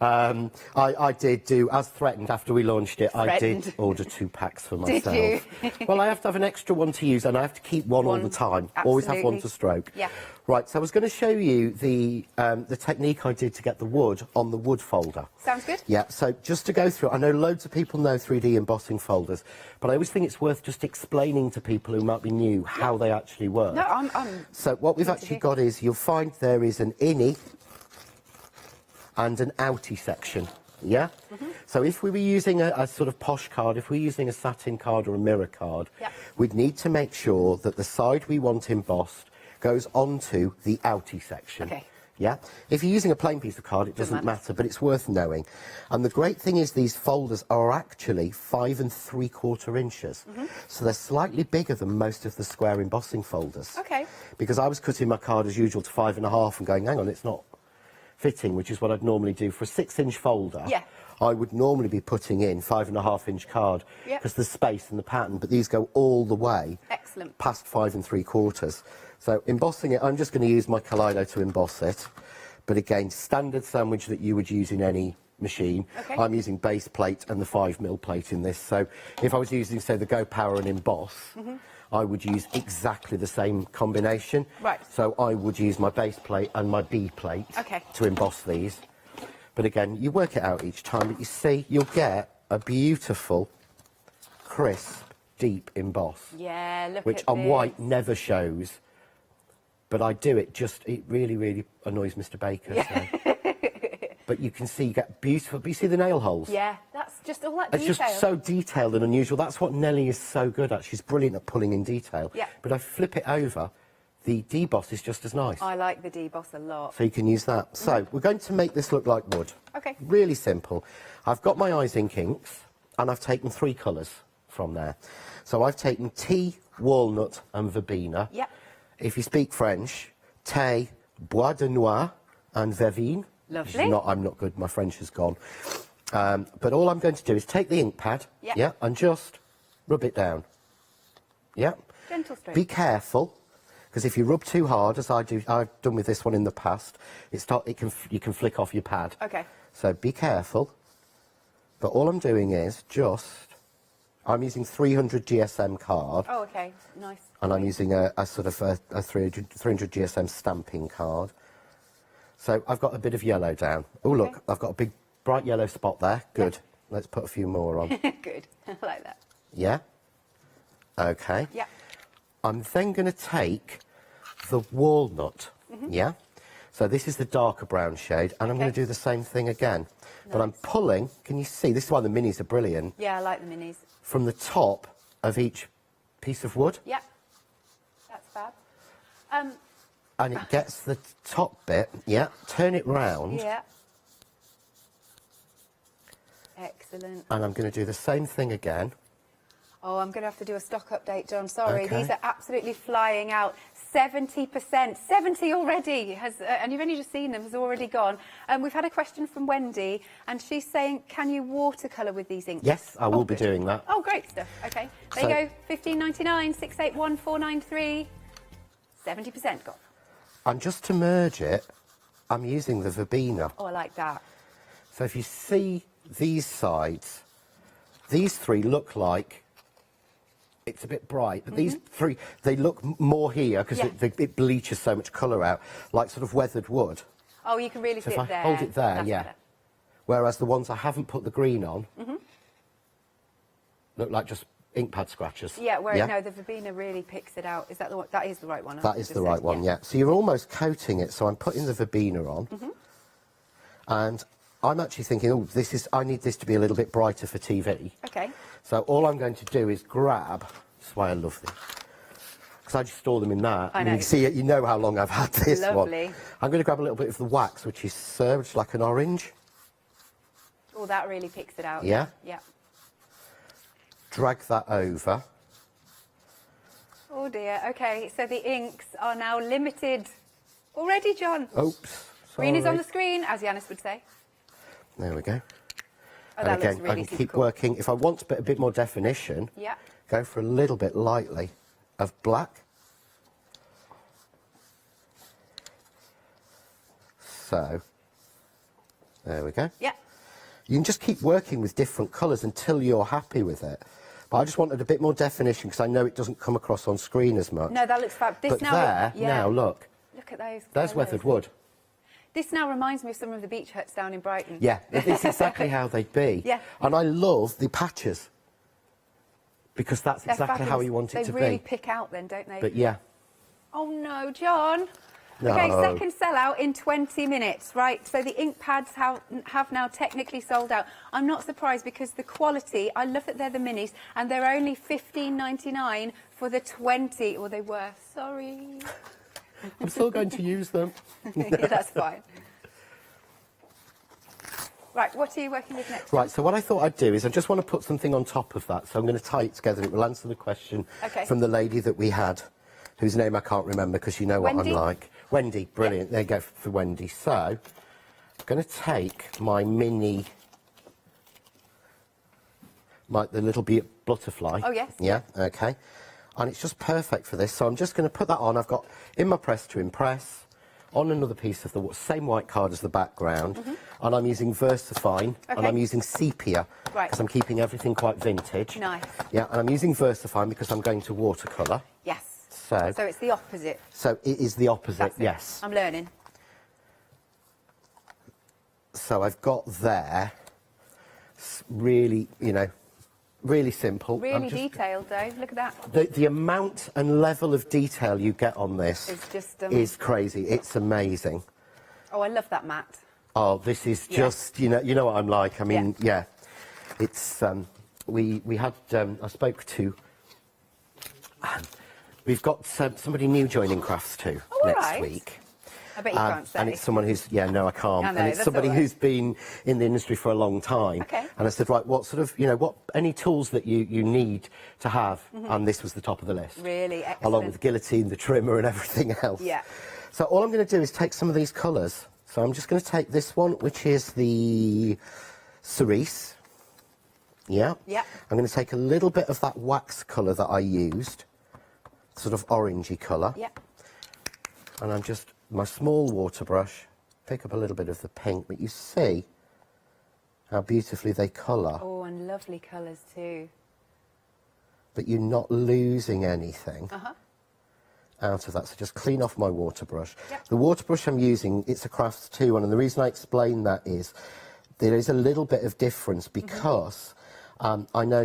I did do, as threatened after we launched it, I did order 2 packs for myself. Did you? Well, I have to have an extra one to use, and I have to keep one all the time. Absolutely. Always have one to stroke. Yeah. Right, so I was going to show you the technique I did to get the wood on the wood folder. Sounds good. Yeah, so just to go through, I know loads of people know 3D embossing folders, but I always think it's worth just explaining to people who might be new how they actually work. No, I'm So what we've actually got is, you'll find there is an innie and an outie section, yeah? So if we were using a sort of posh card, if we're using a satin card or a mirror card, we'd need to make sure that the side we want embossed goes onto the outie section. Okay. Yeah? If you're using a plain piece of card, it doesn't matter, but it's worth knowing. And the great thing is these folders are actually 5 3/4 inches. So they're slightly bigger than most of the square embossing folders. Okay. Because I was cutting my card as usual to 5 1/2 and going, hang on, it's not fitting, which is what I'd normally do for a 6-inch folder. Yeah. I would normally be putting in 5 1/2-inch card because there's space in the pattern, but these go all the way past 5 3/4. So embossing it, I'm just going to use my Kaleido to emboss it. But again, standard sandwich that you would use in any machine. Okay. I'm using base plate and the 5mm plate in this. So if I was using, say, the Go Power and Emboss, I would use exactly the same combination. Right. So I would use my base plate and my B plate to emboss these. But again, you work it out each time, but you see, you'll get a beautiful, crisp, deep emboss. Yeah, look which at on this. white never shows. But I do it it really, really annoys Mr. Baker. So. But you can see, you get beautiful, but you see the nail holes? Yeah, that's just all that It's detail. just so detailed and unusual. That's what Nellie is so good at. She's brilliant at pulling in detail. Yeah. But I flip it over, the deboss is just as nice. I like the deboss a lot. So you can use that. So we're going to make this look like wood. Okay. Really simple. I've got my Eyes Ink inks, and I've taken 3 colours from there. So I've taken tea, walnut and verbena. Yep. If you speak French, thé, bois de noix and verveine. Lovely. I'm not good, my French has gone. But all I'm going to do is take the ink pad, and just rub it down. Yeah. Gentle stroke. Be careful, because if you rub too hard, as I do, I've done with this one in the past, you can flick off your pad. Okay. So be careful. But all I'm doing is I'm using 300 GSM card. Oh, okay. Nice. And I'm using a sort of a 300 GSM stamping card. So I've got a bit of yellow down. Oh, look, I've got a big bright yellow spot there. Good. Let's put a few more on. Good. I like that. Yeah? Okay. Yeah. I'm then going to take the walnut. Yeah? So this is the darker brown shade, and I'm going to do the same thing again. But I'm pulling, can you see? This is why the minis are brilliant. Yeah, I like the minis. From the top of each piece of wood. Yeah. That's fab. And it gets the top bit, turn it round. Yeah. Excellent. And I'm going to do the same thing again. Oh, I'm going to have to do a stock update, John. Sorry, Okay. these are absolutely flying out. 70%. 70 already, and you've only just seen them, has already gone. We've had a question from Wendy, and she's saying, can you watercolour with these inks? Yes, I will be doing that. Oh, great stuff. Okay, there you go. £15.99, 681493. 70% gone. And just to merge it, I'm using the verbena. Oh, I like that. So if you see these sides, these three look like it's a bit bright, but these three, they look more here because it bleaches so much colour out, like sort of weathered wood. Oh, you can really So see if it there. I hold it there, That's yeah. better. Whereas the ones I haven't put the green on look like just ink pad scratches. Yeah, no, the verbena really picks it out. Is that the one? That is the right one. That is the right one, yeah. So you're almost coating it, so I'm putting the verbena on. And I'm actually thinking, oh, I need this to be a little bit brighter for TV. Okay. So all I'm going to do is grab, that's why I love this, because I just store them in that. I know. You can see it, you know how long I've had this Lovely. one. I'm going to grab a little bit of the wax, which is like an orange. Oh, that really picks it out. Yeah? Yeah. Drag that over. Oh dear. Okay, so the inks are now limited already, John. Oops. Green is on sorry. the screen, as Yanis would say. There we go. Oh, And that again, looks really I can super keep cool. working. If I want a bit more definition, Yeah. go for a little bit lightly of black. So, there we go. Yeah. You can just keep working with different colours until you're happy with it. But I just wanted a bit more definition because I know it doesn't come across on screen as much. No, that looks fab. This But now, there, yeah. now look, Look at those. there's colours. weathered wood. This now reminds me of some of the beach huts down in Brighton. Yeah, it's exactly how they'd be. Yeah. And I love the patches because that's They're exactly how fabulous. you want it to They really be. pick out then, don't they? But yeah. Oh no, John. No. Okay, second sellout in 20 minutes. Right, so the ink pads have now technically sold out. I'm not surprised because the quality, I love that they're the minis, and they're only £15.99 for the 20. Or they were, sorry. I'm still going to use them. Yeah, that's fine. Right, what are you working with next? Right, so what I thought I'd do is I just want to put something on top of that. So I'm going to tie it together. It will answer the question from the lady that we had, whose name I can't remember because you know what I'm like. Wendy, brilliant. There you go for Wendy. So I'm going to take my mini, the little butterfly. Oh, yes. Yeah, okay. And it's just perfect for this. So I'm just going to put that on. I've got in my press to impress on another piece of the same white card as the background. And I'm using Versafine and I'm using sepia because I'm keeping everything quite vintage. Nice. Yeah, and I'm using Versafine because I'm going to watercolour. Yes. So it's the opposite. So it is the opposite, That's it. yes. I'm learning. So I've got there, really, really simple. Really detailed though, look at that. The amount and level of detail you get on this It's just, is crazy. It's amazing. Oh, I love that mat. Oh, this is just, you know what I'm like. I mean, yeah. It's, we had, I spoke to, we've got somebody new joining Crafts too next week. I bet you can't say. And it's someone who's, no, I can't. I know, and it's that's somebody all right. who's been in the industry for a long time. Okay. And I said, right, what sort of, any tools that you need to have? And this was the top of the list. Really excellent. Along with the guillotine, the trimmer and everything else. Yeah. So all I'm going to do is take some of these colours. So I'm just going to take this one, which is the cerise. Yeah. Yeah. I'm going to take a little bit of that wax colour that I used, sort of orangey colour. Yeah. And I'm just, my small water brush, pick up a little bit of the pink, but you see how beautifully they colour. Oh, and lovely colours too. But you're not losing anything out of that. So just clean off my water brush. Yep. The water brush I'm using, it's a Crafts 2 one, and the reason I explain that is there is a little bit of difference because I know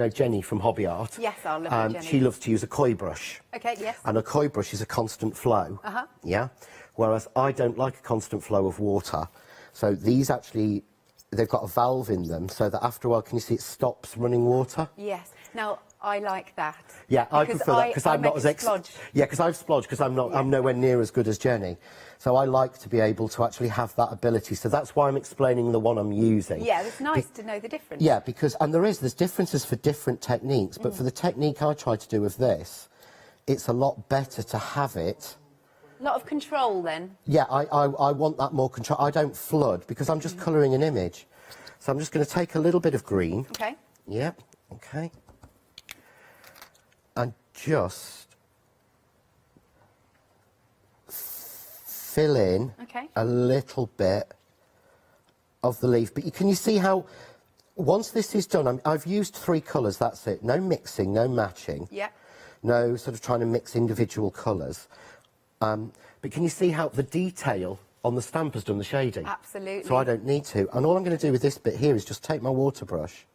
Jenny from Hobby Art. Yes, I love Jenny. She loves to use a koi brush. Okay, yes. And a koi brush is a constant flow. Yeah. Whereas I don't like a constant flow of water. So these actually, they've got a valve in them so that after a while, can you see it stops running water? Yes. Now, I like that. Yeah, I prefer that because I'm not as splodge. Yeah, because I've splodged because I'm nowhere near as good as Jenny. So I like to be able to actually have that ability. So that's why I'm explaining the one I'm using. Yeah, it's nice to know the difference. Yeah, because there's differences for different techniques, but for the technique I try to do with this it's a lot better to have it. A lot of control then. Yeah, I want that more control. I don't flood because I'm just colouring an image. So I'm just going to take a little bit of green. Okay. Yep, okay. And just fill in a little bit of the leaf. But can you see how, once this is done, I've used 3 colours, that's it. No mixing, no matching. Yeah. No sort of trying to mix individual colours. But can you see how the detail on the stamp has done the shading? Absolutely. So I don't need to. And all I'm going to do with this bit here is just take my water brush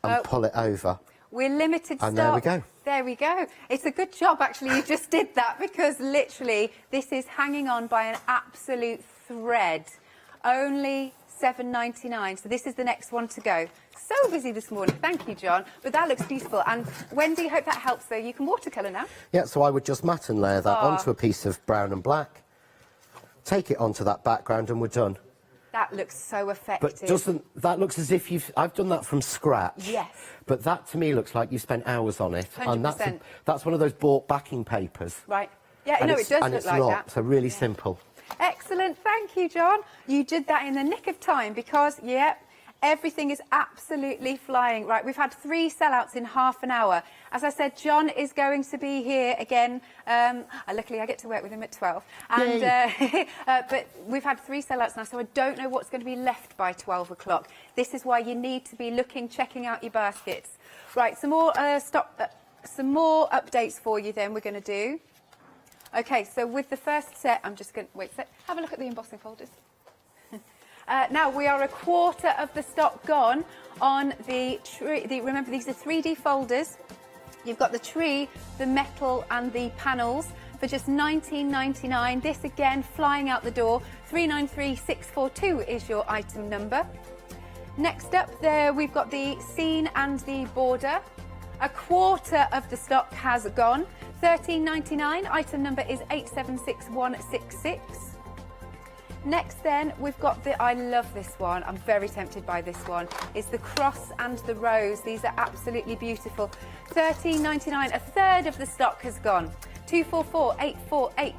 and pull it over. We're limited stock. And there we go. There we go. It's a good job, actually, you just did that, because literally this is hanging on by an absolute thread. Only £7.99. So this is the next one to go. So busy this morning. Thank you, John. But that looks beautiful. And Wendy, hope that helps, though. You can watercolour now. Yeah, so I would just matte and layer that onto a piece of brown and black. Take it onto that background and we're done. That looks so effective. But doesn't that looks as if I've done that from scratch? Yes. But that to me looks like you've spent hours on it. 100%. And that's one of those bought backing papers. Right. Yeah, And no, it does and look it's like not, that. So really simple. Excellent. Thank you, John. You did that in the nick of time because, yeah, everything is absolutely flying. Right, we've had 3 sellouts in half an hour. As I said, John is going to be here again. Luckily, I get to work with him at 12. And but we've had 3 sellouts now, so I don't know what's going to be left by 12 o'clock. This is why you need to be looking, checking out your baskets. Right, some more updates for you then we're going to do. Okay, so with the first set, I'm just going to... have a look at the embossing folders. Now, we are a quarter of the stock gone on the tree. Remember, these are 3D folders. You've got the tree, the metal and the panels for just £19.99. This, again, flying out the door. 393642 is your item number. Next up there, we've got the scene and the border. A quarter of the stock has gone. £13.99. Item number is 876166. Next then, we've got I love this one, I'm very tempted by this one, it's the cross and the rose. These are absolutely beautiful. £13.99, a third of the stock has gone. 244848.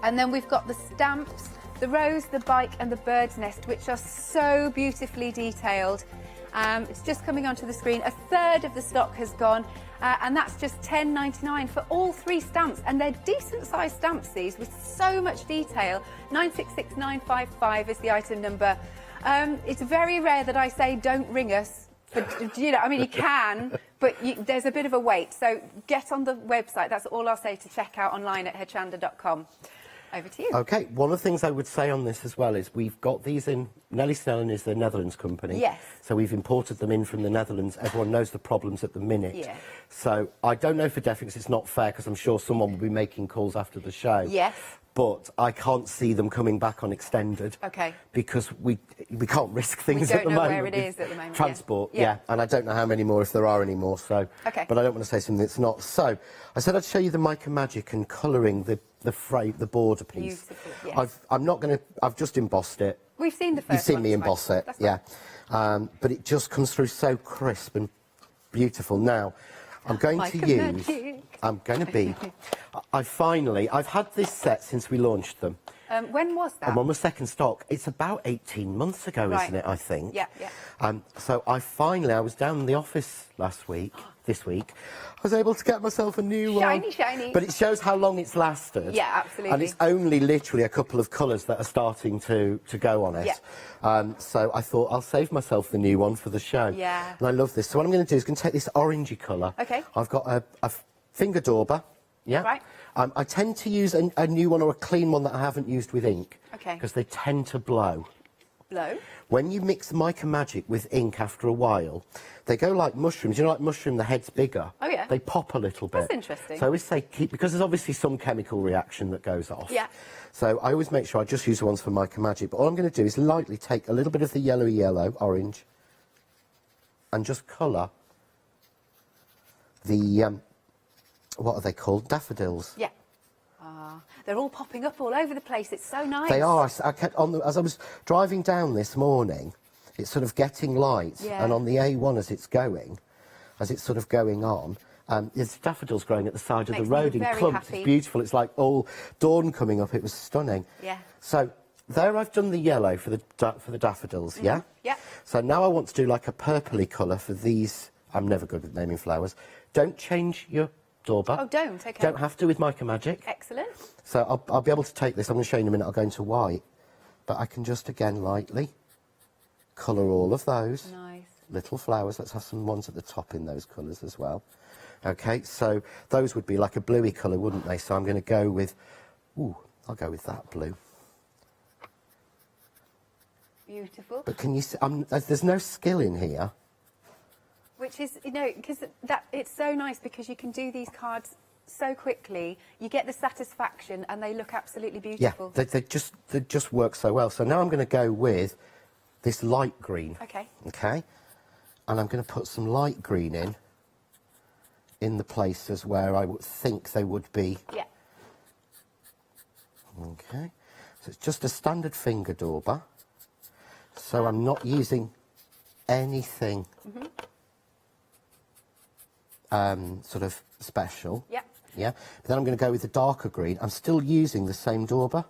And then we've got the stamps, the rose, the bike and the bird's nest, which are so beautifully detailed. It's just coming onto the screen. A third of the stock has gone. And that's just £10.99 for all 3 stamps, and they're decent sized stamps, these, with so much detail. 966955 is the item number. It's very rare that I say don't ring us. I mean, you can, but there's a bit of a wait. So get on the website. That's all I'll say to check out online at hochanda.com. Over to you. OK, one of the things I would say on this as well is we've got these in... Nelly Snellen is the Netherlands company. Yes. So we've imported them in from the Netherlands. Everyone knows the problems at the minute. Yeah. So I don't know for definite, it's not fair, because I'm sure someone will be making calls after the show. Yes. But I can't see them coming back on extended. OK. Because we can't risk things at the moment. We don't know where it is at the moment. Transport, yeah. And I don't know how many more, if there are any more. So, but I don't want to say something that's not. So I said I'd show you the Mica Magic and colouring the border piece. Beautiful, yes. I'm not going to... I've just embossed it. We've seen the first one. You've seen me emboss it, yeah. But it just comes through so crisp and beautiful. Now, I'm going to use... I'm going to be... I've had this set since we launched them. When was that? I'm on my second stock. It's about 18 months ago, isn't it, I think? Yeah, yeah. So I was down in the office this week, I was able to get myself a new one. Shiny. But it shows how long it's lasted. Yeah, absolutely. And it's only literally a couple of colours that are starting to go on it. Yeah. So I thought I'll save myself the new one for the show. Yeah. And I love this. So what I'm going to do is take this orangey colour. OK. I've got a finger dauber. Yeah. Right. I tend to use a new one or a clean one that I haven't used with ink. OK. Because they tend to blow. Blow? When you mix Mica Magic with ink after a while, they go like mushrooms. You know, like mushroom, the head's bigger. Oh, yeah. They pop a little bit. That's interesting. So I always say because there's obviously some chemical reaction that goes off. Yeah. So I always make sure I just use the ones for Mica Magic. But all I'm going to do is lightly take a little bit of the yellow, orange, and just colour the, what are they called? Daffodils. Yeah. They're all popping up all over the place. It's so nice. They are. I kept as I was driving down this morning, it's sort of getting light, Yeah. and on the A1 as it's sort of going on, There's daffodils growing at the side of Makes the road me in very clumps. happy. It's beautiful. It's like all dawn coming up. It was stunning. Yeah. So there I've done the yellow for the daffodils, yeah? Yeah. So now I want to do like a purpley colour for these. I'm never good at naming flowers. Don't change your doorbell. Oh, don't, okay. Don't have to with Mica Magic. Excellent. So I'll be able to take this. I'm going to show you in a minute. I'll go into white. But I can just, again, lightly colour all of those. Nice. Little flowers. Let's have some ones at the top in those colours as well. Okay, so those would be like a bluey colour, wouldn't they? So I'm going to go with... Ooh, I'll go with that blue. Beautiful. But can you see... there's no skill in here. Which is, you know, because it's so nice because you can do these cards so quickly. You get the satisfaction and they look absolutely beautiful. Yeah, they just work so well. So now I'm going to go with this light green. Okay. Okay. And I'm going to put some light green in the places where I would think they would be. Yeah. Okay. So it's just a standard finger dauber. So I'm not using anything sort of special. Yeah. Yeah. But then I'm going to go with the darker green. I'm still using the same dauber.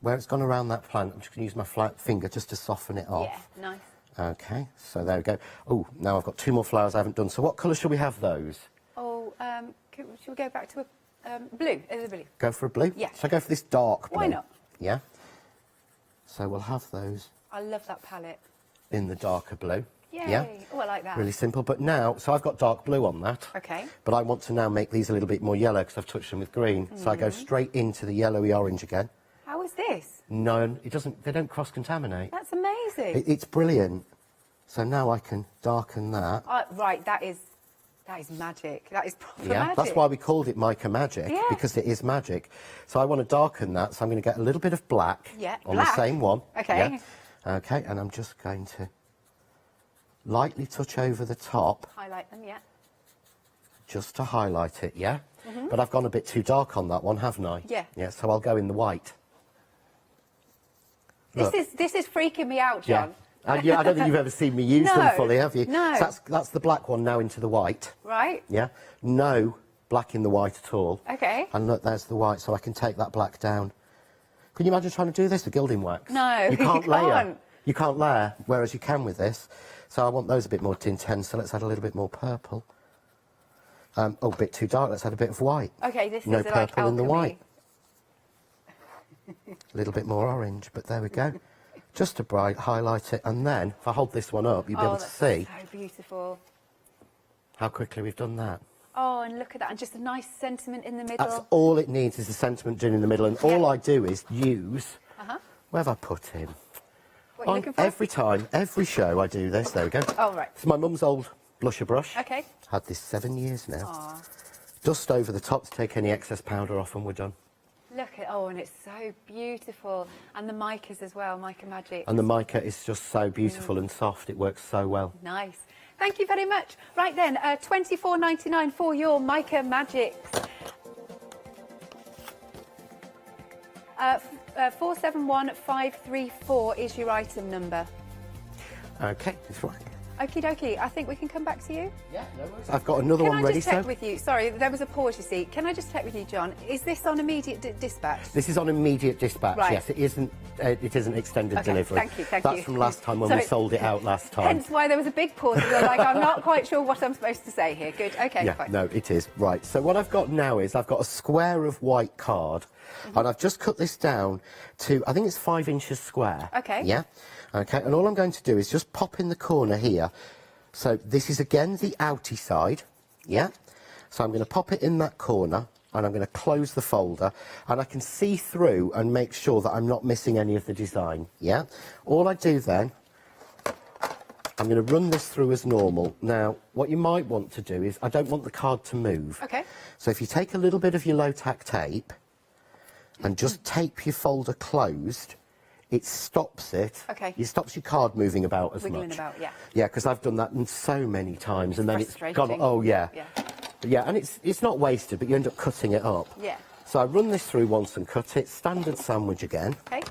Where it's gone around that plant, I'm just going to use my flat finger just to soften it off. Yeah, nice. Okay, so there we go. Oh, now I've got 2 more flowers I haven't done. So what colour should we have those? Oh, should we go back to a blue? Is it blue? Go for a blue? Yeah. Shall I go for this dark blue? Why not? Yeah. So we'll have those I love that palette. in the darker blue. Yay. Yeah. Oh, I like that. Really simple. But now, so I've got dark blue on that. Okay. But I want to now make these a little bit more yellow because I've touched them with green. So I go straight into the yellowy orange again. How is this? No, it doesn't. They don't cross-contaminate. That's amazing. It's brilliant. So now I can darken that. Right, that is magic. That is proper Yeah, magic. that's why we called it Mica Magic, Yeah. because it is magic. So I want to darken that, so I'm going to get a little bit of black on black. the same one. Okay. Yeah. Okay, and I'm just going to lightly touch over the top, Highlight them, yeah. just to highlight it, yeah? But I've gone a bit too dark on that one, haven't I? Yeah. Yeah, so I'll go in the white. Look. This is freaking me out, John. Yeah, I don't think you've ever seen me use them No, fully, have you? no. So that's the black one now into the white. Right? Yeah, no black in the white at all. Okay. And look, there's the white, so I can take that black down. Can you imagine trying to do this with gilding wax? No, you can't you layer. can't. You can't layer, whereas you can with this. So I want those a bit more intense, so let's add a little bit more purple. Oh, a bit too dark, let's add a bit of white. Okay, this No is like purple in the alchemy. white. A little bit more orange, but there we go. Just to highlight it, and then if I hold this one up, you'll be able to that's see so beautiful. how quickly we've done that. Oh, and look at that, and just a nice sentiment in the middle. That's all it needs, is the sentiment done in the middle, and all I do is use. Where have I put him? What are you looking for? Every time, every show I do this. There we go. Oh, right. It's my mum's old blusher brush. Okay. Had this 7 years now. Aw. Dust over the top to take any excess powder off, and we're done. Look at, oh, and it's so beautiful. And the micas as well, Mica Magic. And the mica is just so beautiful and soft. It works so well. Nice. Thank you very much. Right then, $24.99 for your Mica Magics. 471534 is your item number. Okay, that's right. Okie dokie, I think we can come back to you. Yeah, no worries. I've got another one Can I ready, just check so. with you? Sorry, there was a pause, you see. Can I just check with you, John? Is this on immediate dispatch? This is on immediate dispatch. Right. Yes, it isn't. It isn't extended Okay, delivery. thank you, thank That's you. from last time when So we sold it out last time. Hence why there was a big pause. You're like, I'm not quite sure what I'm supposed to say here. Good, okay, Yeah, fine. no, it is. Right, so what I've got now is I've got a square of white card, and I've just cut this down to, I think it's 5 inches square. Okay. Yeah? Okay, and all I'm going to do is just pop in the corner here. So this is, again, the outy side. Yeah? So I'm going to pop it in that corner, and I'm going to close the folder, and I can see through and make sure that I'm not missing any of the design. Yeah? All I do then, I'm going to run this through as normal. Now, what you might want to do is, I don't want the card to move. Okay. So if you take a little bit of your low-tack tape and just tape your folder closed, it stops it. Okay. It stops your card moving about as Wiggling much. about, yeah. Yeah, because I've done that so many times, and then it's gone. frustrating. Oh yeah. Yeah. Yeah, and it's not wasted, but you end up cutting it up. Yeah. So I run this through once and cut it. Standard sandwich again. Okay.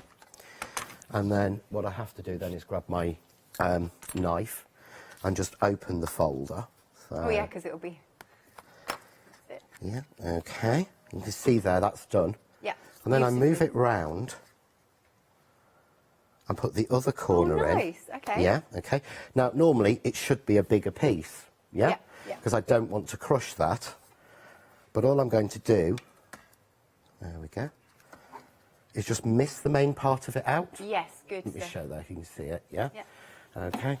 And then what I have to do then is grab my knife and just open the folder. So, Oh yeah, because it'll be... yeah, okay. You can see there, that's done. Yeah. And then I move it round and put the other corner in. Nice, okay. Yeah, okay. Now, normally it should be a bigger piece, yeah? Yeah. Because I don't want to crush that. But all I'm going to do, there we go, is just miss the main part of it out. Yes, good Let me stuff. show that, you can see it, yeah? Yeah. Okay,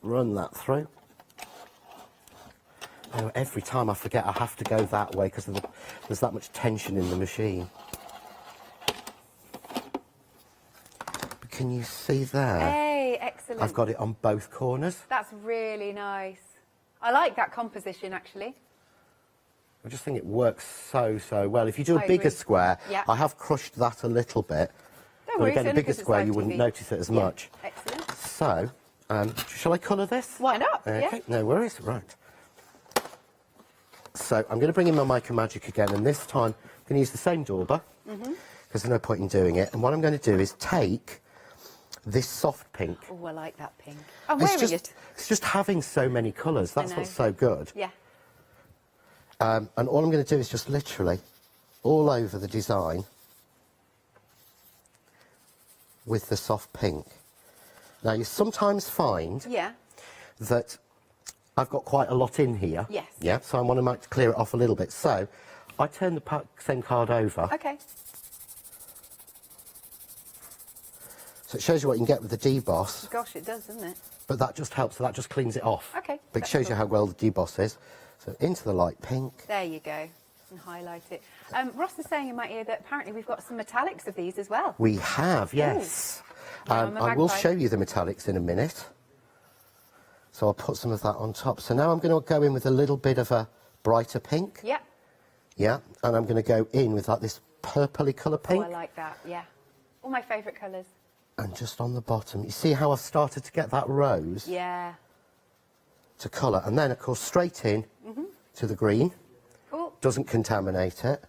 run that through. Oh, every time I forget I have to go that way because there's that much tension in the machine. But can you see there? Hey, excellent. I've got it on both corners. That's really nice. I like that composition, actually. I just think it works so well. If you do a I bigger agree. square, Yeah. I have crushed that a little bit. Don't But worry, again, it's a only bigger 'cause it's square, live you wouldn't TV. notice it as Yeah. much. Excellent. So, shall I colour this? Why not? Okay, Yeah. no worries. Right. So I'm going to bring in my Mica Magic again, and this time I'm going to use the same dauber because there's no point in doing it. And what I'm going to do is take this soft pink. Oh, I like that pink. I'm It's wearing just, it. It's just having so many colours. That's know. what's so good. Yeah. And all I'm going to do is just literally all over the design with the soft pink. Now, you sometimes find Yeah. that I've got quite a lot in here. Yes. Yeah, so I want to clear it off a little bit. So I turn the same card over. Okay. So it shows you what you can get with the deboss, Gosh, it does, doesn't it? but that just helps, so that just cleans it off. Okay, But it that's shows you cool. how well the deboss is. So into the light pink. There you go. And highlight it. Ross was saying in my ear that apparently we've got some metallics of these as well. We have, yes. I'm a I will magpie. show you the metallics in a minute. So I'll put some of that on top. So now I'm going to go in with a little bit of a brighter pink. Yeah. Yeah, and I'm going to go in with like this purpley colour Oh, pink. I like that. Yeah. All my favourite colours. And just on the bottom, you see how I've started to get that rose Yeah. to colour. And then, of course, straight in to the green. Cool. Doesn't contaminate it.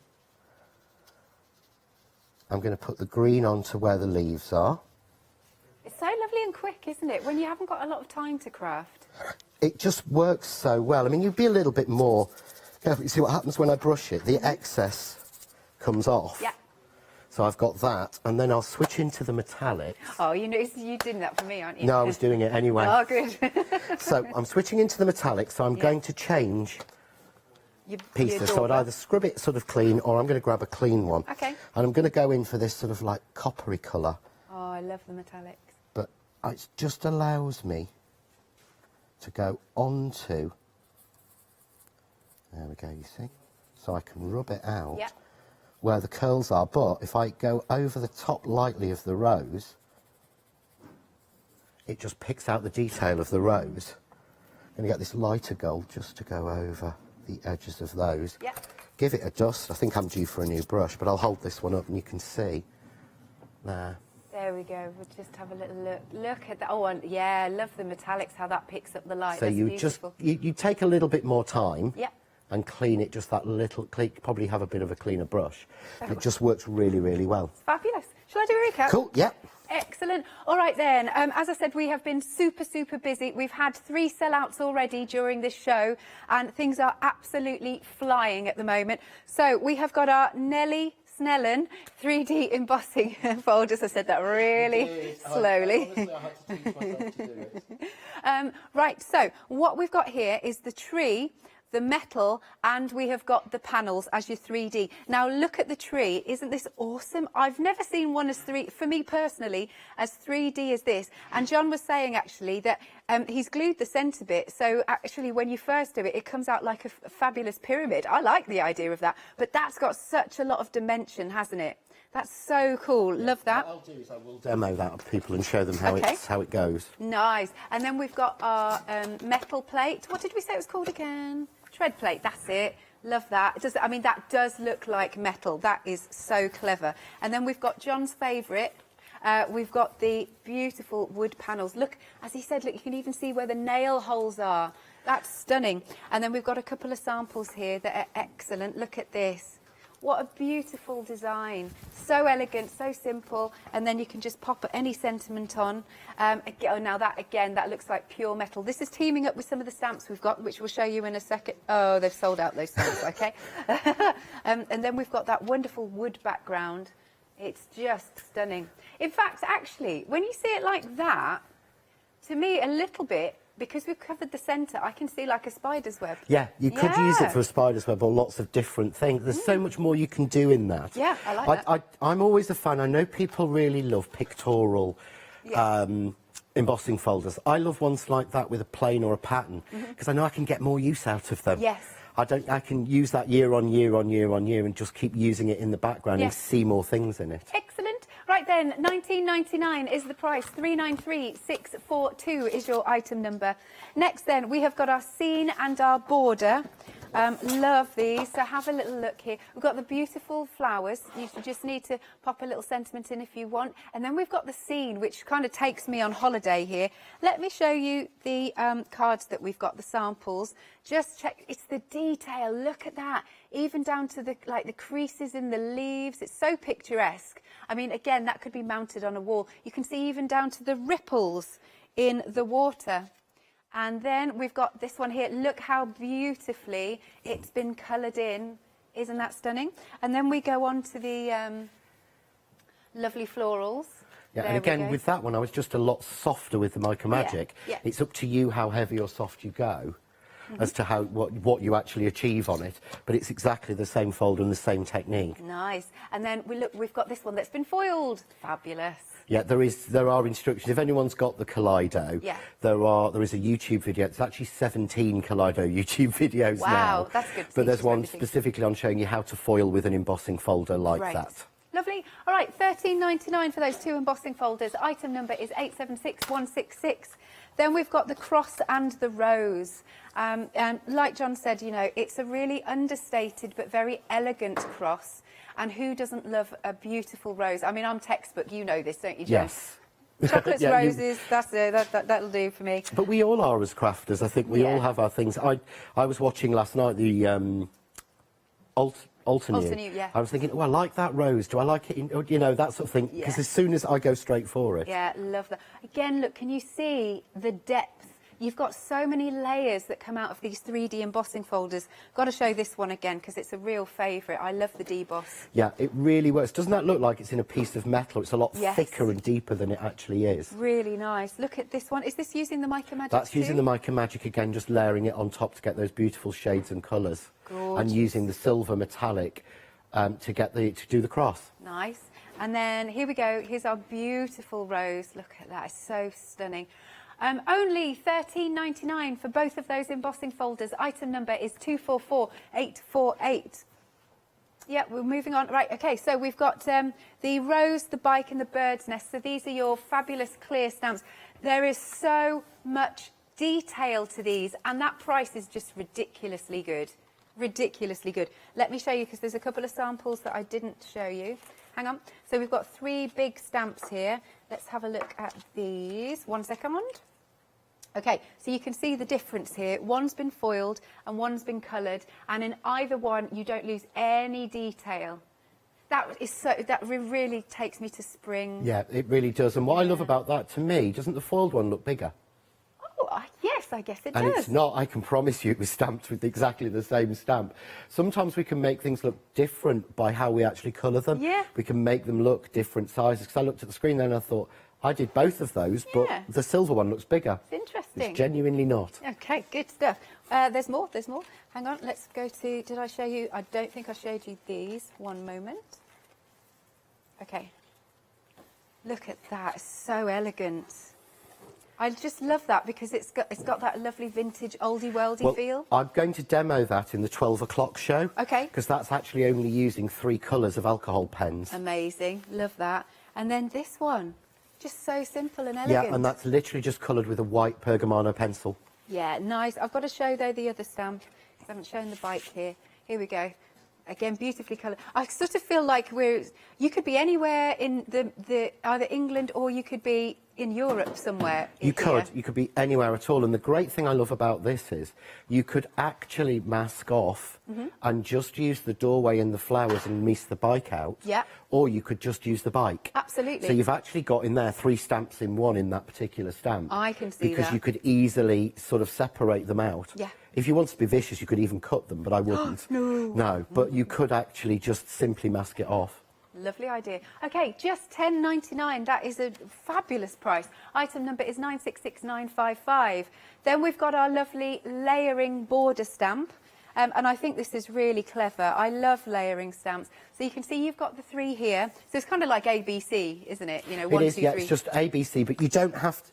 I'm going to put the green onto where the leaves are. It's so lovely and quick, isn't it? When you haven't got a lot of time to craft. It just works so well. I mean, you'd be a little bit more careful. You see what happens when I brush it? The excess comes off. Yeah. So I've got that, and then I'll switch into the metallics. Oh, you know, you're doing that for me, aren't you? No, I was doing it anyway. Oh, good. So I'm switching into the metallics, so I'm going to change Your pieces. So I'd dauber. either scrub it sort of clean, or I'm going to grab a clean one. Okay. And I'm going to go in for this sort of like coppery colour, Oh, I love the metallics. but it just allows me to go onto, there we go, you see? So I can rub it out Yeah. where the curls are, but if I go over the top lightly of the rose, it just picks out the detail of the rose. I'm going to get this lighter gold just to go over the edges of those. Yeah. Give it a dust. I think I'm due for a new brush, but I'll hold this one up and you can see there. There we go. We'll just have a little look. Look at that. Oh, and yeah, I love the metallics, how that picks up the light. So That's you just beautiful. you take a little bit more time Yeah. and clean it just that little. Probably have a bit of a cleaner brush. It just works really, really well. Fabulous. Shall I do a recap? Cool. Yeah. Excellent. All right then, as I said, we have been super busy. We've had 3 sellouts already during this show and things are absolutely flying at the moment. So we have got our Nellie Snellen 3D embossing folders. I said that really slowly. Right, so what we've got here is the tree, the metal, and we have got the panels as your 3D. Now look at the tree. Isn't this awesome? I've never seen one as for me personally, as 3D as this. And John was saying actually that he's glued the centre bit, so actually when you first do it, it comes out like a fabulous pyramid. I like the idea of that, but that's got such a lot of dimension, hasn't it? That's so cool. Love that. What I'll do is I will demo that to people and show them how Okay. how it goes. Nice. And then we've got our metal plate. What did we say it was called again? Tread plate. That's it. Love that. It does, I mean, that does look like metal. That is so clever. And then we've got John's favourite. We've got the beautiful wood panels. Look, as he said, look, you can even see where the nail holes are. That's stunning. And then we've got a couple of samples here that are excellent. Look at this. What a beautiful design. So elegant, so simple, and then you can just pop any sentiment on. Oh, now that, again, that looks like pure metal. This is teaming up with some of the stamps we've got, which we'll show you in a second. Oh, they've sold out those stamps, okay. And then we've got that wonderful wood background. It's just stunning. In fact, actually, when you see it like that, to me, a little bit, because we've covered the centre, I can see like a spider's web. Yeah, you could use it for a spider's web or lots of different things. There's so much more you can do in that. Yeah, I like that. I'm always a fan. I know people really love pictorial embossing folders. I love ones like that with a plain or a pattern because I know I can get more use out of them. Yes. I can use that year on year on year on year and just keep using it in the background and see more things in it. Excellent. Right then, $19.99 is the price. 393642 is your item number. Next then, we have got our scene and our border. Love these. So have a little look here. We've got the beautiful flowers. You just need to pop a little sentiment in if you want. And then we've got the scene, which kind of takes me on holiday here. Let me show you the cards that we've got, the samples. Just check. It's the detail. Look at that. Even down to the creases in the leaves. It's so picturesque. I mean, again, that could be mounted on a wall. You can see even down to the ripples in the water. And then we've got this one here. Look how beautifully it's been coloured in. Isn't that stunning? And then we go on to the lovely florals. Yeah, There and we again, go. with that one, I was just a lot softer with the Mica Magic. Yeah. It's up to you how heavy or soft you go as to how what you actually achieve on it. But it's exactly the same folder and the same technique. Nice. And then we've got this one that's been foiled. Fabulous. Yeah, there are instructions. If anyone's got the Kaleido, there is a YouTube video. It's actually 17 Kaleido YouTube videos now. Wow, that's good. But there's one specifically on showing you how to foil with an embossing folder like that. Lovely. All right, $13.99 for those two embossing folders. Item number is 876166. Then we've got the cross and the rose. And like John said, you know, it's a really understated but very elegant cross. And who doesn't love a beautiful rose? I mean, I'm textbook. You know this, don't you, John? Yes. Chocolates, roses, that's it. That'll do for me. But we all are as crafters. I think we all have our things. I was watching last night the Altenew. Yeah. I was thinking, oh, I like that rose. Do I like it? You know, that sort of thing. Because as soon as I go straight for it. Yeah, love that. Again, look, can you see the depth? You've got so many layers that come out of these 3D embossing folders. Got to show this one again because it's a real favourite. I love the deboss. Yeah, it really works. Doesn't that look like it's in a piece of metal? It's a lot thicker and deeper than it actually is. Really nice. Look at this one. Is this using the Mica Magic That's too? using the Mica Magic again, just layering it on top to get those beautiful shades and colours. Gorgeous. And using the silver metallic to do the cross. Nice. And then here we go. Here's our beautiful rose. Look at that. It's so stunning. Only $13.99 for both of those embossing folders. Item number is 244848. Yeah, we're moving on. Right, okay, so we've got the rose, the bike and the bird's nest. So these are your fabulous clear stamps. There is so much detail to these, and that price is just ridiculously good. Ridiculously good. Let me show you, because there's a couple of samples that I didn't show you. Hang on. So we've got 3 big stamps here. Let's have a look at these. 1 second. Okay, so you can see the difference here. One's been foiled and one's been coloured, and in either one you don't lose any detail. That really takes me to spring. Yeah, it really does. And what I love about that, to me, doesn't the foiled one look bigger? Oh, yes, I guess it does. And it's not, I can promise you, it was stamped with exactly the same stamp. Sometimes we can make things look different by how we actually colour them. Yeah. We can make them look different sizes. Because I looked at the screen then and I thought, I did both of those, but the silver one looks bigger. It's interesting. It's genuinely not. Okay, good stuff. There's more. Hang on, let's go to, did I show you? I don't think I showed you these. 1 moment. Okay. Look at that, it's so elegant. I just love that because it's got that lovely vintage oldie worldy feel. I'm going to demo that in the 12 o'clock show. Okay. Because that's actually only using 3 colours of alcohol pens. Amazing, love that. And then this one, just so simple and elegant. Yeah, and that's literally just coloured with a white Pergamano pencil. Yeah, nice. I've got to show though the other stamp because I haven't shown the bike here. Here we go. Again, beautifully coloured. I sort of feel like you could be anywhere in the either England or you could be in Europe somewhere. You could be anywhere at all. And the great thing I love about this is you could actually mask off and just use the doorway and the flowers and miss the bike out. Yeah. Or you could just use the bike. Absolutely. So you've actually got in there 3 stamps in one in that particular stamp. I can see because that. you could easily sort of separate them out. Yeah. If you wanted to be vicious, you could even cut them, but I wouldn't. No, but you could actually just simply mask it off. Lovely idea. Okay, just £10.99. That is a fabulous price. Item number is 966955. Then we've got our lovely layering border stamp. And I think this is really clever. I love layering stamps. So you can see you've got the 3 here. So it's kind of like ABC, isn't it? You know, 1, 2, 3. Yeah, it's just ABC, but you don't have to...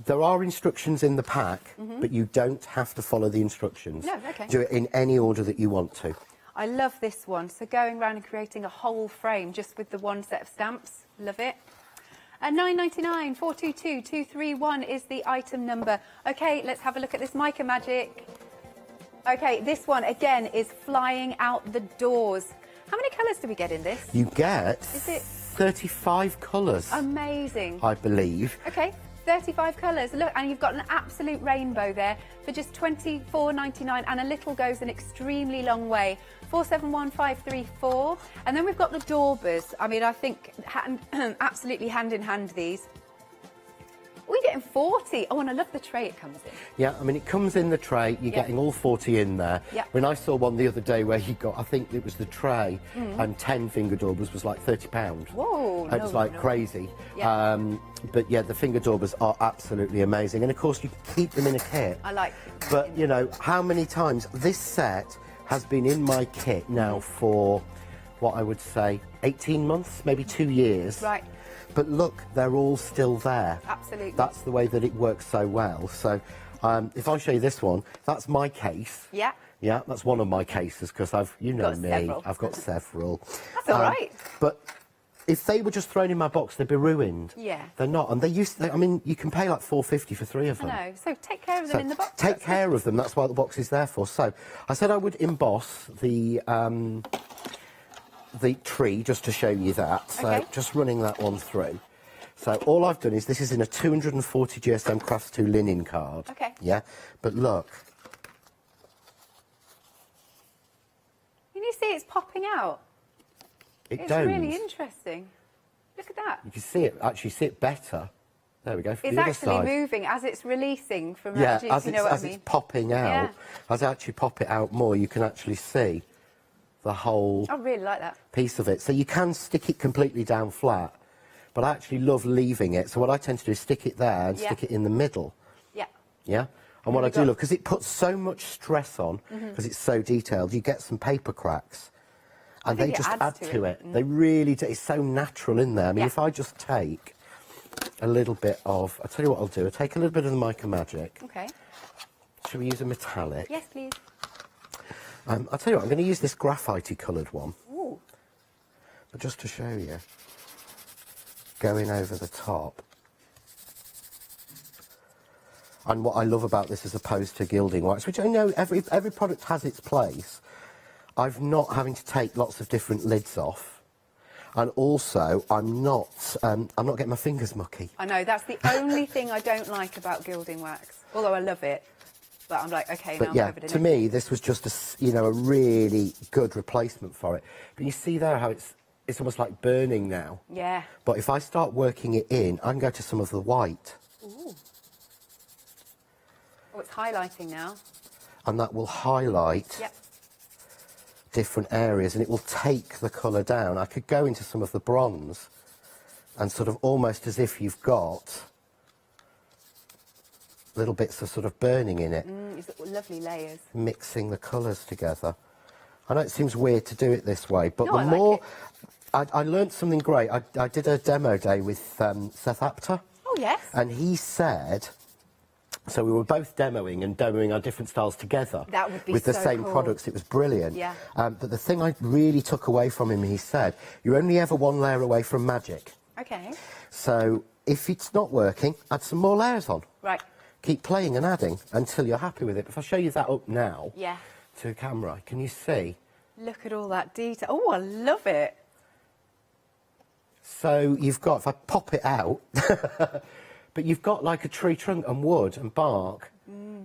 There are instructions in the pack, but you don't have to follow the instructions. No, okay. Do it in any order that you want to. I love this one. So going around and creating a whole frame just with the 1 set of stamps. Love it. And £9.99, 422231 is the item number. Okay, let's have a look at this Mica Magic. Okay, this one again is flying out the doors. How many colours do we get in this? You get Is it 35 colours, amazing? I believe. Okay, 35 colours. Look, and you've got an absolute rainbow there for just £24.99, and a little goes an extremely long way. 471534. And then we've got the Daubers. I mean, I think absolutely hand in hand these. We're getting 40. Oh, and I love the tray it comes in. Yeah, I mean, it comes in the tray. You're getting all 40 in there. Yeah. When I saw one the other day where you got, I think it was the tray, and 10 finger daubers was like £30. Whoa, It was like crazy. Yeah. But yeah, the finger daubers are absolutely amazing. And of course, you can keep them in a kit. I like. But, you know, how many times this set has been in my kit now for, what I would say, 18 months, maybe 2 years. Right. But look, they're all still there. Absolutely. That's the way that it works so well. So if I show you this one, that's my case. Yeah. Yeah, that's one of my cases because you know Got me, several. I've got several. That's all right. But if they were just thrown in my box, they'd be ruined. Yeah. They're not, and I mean, you can pay like £4.50 for 3 of them. I know. So take care of them in the box. Take care of them. That's what the box is there for. So I said I would emboss the tree just to show you that. So Okay. just running that one through. So all I've done is this is in a 240 GSM Crafts 2 linen card. Okay. Yeah, but look. Can you see it's popping out? It's really interesting. Look at that. You can see it, actually see it better. There we go, for It's the other actually side. moving as it's releasing from Yeah, that juice, as, you know what I it's mean? popping out, Yeah. as I actually pop it out more, you can actually see the whole I really like that. piece of it. So you can stick it completely down flat, but I actually love leaving it. So what I tend to do is stick it there and Yeah. stick it in the middle. Yeah. Yeah? And what I you do go. love, because it puts so much stress on, because it's so detailed, you get some paper cracks. And they think it just adds add to to it. it. They really do. It's so natural in there. I mean, Yeah. if I just take a little bit of... I'll tell you what I'll do. I'll take a little bit of the Mica Magic. Okay. Shall we use a metallic? Yes, please. I'll tell you what, I'm going to use this graphite-y coloured one. Ooh. But just to show you, going over the top. And what I love about this as opposed to gilding wax, which I know every product has its place, I've not having to take lots of different lids off. And also, I'm not getting my fingers mucky. I know, that's the only thing I don't like about gilding wax. Although I love it. But I'm like, okay, now But I'm yeah, covered in to it. me, this was just a really good replacement for it. But you see there how it's almost like burning now. Yeah. But if I start working it in, I can go to some of the white. Ooh. Oh, it's highlighting now. And that will highlight Yep. different areas, and it will take the colour down. I could go into some of the bronze and sort of almost as if you've got little bits of sort of burning in it. It's lovely layers. Mixing the colours together. I know it seems weird to do it this way, but No, the I like more... it. I learnt something great. I did a demo day with Seth Apter. Oh, yes. And he said... So we were both demoing our different styles together. That would be with the so same cool. products. It was brilliant. Yeah. But the thing I really took away from him, he said, you're only ever one layer away from magic. Okay. So if it's not working, add some more layers on. Right. Keep playing and adding until you're happy with it. If I show you that up now Yeah. to camera, can you see? Look at all that detail. Oh, I love it. So you've got, if I pop it out, but you've got like a tree trunk and wood and bark,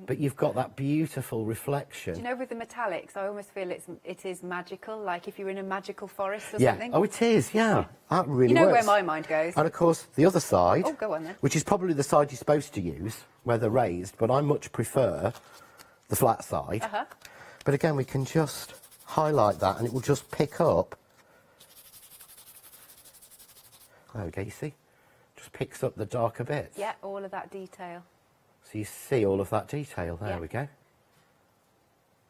but you've got that beautiful reflection. Do you know, with the metallics, I almost feel it is magical, like if you're in a magical forest or Yeah. something. Oh, it is, yeah. That really You know works. where my mind goes. And of course, the other side, Oh, go on then. which is probably the side you're supposed to use, where they're raised, but I much prefer the flat side. Uh-huh. But again, we can just highlight that and it will just pick up. There we go, you see? Just picks up the darker bits. Yeah, all of that detail. So you see all of that detail. There Yeah. we go.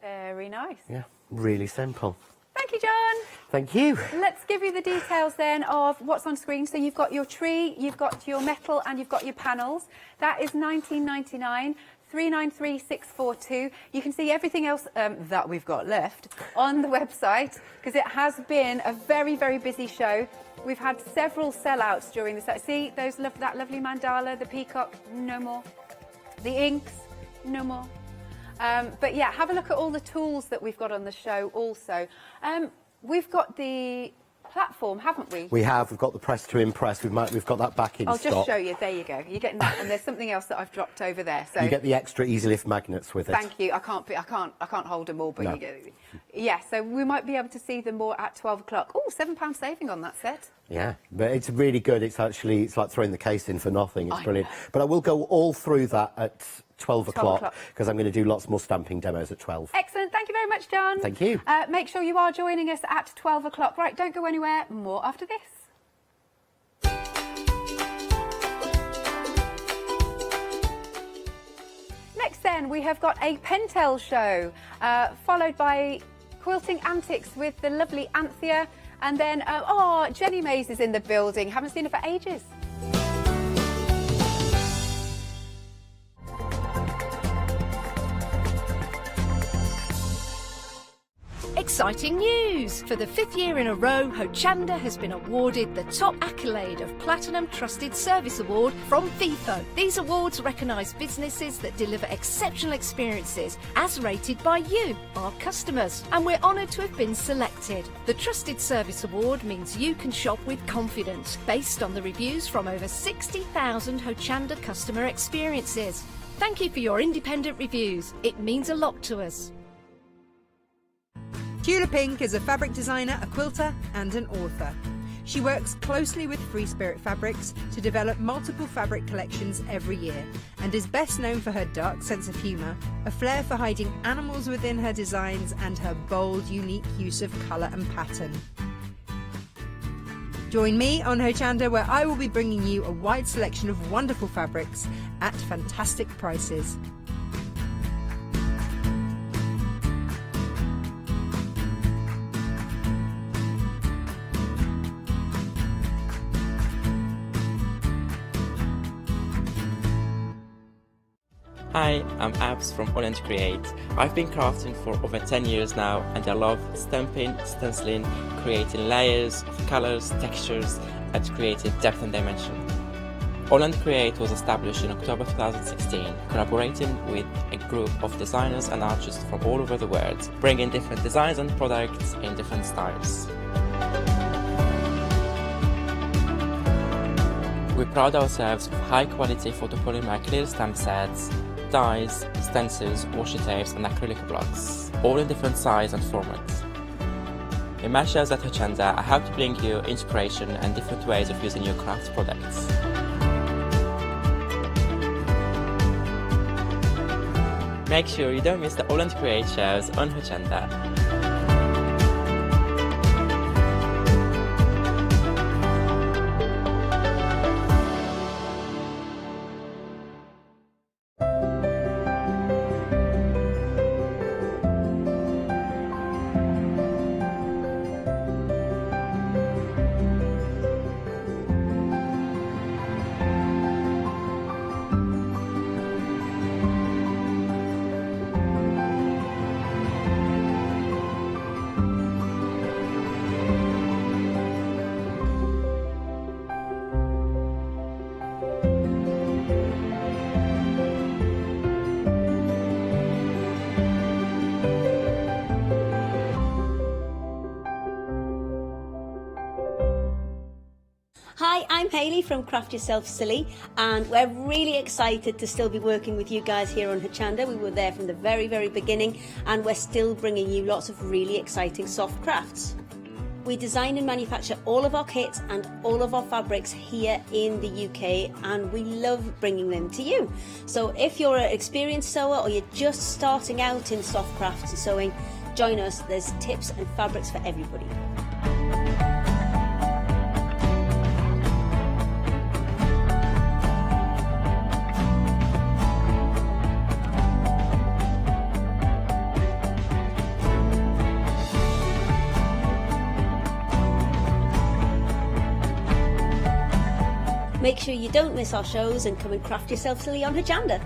Very nice. Yeah, really simple. Thank you, John. Thank you. Let's give you the details then of what's on screen. So you've got your tree, you've got your metal, and you've got your panels. That is $19.99. 393,642. You can see everything else that we've got left on the website, because it has been a very, very busy show. We've had several sellouts during the set. See that lovely mandala, the peacock, no more. The inks, no more. But yeah, have a look at all the tools that we've got on the show also. We've got the platform, haven't we? We've got the press to impress. We've got that back in I'll stock. just show you. There you go. You're getting that, and there's something else that I've dropped over there. So You get the extra easy lift magnets with it. thank you. I can't hold them all, but No. you get. Yeah, so we might be able to see them more at 12 o'clock. Oh, £7 saving on that set. Yeah, but it's really good. It's like throwing the case in for nothing. It's I brilliant. know. But I will go all through that at 12 o'clock o'clock. because I'm going to do lots more stamping demos at 12. Excellent. Thank you very much, John. Thank you. Make sure you are joining us at 12 o'clock. Right, don't go anywhere. More after this. Next then, we have got a Pentel show, followed by quilting antics with the lovely Anthea. And then, Jenny Mays is in the building. Haven't seen her for ages. Exciting news! For the 5th year in a row, Hochanda has been awarded the top accolade of Platinum Trusted Service Award from Feefo. These awards recognise businesses that deliver exceptional experiences as rated by you, our customers, and we're honoured to have been selected. The Trusted Service Award means you can shop with confidence, based on the reviews from over 60,000 Hochanda customer experiences. Thank you for your independent reviews. It means a lot to us. Tula Pink is a fabric designer, a quilter and an author. She works closely with Free Spirit Fabrics to develop multiple fabric collections every year, and is best known for her dark sense of humour, a flair for hiding animals within her designs, and her bold, unique use of colour and pattern. Join me on Hochanda, where I will be bringing you a wide selection of wonderful fabrics at fantastic prices. Hi, I'm Abs from All & Create. I've been crafting for over 10 years now, and I love stamping, stenciling, creating layers of colours, textures, and creating depth and dimension. All & Create was established in October 2016, collaborating with a group of designers and artists from all over the world, bringing different designs and products in different styles. We pride ourselves with high-quality photopolymer clear stamp sets, dies, stencils, washi tapes and acrylic blocks, all in different size and formats. In my shows at Hochanda, I hope to bring you inspiration and different ways of using your craft products. Make sure you don't miss the All & Create shows on Hochanda. Hayley from Craft Yourself Silly, and we're really excited to still be working with you guys here on Hochanda. We were there from the very, very beginning, and we're still bringing you lots of really exciting soft crafts. We design and manufacture all of our kits and all of our fabrics here in the UK, and we love bringing them to you. So if you're an experienced sewer or you're just starting out in soft crafts and sewing, join us. There's tips and fabrics for everybody. Make sure you don't miss our shows and come and craft yourself silly on Hochanda.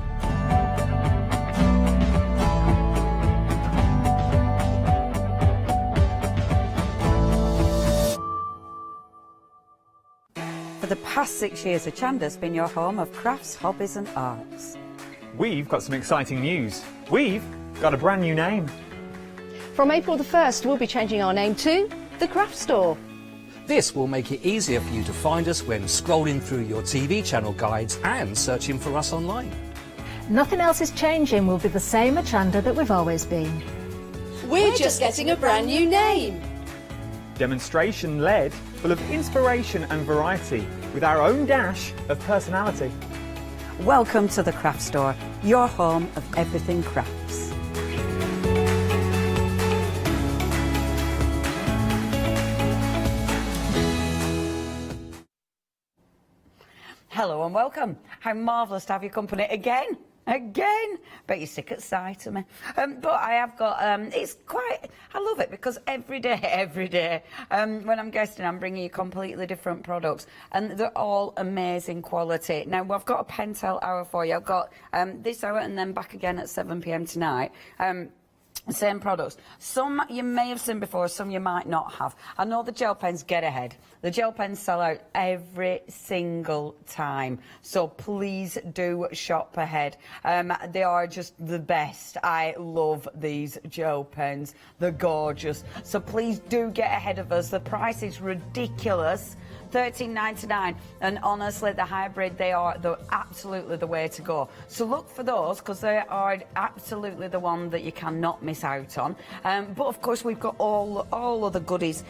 For the past 6 years, Hochanda's been your home of crafts, hobbies and arts. We've got some exciting news. We've got a brand new name. From April the 1st, we'll be changing our name to The Craft Store. This will make it easier for you to find us when scrolling through your TV channel guides and searching for us online. Nothing else is changing. We'll be the same Hochanda that we've always been. We're just getting a brand new name. Demonstration-led, full of inspiration and variety, with our own dash of personality. Welcome to The Craft Store, your home of everything crafts. Hello and welcome. How marvellous to have your company again. Bet you're sick at sight of me. But I have got, I love it because every day, when I'm guesting, I'm bringing you completely different products and they're all amazing quality. Now, I've got a Pentel hour for you. I've got this hour and then back again at 7 p.m. tonight. Same products. Some you may have seen before, some you might not have. I know the gel pens get ahead. The gel pens sell out every single time. So please do shop ahead. They are just the best. I love these gel pens. They're gorgeous. So please do get ahead of us. The price is ridiculous. $13.99, and honestly the hybrid, they are absolutely the way to go. So look for those because they are absolutely the one that you cannot miss out on. But of course we've got all of the goodies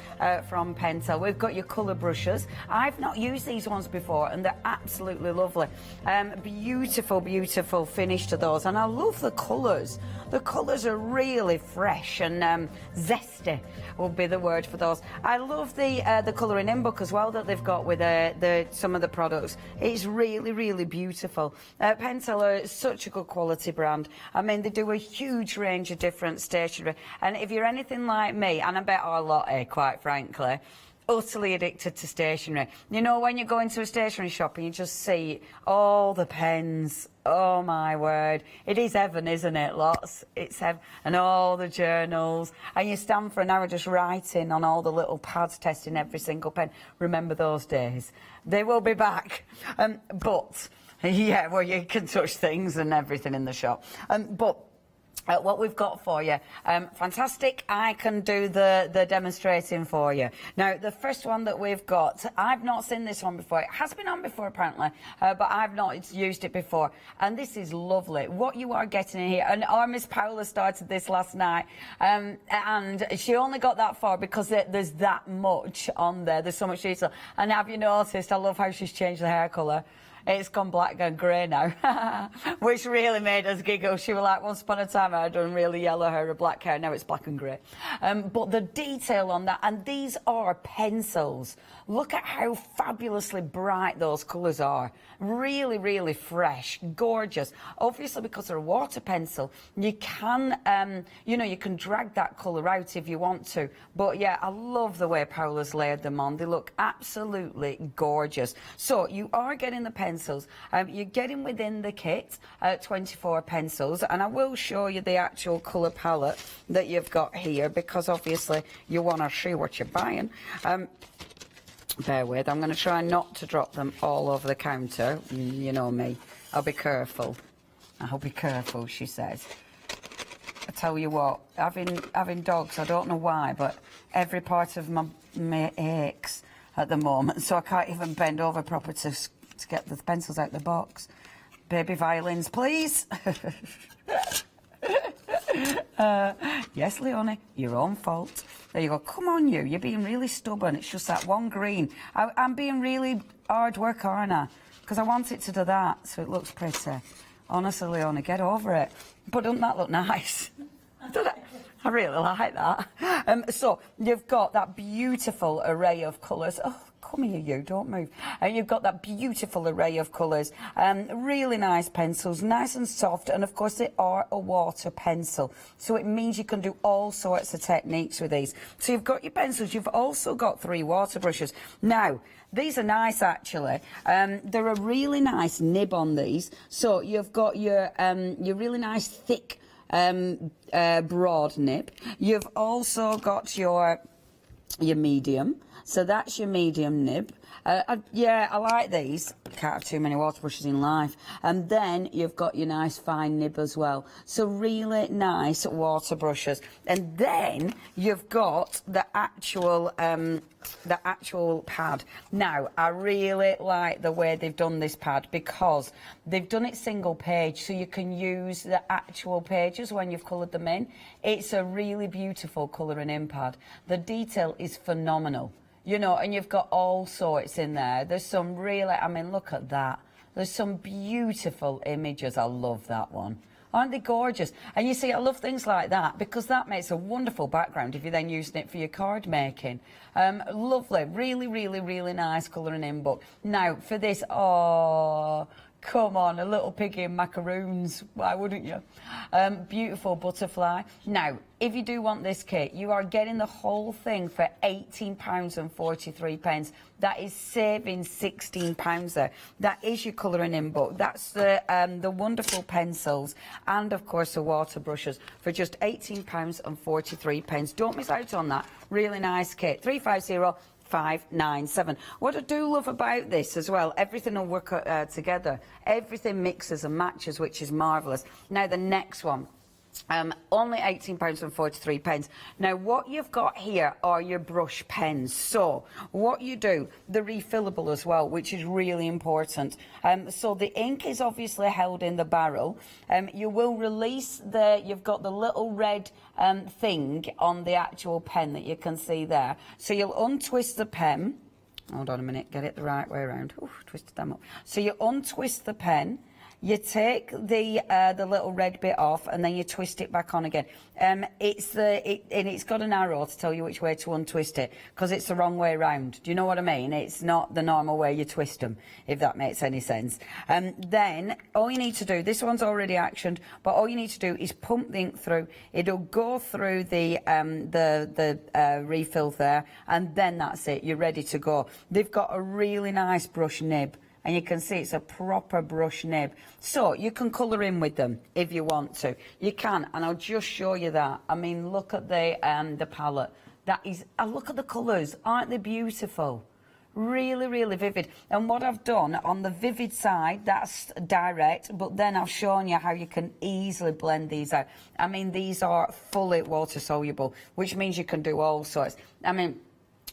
from Pentel. We've got your colour brushes. I've not used these ones before and they're absolutely lovely. Beautiful finish to those, and I love the colours. The colours are really fresh and zesty would be the word for those. I love the colouring in book as well that they've got with some of the products. It's really beautiful. Pentel are such a good quality brand. I mean, they do a huge range of different stationery, and if you're anything like me, and I bet our lot here, quite frankly, utterly addicted to stationery. You know, when you go into a stationery shop and you just see all the pens, oh my word, it is heaven, isn't it? Lots, it's heaven, and all the journals, and you stand for an hour just writing on all the little pads, testing every single pen. Remember those days? They will be back. But yeah, well, you can touch things and everything in the shop. But what we've got for you, fantastic. I can do the demonstrating for you. Now, the first one that we've got, I've not seen this one before. It has been on before, apparently, but I've not used it before. And this is lovely. What you are getting in here, and our Miss Paula started this last night, and she only got that far because there's that much on there. There's so much detail. And have you noticed, I love how she's changed the hair colour. It's gone black and grey now, which really made us giggle. She was like, once upon a time I had done really yellow hair or black hair, now it's black and grey. But the detail on that, and these are pencils. Look at how fabulously bright those colours are. Really fresh, gorgeous. Obviously, because they're a water pencil, you can, you can drag that colour out if you want to. But yeah, I love the way Paula's layered them on. They look absolutely gorgeous. So you are getting the pencils. You're getting within the kit 24 pencils, and I will show you the actual colour palette that you've got here because obviously you want to see what you're buying. Bear with, I'm going to try not to drop them all over the counter. You know me, I'll be careful. I'll be careful, she says. I tell you what, having dogs, I don't know why, but every part of me aches. at the moment, so I can't even bend over proper to get the pencils out the box. Baby violins, please. Yes, Leonie, your own fault. There you go. Come on, you're being really stubborn. It's just that one green. I'm being really hard work, aren't I? Because I want it to do that so it looks pretty. Honestly, Leonie, get over it. But doesn't that look nice? I really like that. So you've got that beautiful array of colours. Oh, come here, you, don't move. You've got that beautiful array of colours. Really nice pencils, nice and soft, and of course they are a water pencil. So it means you can do all sorts of techniques with these. So you've got your pencils, you've also got 3 water brushes. Now, these are nice actually. They're a really nice nib on these. So you've got your really nice thick broad nib. You've also got your medium, so that's your medium nib. Yeah, I like these. Can't have too many water brushes in life. And then you've got your nice fine nib as well. So really nice water brushes. And then you've got the actual pad. Now, I really like the way they've done this pad because they've done it single page, so you can use the actual pages when you've coloured them in. It's a really beautiful colouring in pad. The detail is phenomenal. You know, and you've got all sorts in there. There's some really, I mean, look at that. There's some beautiful images. I love that one. Aren't they gorgeous? And you see, I love things like that because that makes a wonderful background if you're then using it for your card making. Lovely, really, really, really nice colouring in book. Now, for this, oh, come on, a little piggy in macaroons. Why wouldn't you? Beautiful butterfly. Now, if you do want this kit, you are getting the whole thing for £18.43. That is saving £16 there. That is your colouring in book. That's the wonderful pencils and, of course, the water brushes for just £18.43. Don't miss out on that. Really nice kit. 350-597. What I do love about this as well, everything will work together. Everything mixes and matches, which is marvellous. Now, the next one. Only £18.43. Now, what you've got here are your brush pens. So, what you do, they're refillable as well, which is really important. So, the ink is obviously held in the barrel. You will release you've got the little red thing on the actual pen that you can see there. So, you'll untwist the pen. Hold on a minute, get it the right way around. Ooh, twisted them up. So, you untwist the pen. You take the little red bit off and then you twist it back on again. It's got an arrow to tell you which way to untwist it because it's the wrong way round. Do you know what I mean? It's not the normal way you twist them, if that makes any sense. Then all you need to do, this one's already actioned, but all you need to do is pump the ink through. It'll go through the refill there, and then that's it. You're ready to go. They've got a really nice brush nib. And you can see it's a proper brush nib. So you can colour in with them if you want to. You can, and I'll just show you that. I mean, look at the palette. That is, look at the colours. Aren't they beautiful? Really, really vivid. And what I've done on the vivid side, that's direct, but then I've shown you how you can easily blend these out. I mean, these are fully water soluble, which means you can do all sorts. I mean,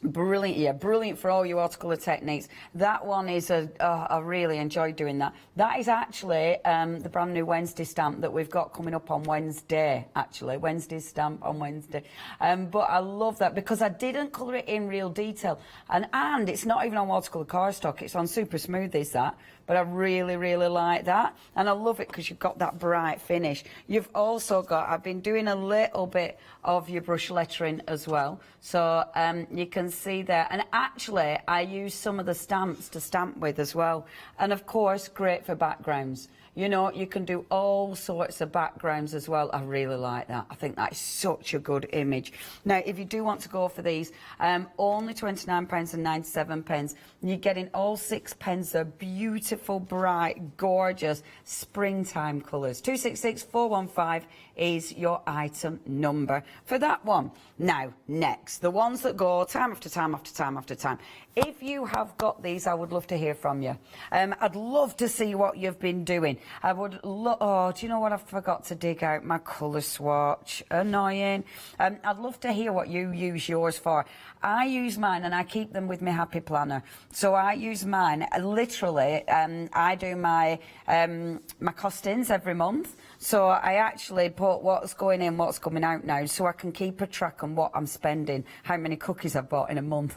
brilliant, yeah, brilliant for all your watercolour techniques. That one is I really enjoyed doing that. That is actually the brand new Wednesday stamp that we've got coming up on Wednesday, actually. Wednesday's stamp on Wednesday. But I love that because I didn't colour it in real detail. And it's not even on watercolour cardstock, it's on super smooth, is that. But I really, really like that. And I love it because you've got that bright finish. You've also got, I've been doing a little bit of your brush lettering as well. So you can see there. And actually, I use some of the stamps to stamp with as well. And of course, great for backgrounds. You know, you can do all sorts of backgrounds as well. I really like that. I think that is such a good image. Now, if you do want to go for these, only £29.97. You're getting all 6 pens. They're beautiful, bright, gorgeous springtime colours. 266415 is your item number for that one. Now, next, the ones that go time after time after time after time. If you have got these, I would love to hear from you. I'd love to see what you've been doing. I would oh, do you know what? I forgot to dig out my colour swatch. Annoying. I'd love to hear what you use yours for. I use mine and I keep them with my Happy Planner. So I use mine, literally, I do my costings every month. So I actually put what's going in, what's coming out now, so I can keep a track on what I'm spending, how many cookies I've bought in a month.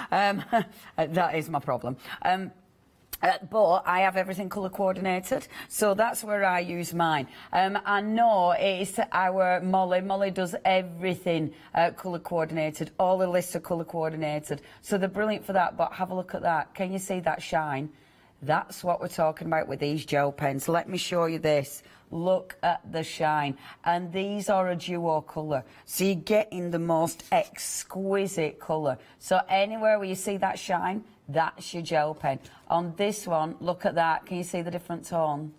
That is my problem. But I have everything colour coordinated, so that's where I use mine. I know it's our Molly. Molly does everything colour coordinated. All the lists are colour coordinated, so they're brilliant for that. But have a look at that. Can you see that shine? That's what we're talking about with these gel pens. Let me show you this. Look at the shine. And these are a duo colour, so you're getting the most exquisite colour. So anywhere where you see that shine, that's your gel pen. On this one, look at that. Can you see the different tone?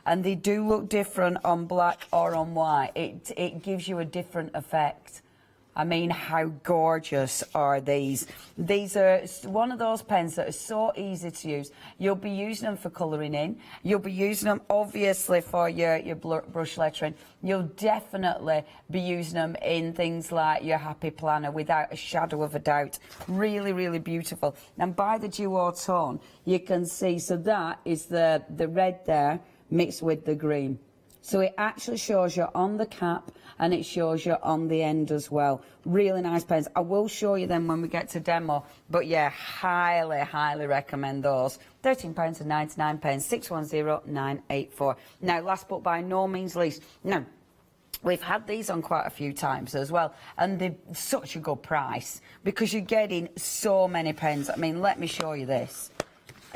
And they do look different on black or on white. It gives you a different effect. I mean, how gorgeous are these? These are one of those pens that are so easy to use. You'll be using them for colouring in. You'll be using them, obviously, for your brush lettering. You'll definitely be using them in things like your Happy Planner without a shadow of a doubt. Really, really beautiful. And by the duo tone, you can see, so that is the red there mixed with the green. So it actually shows you on the cap and it shows you on the end as well. Really nice pens. I will show you them when we get to demo. But yeah, highly, highly recommend those. £13.99, 610984. Now, last but by no means least. Now, we've had these on quite a few times as well, and they're such a good price because you're getting so many pens. I mean, let me show you this.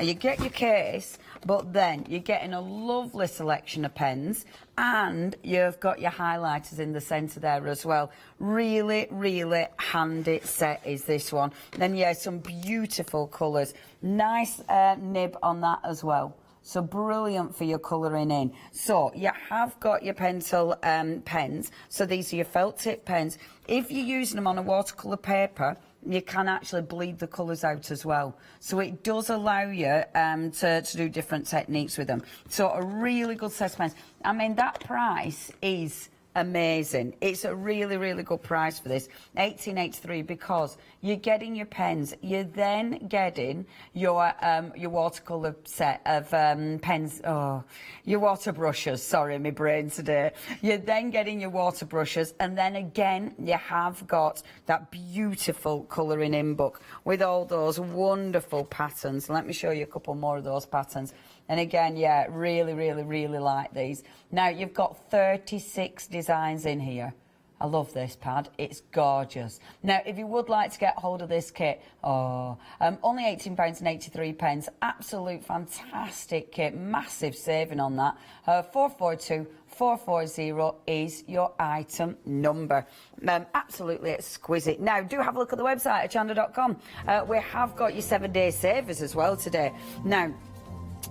You get your case, but then you're getting a lovely selection of pens, and you've got your highlighters in the centre there as well. Really, really handy set is this one. Then, yeah, some beautiful colours. Nice nib on that as well. So brilliant for your colouring in. So you have got your pencil pens. So these are your felt tip pens. If you're using them on a watercolour paper, you can actually bleed the colours out as well. So it does allow you to do different techniques with them. So a really good set of pens. I mean, that price is amazing. It's a really, really good price for this. $18.83, because you're getting your pens. You're then getting your watercolour set of pens. Oh, your water brushes. Sorry, my brain today. You're then getting your water brushes, and then again you have got that beautiful colouring in book with all those wonderful patterns. Let me show you a couple more of those patterns. And again, yeah, really, really, really like these. Now, you've got 36 designs in here. I love this pad. It's gorgeous. Now, if you would like to get hold of this kit, only £18.83. Absolute fantastic kit. Massive saving on that. 442440 is your item number. Absolutely exquisite. Now, do have a look at the website at hochanda.com. We have got your 7-day savers as well today. Now,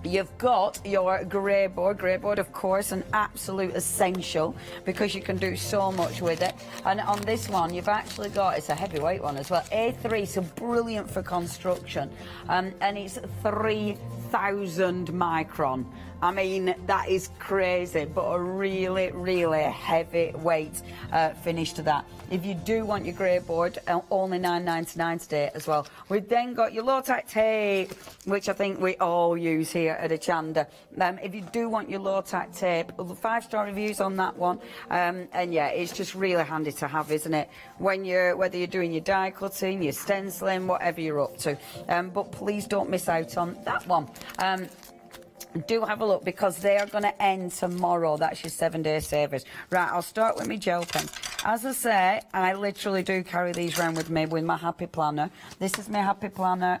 you've got your grey board, of course, an absolute essential because you can do so much with it. And on this one, you've actually got, it's a heavyweight one as well, A3, so brilliant for construction. And it's 3,000 micron. I mean, that is crazy, but a really, really heavy weight finish to that. If you do want your grey board, only $9.99 today as well. We've then got your low-tack tape, which I think we all use here at Hochanda. If you do want your low-tack tape, 5-star reviews on that one. And yeah, it's just really handy to have, isn't it? When whether you're doing your die cutting, your stenciling, whatever you're up to. But please don't miss out on that one. Do have a look because they are going to end tomorrow. That's your 7-day savers. Right, I'll start with my gel pen. As I say, I literally do carry these around with me with my Happy Planner. This is my Happy Planner.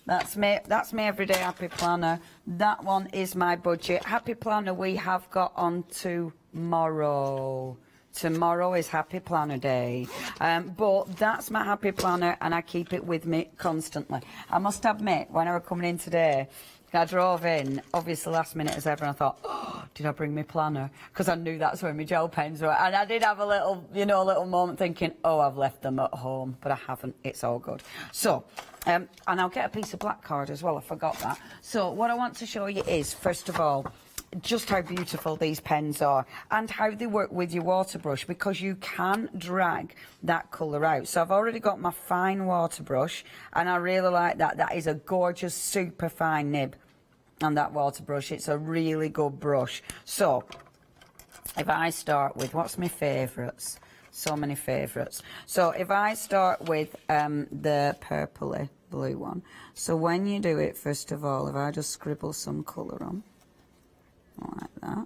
That's my everyday Happy Planner. That one is my budget. Happy Planner we have got on tomorrow. Tomorrow is Happy Planner Day. But that's my Happy Planner and I keep it with me constantly. I must admit, when I was coming in today, I drove in, obviously last minute as ever, and I thought, oh, did I bring my planner? Because I knew that's where my gel pens were. And I did have a little, a little moment thinking, oh, I've left them at home. But I haven't. It's all good. So, and I'll get a piece of black card as well. I forgot that. So what I want to show you is, first of all, just how beautiful these pens are and how they work with your water brush, because you can drag that colour out. So I've already got my fine water brush, and I really like that. That is a gorgeous, super fine nib on that water brush. It's a really good brush. So if I start with, what's my favourites? So many favourites. So if I start with the purpley blue one. So when you do it, first of all, if I just scribble some colour on, like that,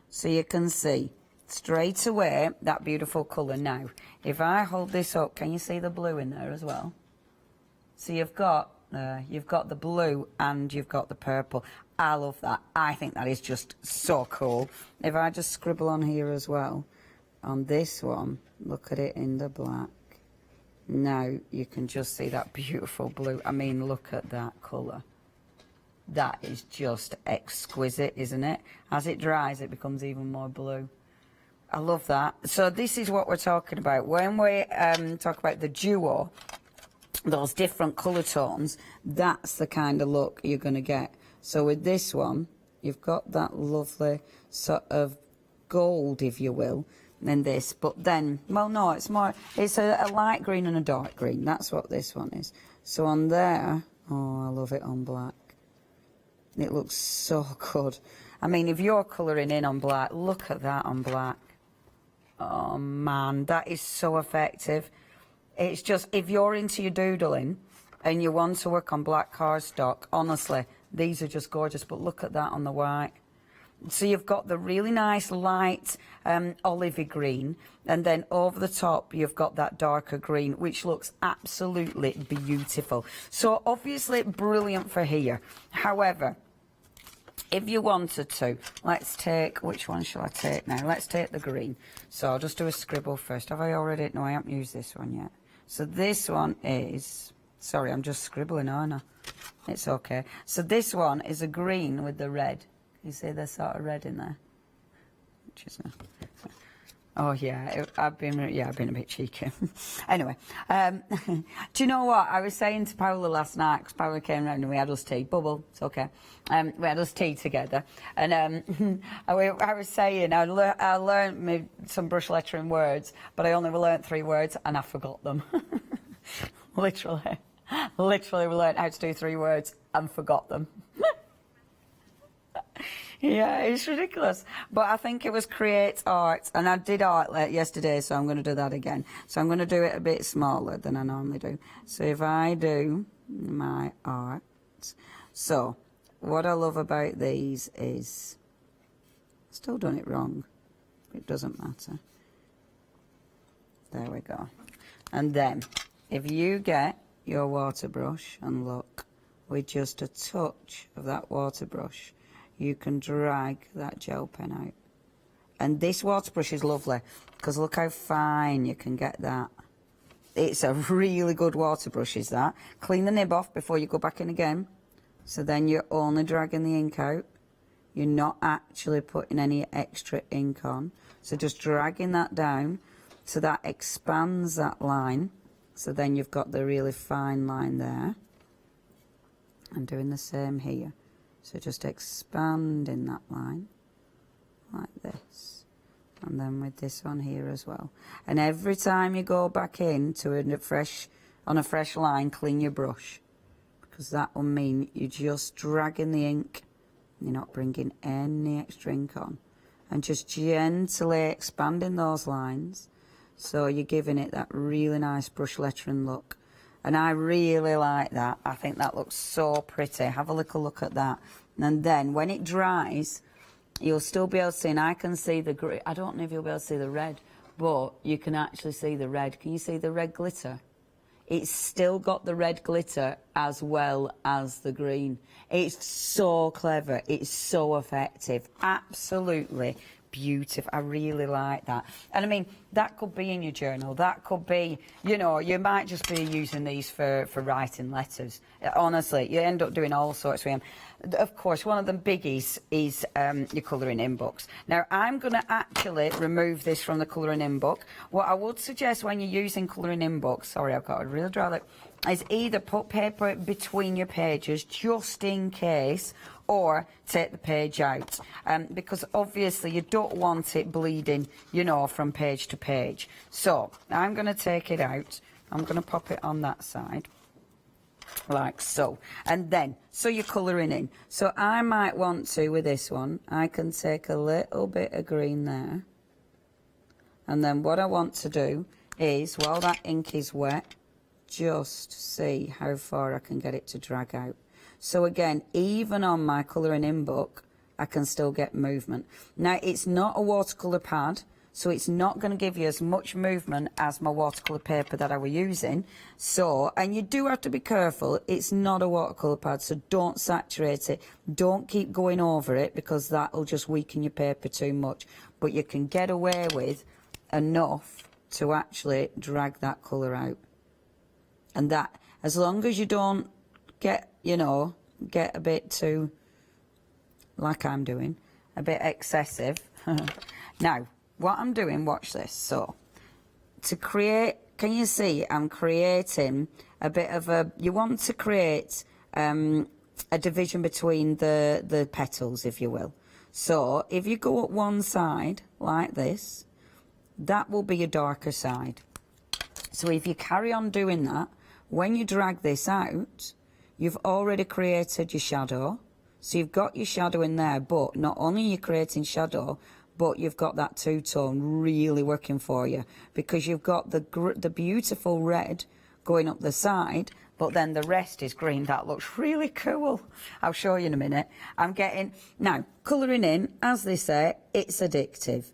so you can see straight away that beautiful colour. Now, if I hold this up, can you see the blue in there as well? So you've got the blue and you've got the purple. I love that. I think that is just so cool. If I just scribble on here as well, on this one, look at it in the black. Now you can just see that beautiful blue. I mean, look at that colour. That is just exquisite, isn't it? As it dries, it becomes even more blue. I love that. So this is what we're talking about. When we talk about the duo, those different colour tones, that's the kind of look you're going to get. So with this one, you've got that lovely sort of gold, if you will, than this. But then, well, no, it's more, it's a light green and a dark green. That's what this one is. So on there, oh, I love it on black. It looks so good. I mean, if you're colouring in on black, look at that on black. Oh, man, that is so effective. It's just, if you're into your doodling and you want to work on black cardstock, honestly, these are just gorgeous. But look at that on the white. So you've got the really nice light olivey green, and then over the top you've got that darker green, which looks absolutely beautiful. So obviously brilliant for here. However, if you wanted to, let's take, which one shall I take now? Let's take the green. So I'll just do a scribble first. Have I already? No, I haven't used this one yet. So this one is, sorry, I'm just scribbling, aren't I? It's okay. So this one is a green with the red. You see the sort of red in there? Which is, oh yeah, I've been a bit cheeky. Anyway, do you know what I was saying to Paula last night? Because Paula came round and we had us tea. Bubble, it's okay. We had us tea together, and I was saying I learned some brush lettering words, but I only learnt 3 words and I forgot them. Literally, we learnt how to do 3 words and forgot them. Yeah, it's ridiculous. But I think it was create art, and I did art yesterday, so I'm going to do that again. So I'm going to do it a bit smaller than I normally do. So if I do my art, so what I love about these is, still done it wrong. It doesn't matter. There we go. And then if you get your water brush and look, with just a touch of that water brush, you can drag that gel pen out. And this water brush is lovely, because look how fine you can get that. It's a really good water brush, is that. Clean the nib off before you go back in again. So then you're only dragging the ink out. You're not actually putting any extra ink on. So just dragging that down, so that expands that line. So then you've got the really fine line there. And doing the same here. So just expanding that line like this, and then with this one here as well. And every time you go back in to on a fresh line, clean your brush, because that will mean you're just dragging the ink, you're not bringing any extra ink on, and just gently expanding those lines, so you're giving it that really nice brush lettering look. And I really like that. I think that looks so pretty. Have a little look at that. And then when it dries, you'll still be able to see, and I can see the green. I don't know if you'll be able to see the red, but you can actually see the red. Can you see the red glitter? It's still got the red glitter as well as the green. It's so clever. It's so effective. Absolutely beautiful. I really like that. And I mean, that could be in your journal. That could be, you know, you might just be using these for writing letters. Honestly, you end up doing all sorts with them. Of course, one of the biggies is your colouring in books. Now, I'm going to actually remove this from the colouring in book. What I would suggest when you're using colouring in books, sorry, I've got a real dry lip, is either put paper between your pages just in case, or take the page out, because obviously you don't want it bleeding, you know, from page to page. So I'm going to take it out. I'm going to pop it on that side, like so. And then, so you're colouring in. So I might want to, with this one, I can take a little bit of green there. And then what I want to do is, while that ink is wet, just see how far I can get it to drag out. So again, even on my colouring in book, I can still get movement. Now, it's not a watercolour pad, so it's not going to give you as much movement as my watercolour paper that I was using. So, and you do have to be careful, it's not a watercolour pad, so don't saturate it. Don't keep going over it, because that'll just weaken your paper too much. But you can get away with enough to actually drag that colour out. And that, as long as you don't get, you know, get a bit too, like I'm doing, a bit excessive. Now, what I'm doing, watch this. So, to create, can you see I'm creating a bit of a, you want to create a division between the petals, if you will. So, if you go up one side, like this, that will be a darker side. So if you carry on doing that, when you drag this out, you've already created your shadow. So you've got your shadow in there, but not only are you creating shadow, but you've got that two-tone really working for you, because you've got the beautiful red going up the side, but then the rest is green. That looks really cool. I'll show you in a minute. I'm getting, now, colouring in, as they say, it's addictive.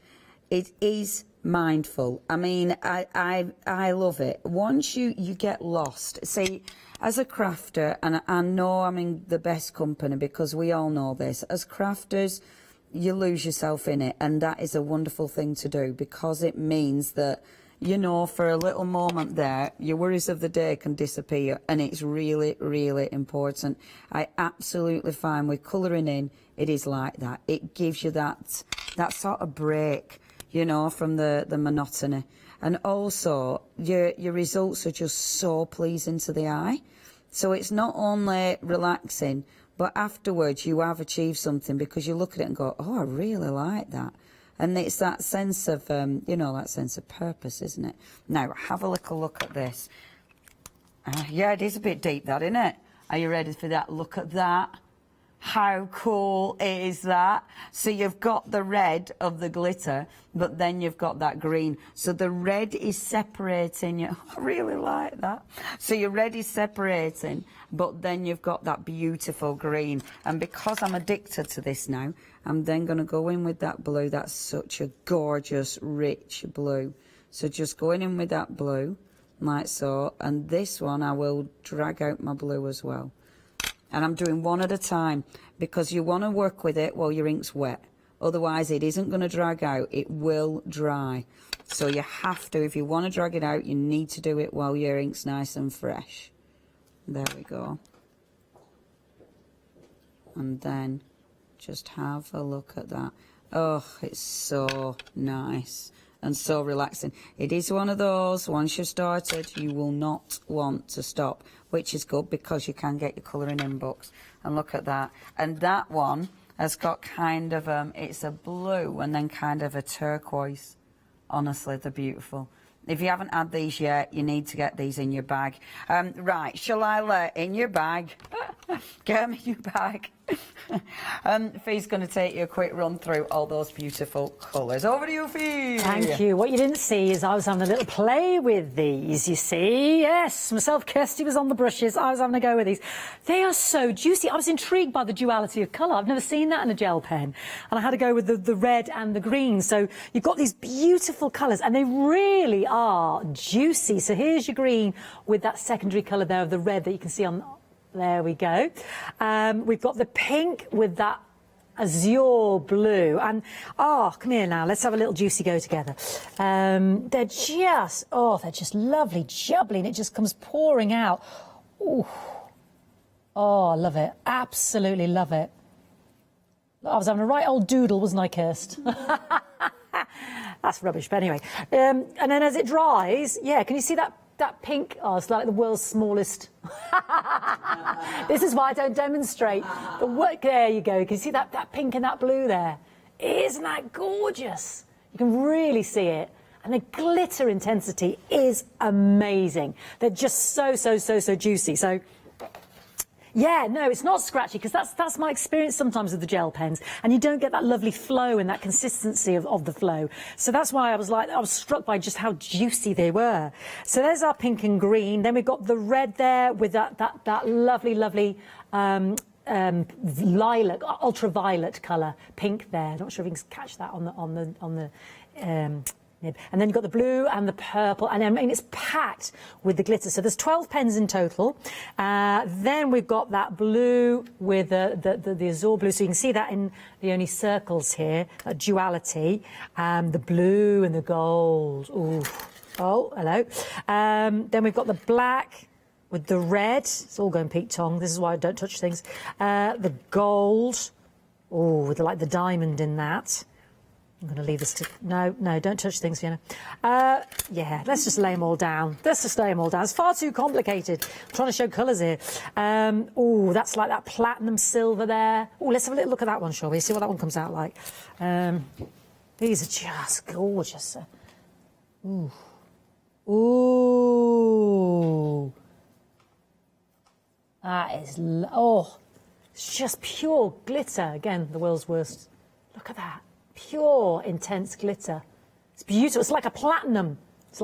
It is mindful. I mean, I love it. Once you get lost, see, as a crafter, and I know I'm in the best company because we all know this, as crafters, you lose yourself in it, and that is a wonderful thing to do, because it means that, you know, for a little moment there, your worries of the day can disappear, and it's really, really important. I absolutely find with colouring in, it is like that. It gives you that sort of break, you know, from the monotony. And also, your results are just so pleasing to the eye. So it's not only relaxing, but afterwards you have achieved something, because you look at it and go, oh, I really like that. And it's that sense of, you know, that sense of purpose, isn't it? Now, have a little look at this. Yeah, it is a bit deep, that, isn't it? Are you ready for that? Look at that. How cool is that? So you've got the red of the glitter, but then you've got that green. So the red is separating you. I really like that. So your red is separating, but then you've got that beautiful green. And because I'm addicted to this now, I'm then going to go in with that blue. That's such a gorgeous, rich blue. So just going in with that blue, like so. And this one, I will drag out my blue as well. And I'm doing one at a time, because you want to work with it while your ink's wet. Otherwise, it isn't going to drag out. It will dry. So you have to, if you want to drag it out, you need to do it while your ink's nice and fresh. There we go. And then just have a look at that. Oh, it's so nice and so relaxing. It is one of those, once you've started, you will not want to stop, which is good, because you can get your colouring in books. And look at that. And that one has got kind of, it's a blue and then kind of a turquoise. Honestly, they're beautiful. If you haven't had these yet, you need to get these in your bag. Right, shall I let in your bag? Get them in your bag. Fee's going to take you a quick run through all those beautiful colours. Over to you, Fee. Thank you. What you didn't see is I was having a little play with these, you see. Yes, myself, Kirsty, was on the brushes. I was having a go with these. They are so juicy. I was intrigued by the duality of colour. I've never seen that in a gel pen. And I had to go with the red and the green. So you've got these beautiful colours, and they really are juicy. So here's your green with that secondary colour there of the red that you can see on... There we go. We've got the pink with that azure blue. And, oh, come here now. Let's have a little juicy go together. They're just lovely, jubbly, and it just comes pouring out. Ooh. Oh, I love it. Absolutely love it. I was having a right old doodle, wasn't I, Kirst? That's rubbish, but anyway. And then as it dries, yeah, can you see that that pink, oh, it's like the world's smallest. This is why I don't demonstrate. There you go. You can see that pink and that blue there. Isn't that gorgeous? You can really see it. And the glitter intensity is amazing. They're just so juicy. So, yeah, no, it's not scratchy, because that's my experience sometimes with the gel pens, and you don't get that lovely flow and that consistency of the flow. So that's why I was struck by just how juicy they were. So there's our pink and green. Then we've got the red there with that lovely lilac, ultraviolet colour pink there. Not sure if you can catch that on the nib. And then you've got the blue and the purple, and I mean it's packed with the glitter. So there's 12 pens in total. Then we've got that blue with the azure blue, so you can see that in the only circles here, that duality. The blue and the gold. Ooh. Oh, hello. Then we've got the black with the red. It's all going Pete Tong. This is why I don't touch things. The gold. Oh, with the diamond in that. I'm going to leave this to... No, don't touch things, Fiona. Yeah, let's just lay them all down. It's far too complicated. I'm trying to show colours here. Oh, that's like that platinum silver there. Oh, let's have a little look at that one, shall we? See what that one comes out like. These are just gorgeous. Ooh. Ooh. That is... Oh, it's just pure glitter. Again, the world's worst. Look at that. Pure, intense glitter. It's beautiful. It's like a platinum. It's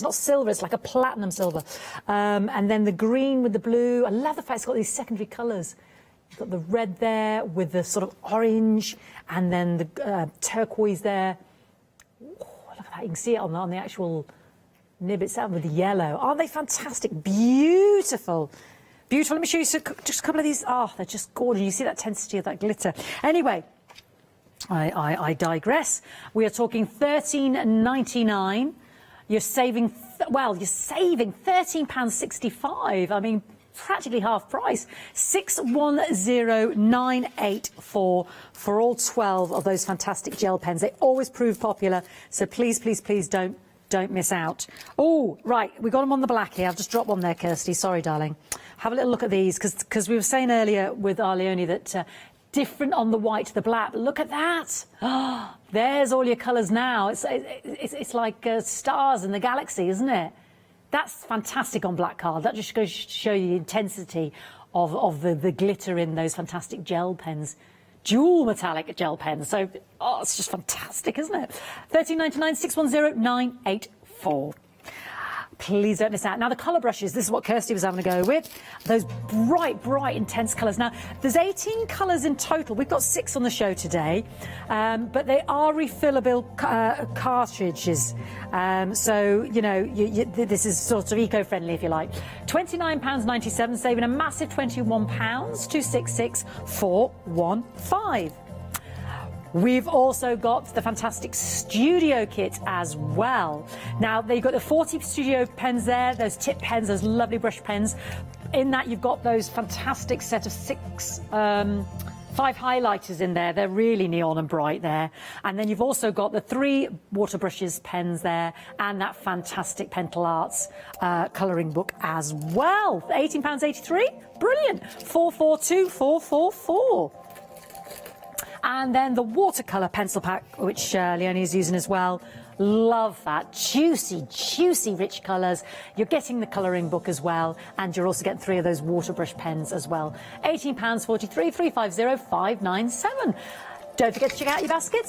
not silver. It's like a platinum silver. And then the green with the blue. I love the fact it's got these secondary colours. You've got the red there with the sort of orange, and then the turquoise there. Oh, look at that. You can see it on the actual nib itself with the yellow. Aren't they fantastic? Beautiful. Beautiful. Let me show you just a couple of these. Oh, they're just gorgeous. You see that intensity of that glitter. Anyway. I digress. We are talking £13.99. You're saving, you're saving £13.65. I mean, practically half price. 610984 for all 12 of those fantastic gel pens. They always prove popular, so please don't miss out. Oh, right, we got them on the black here. I've just dropped one there, Kirsty. Sorry, darling. Have a little look at these, because we were saying earlier with our Leonie that different on the white to the black. But look at that. Oh, there's all your colours now. It's like stars in the galaxy, isn't it? That's fantastic on black card. That just goes to show you the intensity of the glitter in those fantastic gel pens. Dual metallic gel pens. So, it's just fantastic, isn't it? £13.99, 610984. Please don't miss out. Now, the colour brushes, this is what Kirsty was having a go with. Those bright, intense colours. Now, there's 18 colours in total. We've got 6 on the show today, but they are refillable cartridges. So, you know, this is sort of eco-friendly, if you like. £29.97, saving a massive £21, 266415. We've also got the fantastic studio kit as well. Now, you've got the 40 studio pens there, those tip pens, those lovely brush pens. In that, you've got those fantastic set of 5 highlighters in there. They're really neon and bright there. And then you've also got the 3 water brushes pens there, and that fantastic Pentel Arts colouring book as well. £18.83. Brilliant. 442444. And then the watercolour pencil pack, which Leonie is using as well. Love that. Juicy, rich colours. You're getting the colouring book as well, and you're also getting 3 of those water brush pens as well. £18.43, 350 597. Don't forget to check out your baskets